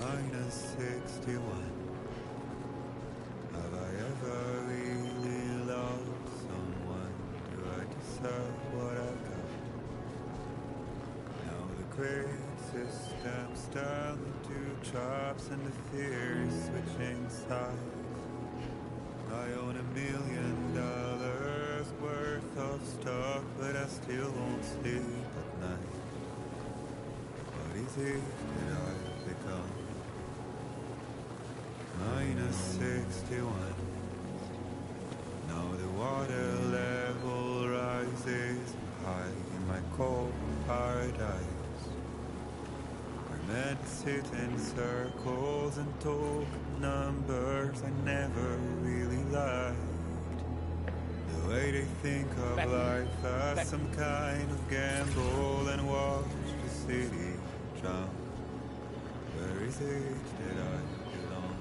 Minus 61. Have I ever really loved someone? Do I deserve what I've got? Now the great system's down to chops and the fear is switching sides. I own $1 million worth of stock, but I still won't sleep at night. What is it that I've become? Minus 61. Now the water level rises high in my cold paradise. We're meant to sit in circles and talk numbers I never really liked. The way they think of life as some kind of gamble and watch the city drown. Where is it that I belong?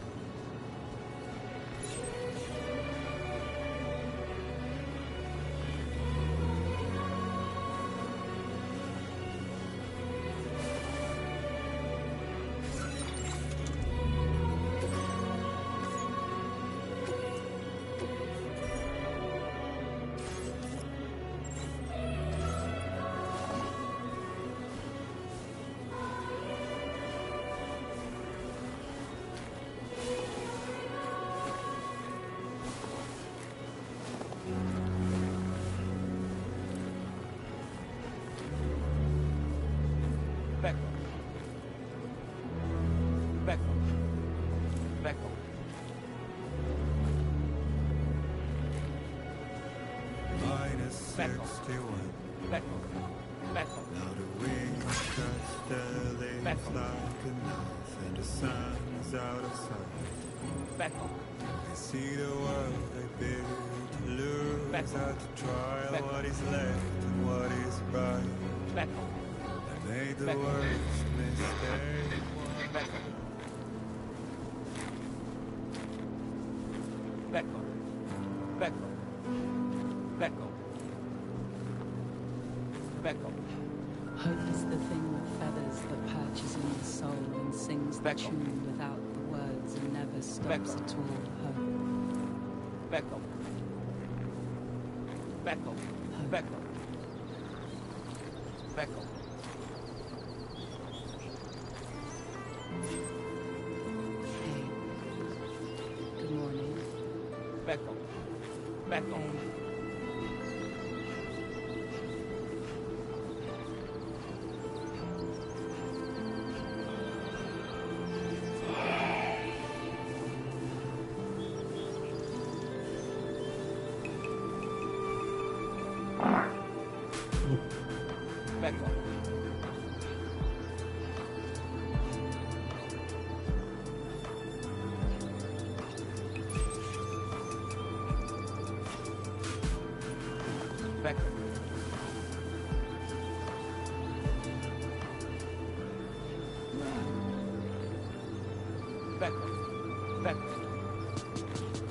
Minus 61. Now the wind cuts the leaves like a knife, and the sun's out of sight. I see the world I built to lose, out to try what is left and what is right. I made the worst mistake. Hope is the thing that feathers, that perches in the soul and sings the tune without the words and never stops at all. Hope. Hey. Good morning.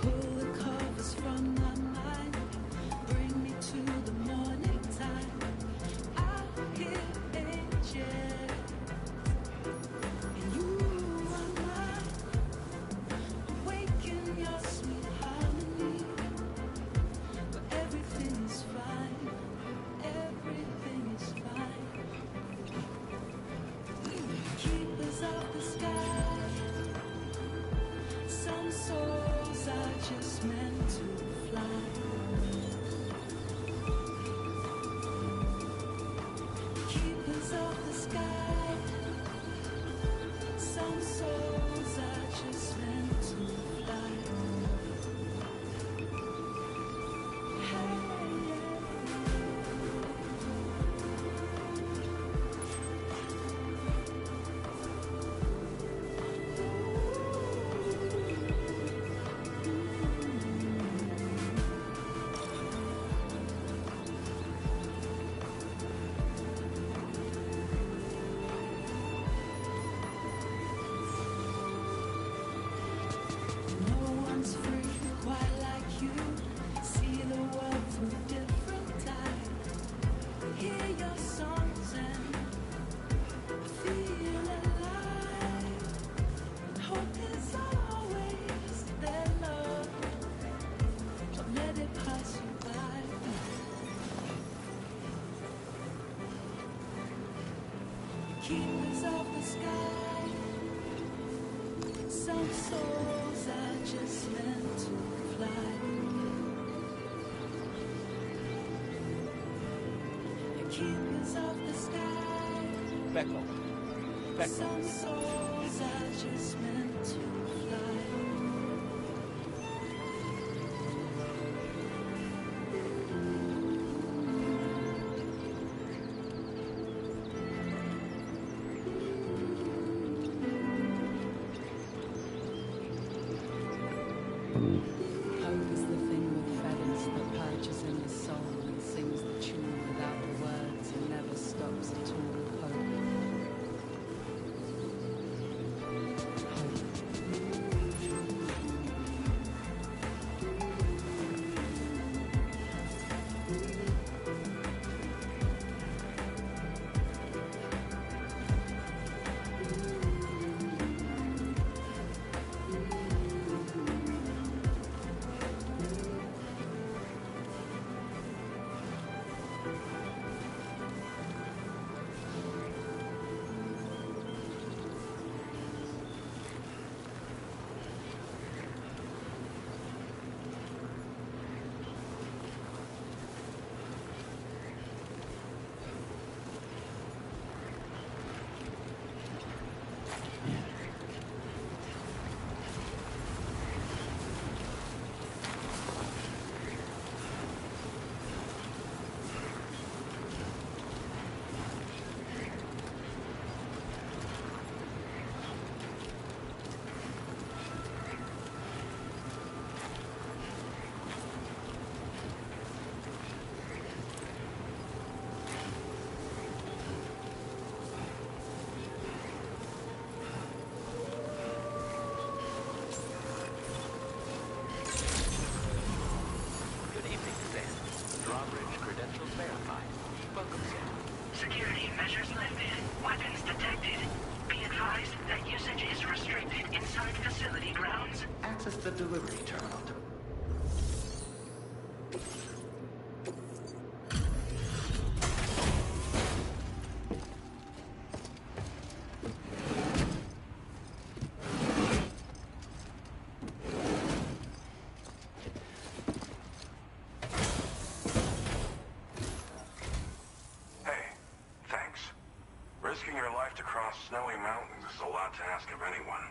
Pull the covers from my mind, bring me to the morning time. I hear angels, and you are mine. Awaken your sweet harmony, but everything is fine. Everything is fine. Keep us up. quite like you. See the world through different eyes. Hear your songs and feel alive. Hope is always their love. Don't let it pass you by. Keepers of the sky. Some souls are just meant to fly. The keepers of the sky. Becco. Some souls are just meant to fly. Hope is the thing with feathers that perches in the soul and sings the tune without the words and never stops at all. Good evening, Sam. Drawbridge credentials verified. Welcome, Sam. Security measures lifted. Weapons detected. Be advised that usage is restricted inside facility grounds. Access the delivery terminal to... Hey, thanks. Risking your life to cross snowy mountains is a lot to ask of anyone.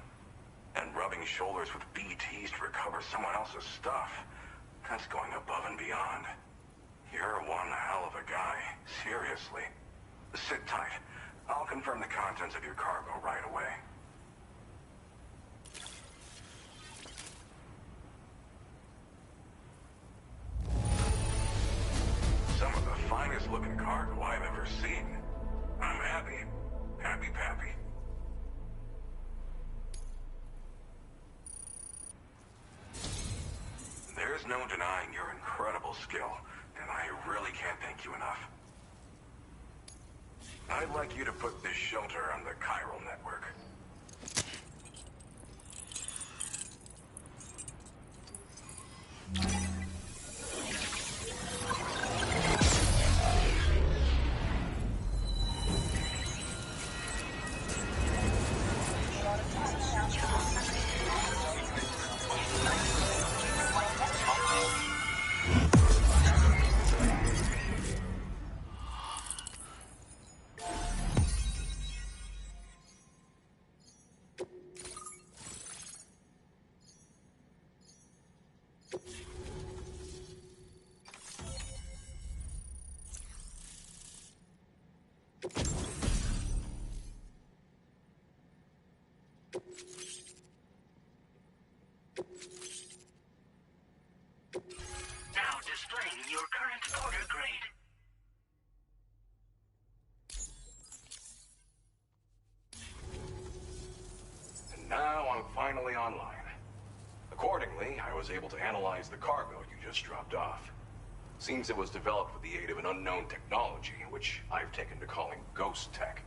And rubbing shoulders with BTs to recover someone else's stuff, that's going above and beyond. You're one hell of a guy, seriously. Sit tight. I'll confirm the contents of your cargo right away. Some of the finest looking cargo I've ever seen. I'm happy. Happy Pappy. There's no denying your incredible skill, and I really can't thank you enough. I'd like you to put this shelter on the chiral network. Now displaying your current order grade. And now I'm finally online. Accordingly, I was able to analyze the cargo you just dropped off. Seems it was developed with the aid of an unknown technology, which I've taken to calling ghost tech.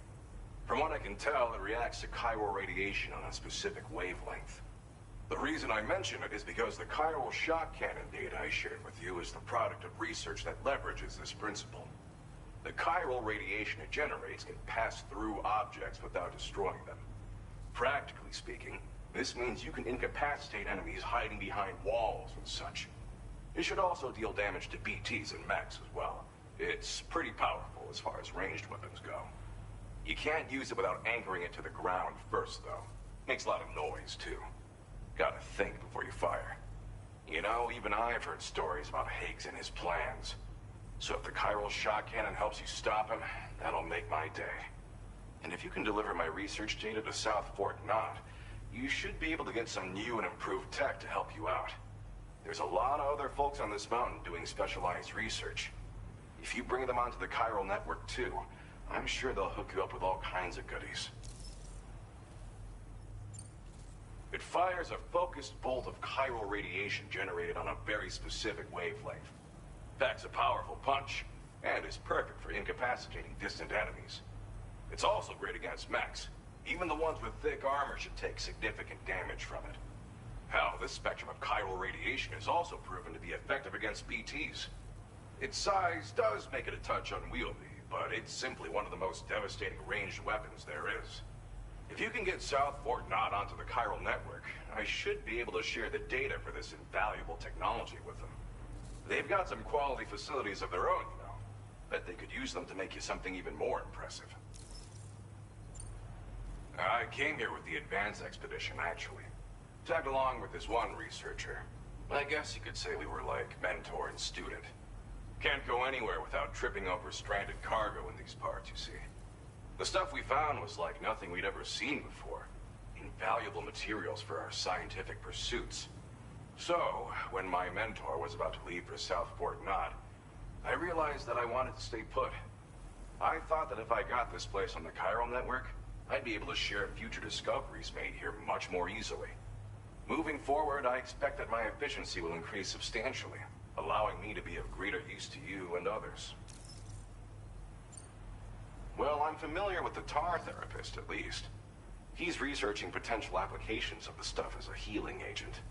From what I can tell, it reacts to chiral radiation on a specific wavelength. The reason I mention it is because the chiral shock cannon data I shared with you is the product of research that leverages this principle. The chiral radiation it generates can pass through objects without destroying them. Practically speaking, this means you can incapacitate enemies hiding behind walls and such. It should also deal damage to BTs and mechs as well. It's pretty powerful as far as ranged weapons go. You can't use it without anchoring it to the ground first, though. Makes a lot of noise, too. Gotta think before you fire. You know, even I've heard stories about Higgs and his plans. So if the chiral shock cannon helps you stop him, that'll make my day. And if you can deliver my research data to South Fort Knott, you should be able to get some new and improved tech to help you out. There's a lot of other folks on this mountain doing specialized research. If you bring them onto the chiral network too, I'm sure they'll hook you up with all kinds of goodies. It fires a focused bolt of chiral radiation generated on a very specific wavelength. Packs a powerful punch, and is perfect for incapacitating distant enemies. It's also great against mechs. Even the ones with thick armor should take significant damage from it. Hell, this spectrum of chiral radiation is also proven to be effective against BTs. Its size does make it a touch unwieldy, but it's simply one of the most devastating ranged weapons there is. If you can get South Fort Knott onto the chiral network, I should be able to share the data for this invaluable technology with them. They've got some quality facilities of their own, you know. Bet they could use them to make you something even more impressive. I came here with the advance expedition, actually. Tagged along with this one researcher. I guess you could say we were like mentor and student. Can't go anywhere without tripping over stranded cargo in these parts, you see. The stuff we found was like nothing we'd ever seen before. Invaluable materials for our scientific pursuits. So, when my mentor was about to leave for South Fort Knott, I realized that I wanted to stay put. I thought that if I got this place on the chiral network, I'd be able to share future discoveries made here much more easily. Moving forward, I expect that my efficiency will increase substantially, allowing me to be of greater use to you and others. Well, I'm familiar with the tar therapist, at least. He's researching potential applications of the stuff as a healing agent.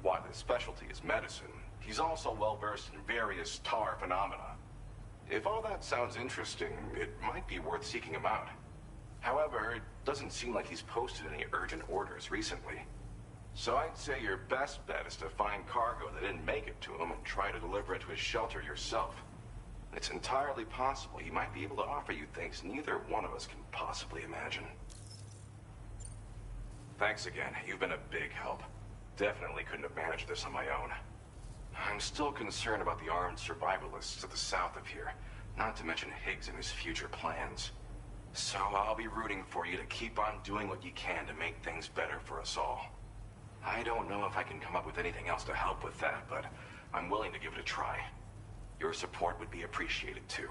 While his specialty is medicine, he's also well-versed in various tar phenomena. If all that sounds interesting, it might be worth seeking him out. However, it doesn't seem like he's posted any urgent orders recently. So I'd say your best bet is to find cargo that didn't make it to him and try to deliver it to his shelter yourself. It's entirely possible he might be able to offer you things neither one of us can possibly imagine. Thanks again. You've been a big help. Definitely couldn't have managed this on my own. I'm still concerned about the armed survivalists to the south of here, not to mention Higgs and his future plans. So I'll be rooting for you to keep on doing what you can to make things better for us all. I don't know if I can come up with anything else to help with that, but I'm willing to give it a try. Your support would be appreciated too.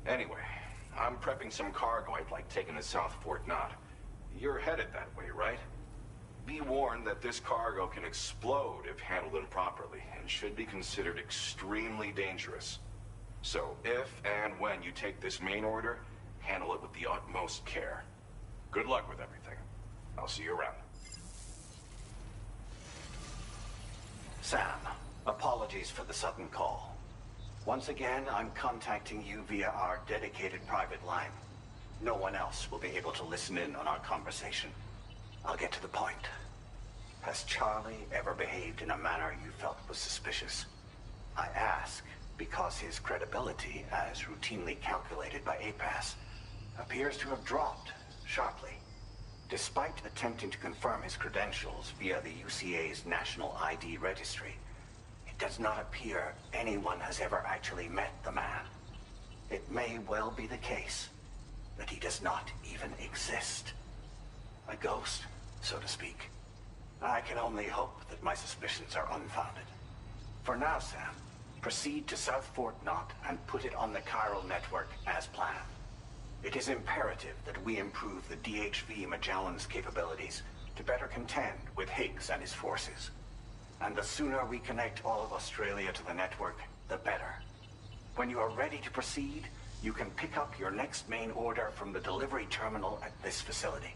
Anyway, I'm prepping some cargo I'd like taken to South Fort Knott. You're headed that way, right? Be warned that this cargo can explode if handled improperly, and should be considered extremely dangerous. So if and when you take this main order, handle it with the utmost care. Good luck with everything. I'll see you around. Sam, apologies for the sudden call. Once again, I'm contacting you via our dedicated private line. No one else will be able to listen in on our conversation. I'll get to the point. Has Charlie ever behaved in a manner you felt was suspicious? I ask because his credibility, as routinely calculated by APAS, appears to have dropped sharply. Despite attempting to confirm his credentials via the UCA's National ID Registry, it does not appear anyone has ever actually met the man. It may well be the case that he does not even exist. A ghost, so to speak. I can only hope that my suspicions are unfounded. For now, Sam, proceed to South Fort Knott and put it on the chiral network as planned. It is imperative that we improve the DHV Magellan's capabilities to better contend with Higgs and his forces. And the sooner we connect all of Australia to the network, the better. When you are ready to proceed, you can pick up your next main order from the delivery terminal at this facility.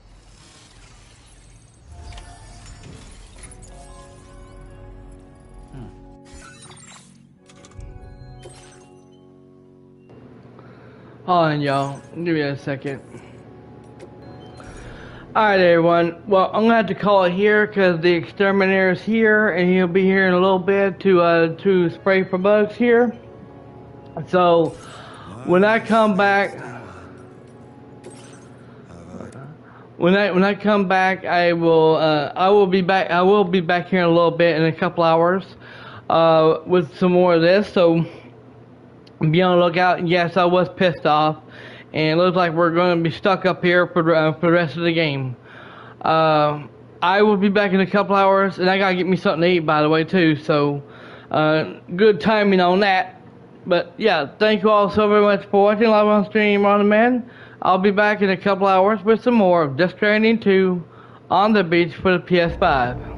Hold on, y'all. Give me a second. Alright, everyone. Well, I'm gonna have to call it here because the exterminator is here, and he'll be here in a little bit to spray for bugs here. So, when I come back, when I come back, I will be back. I will be back here in a little bit, in a couple hours, with some more of this. So, be on the lookout. And yes, I was pissed off, and it looks like we're going to be stuck up here for the rest of the game. I will be back in a couple hours, and I gotta get me something to eat, by the way, too. So, good timing on that. But yeah, thank you all so very much for watching live on stream, on demand. I'll be back in a couple hours with some more of Death Stranding 2 on the beach for the PS5.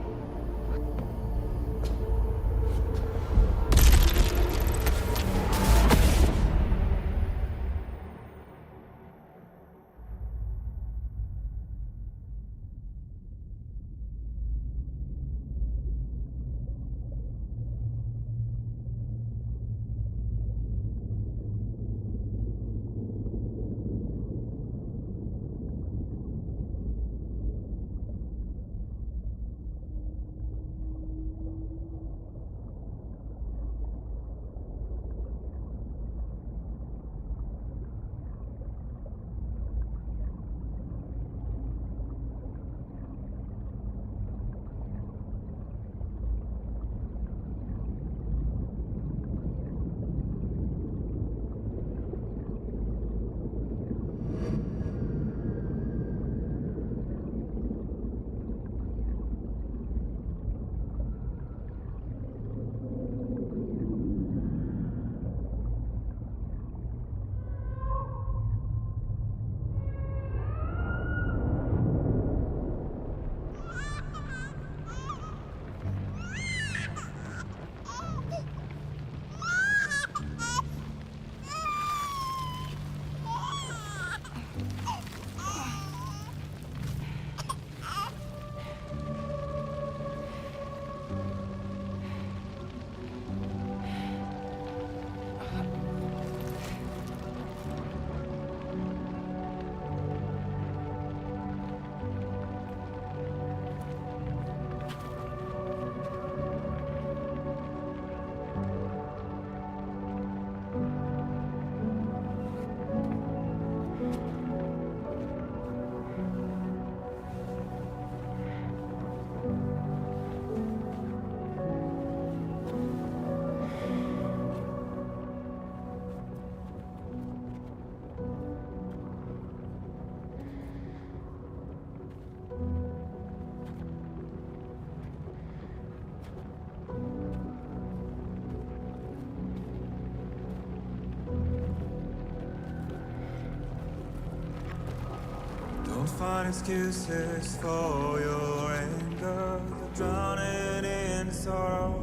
Don't find excuses for your anger. You're drowning in sorrow.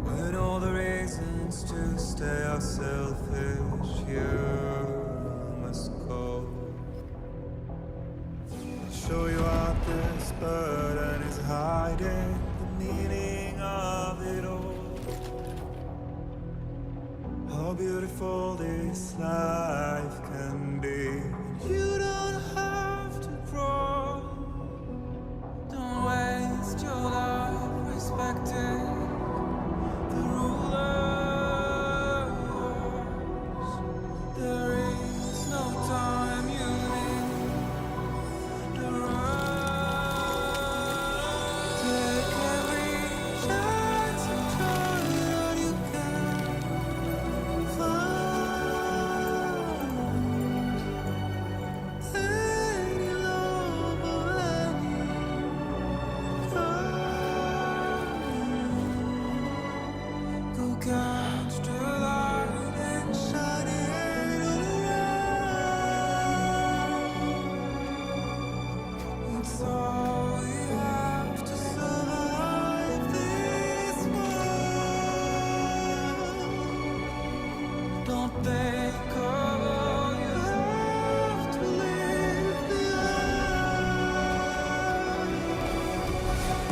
When all the reasons to stay are selfish, you must go. I'll show you out this burden is hiding the meaning of it all. How beautiful this life can be. You don't have to grow. Don't waste your life respecting the rulers. There is no time you need to run. Take every chance and try all you can find. Any love or any don't think of all you have to leave behind.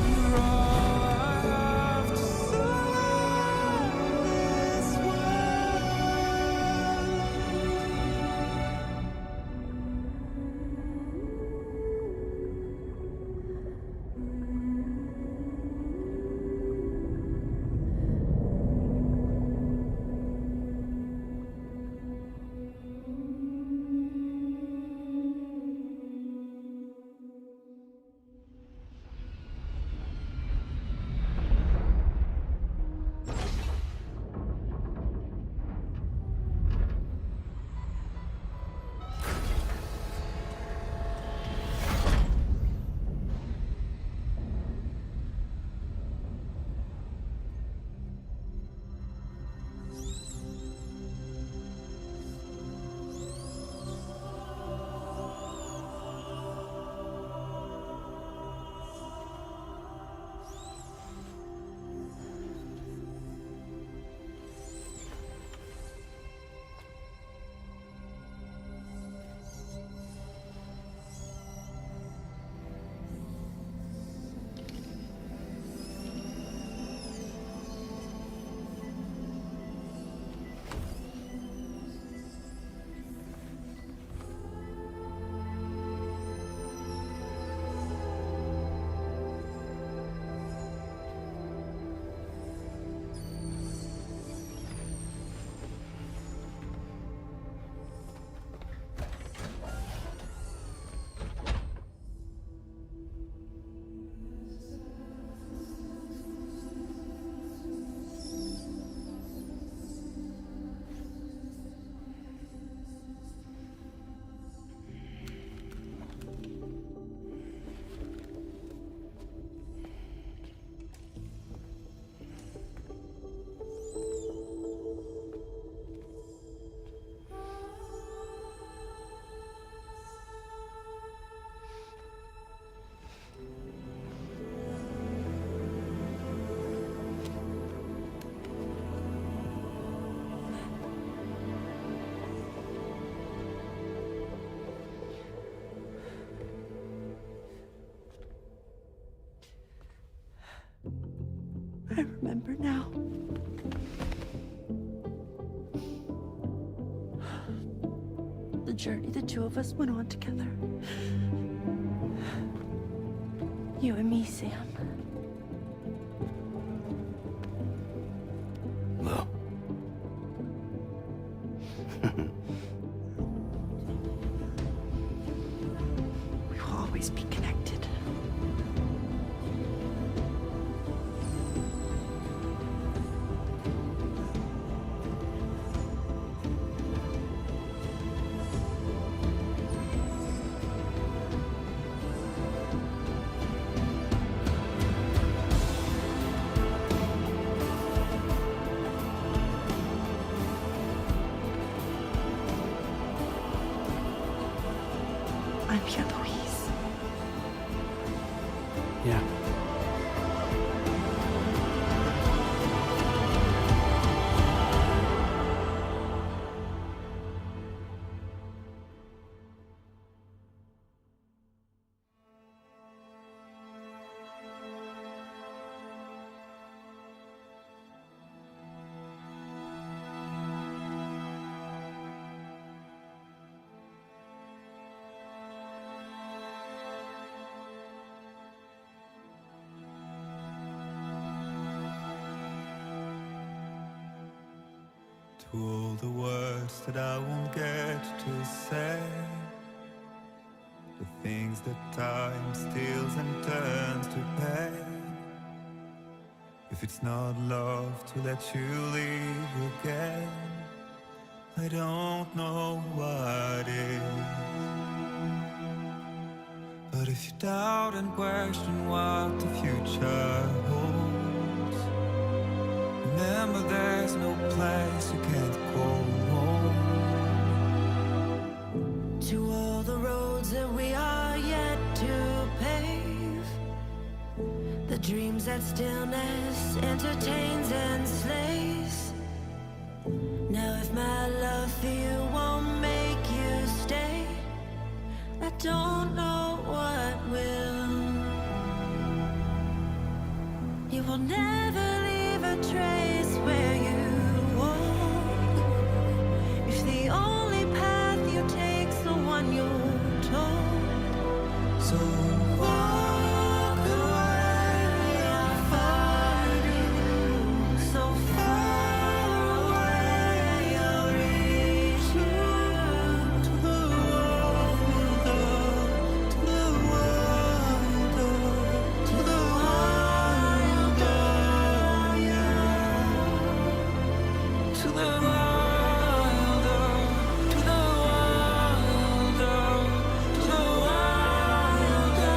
You're all I have to say this I remember now. The journey the two of us went on together. You and me, Sam. No. We will always be connected. I'm here, Louise. Yeah. To all the words that I won't get to say, the things that time steals and turns to pain. If it's not love to let you leave again, I don't know what is. But if you doubt and question what the future holds, remember there's no place you can't go home. To all the roads that we are yet to pave, the dreams that stillness entertains and slays. Now if my love fear won't make you stay. I don't know what will. You will never leave a trace where you walk. If the only path you take's the one you're told, so walk away. I'll find you. So far away, I'll reach you to the world, to the world, to the wild, yeah. To the wild, to the wild, to the wild, yeah.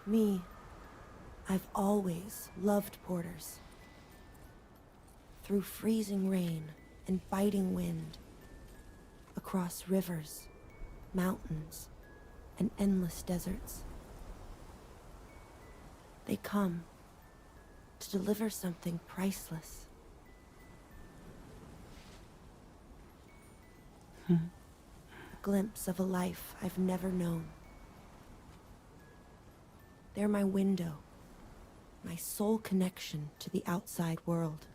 Me, I've always loved porters. Through freezing rain and biting wind, across rivers, mountains, and endless deserts. They come to deliver something priceless. A glimpse of a life I've never known. They're my window, my sole connection to the outside world.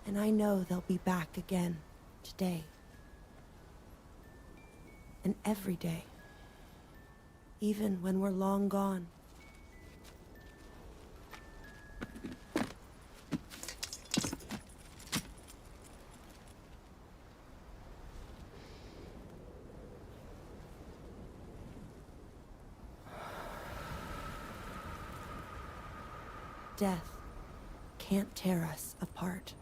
And I know they'll be back again today. And every day, even when we're long gone. Death can't tear us apart.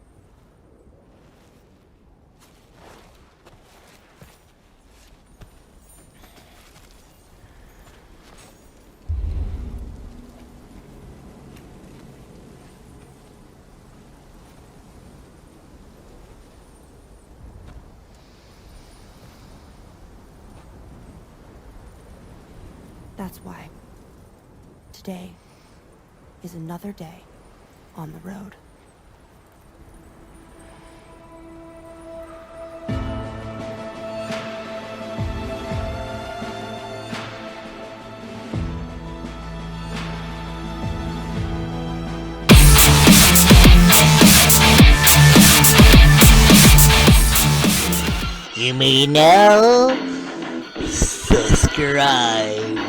That's why today is another day on the road. You may now subscribe.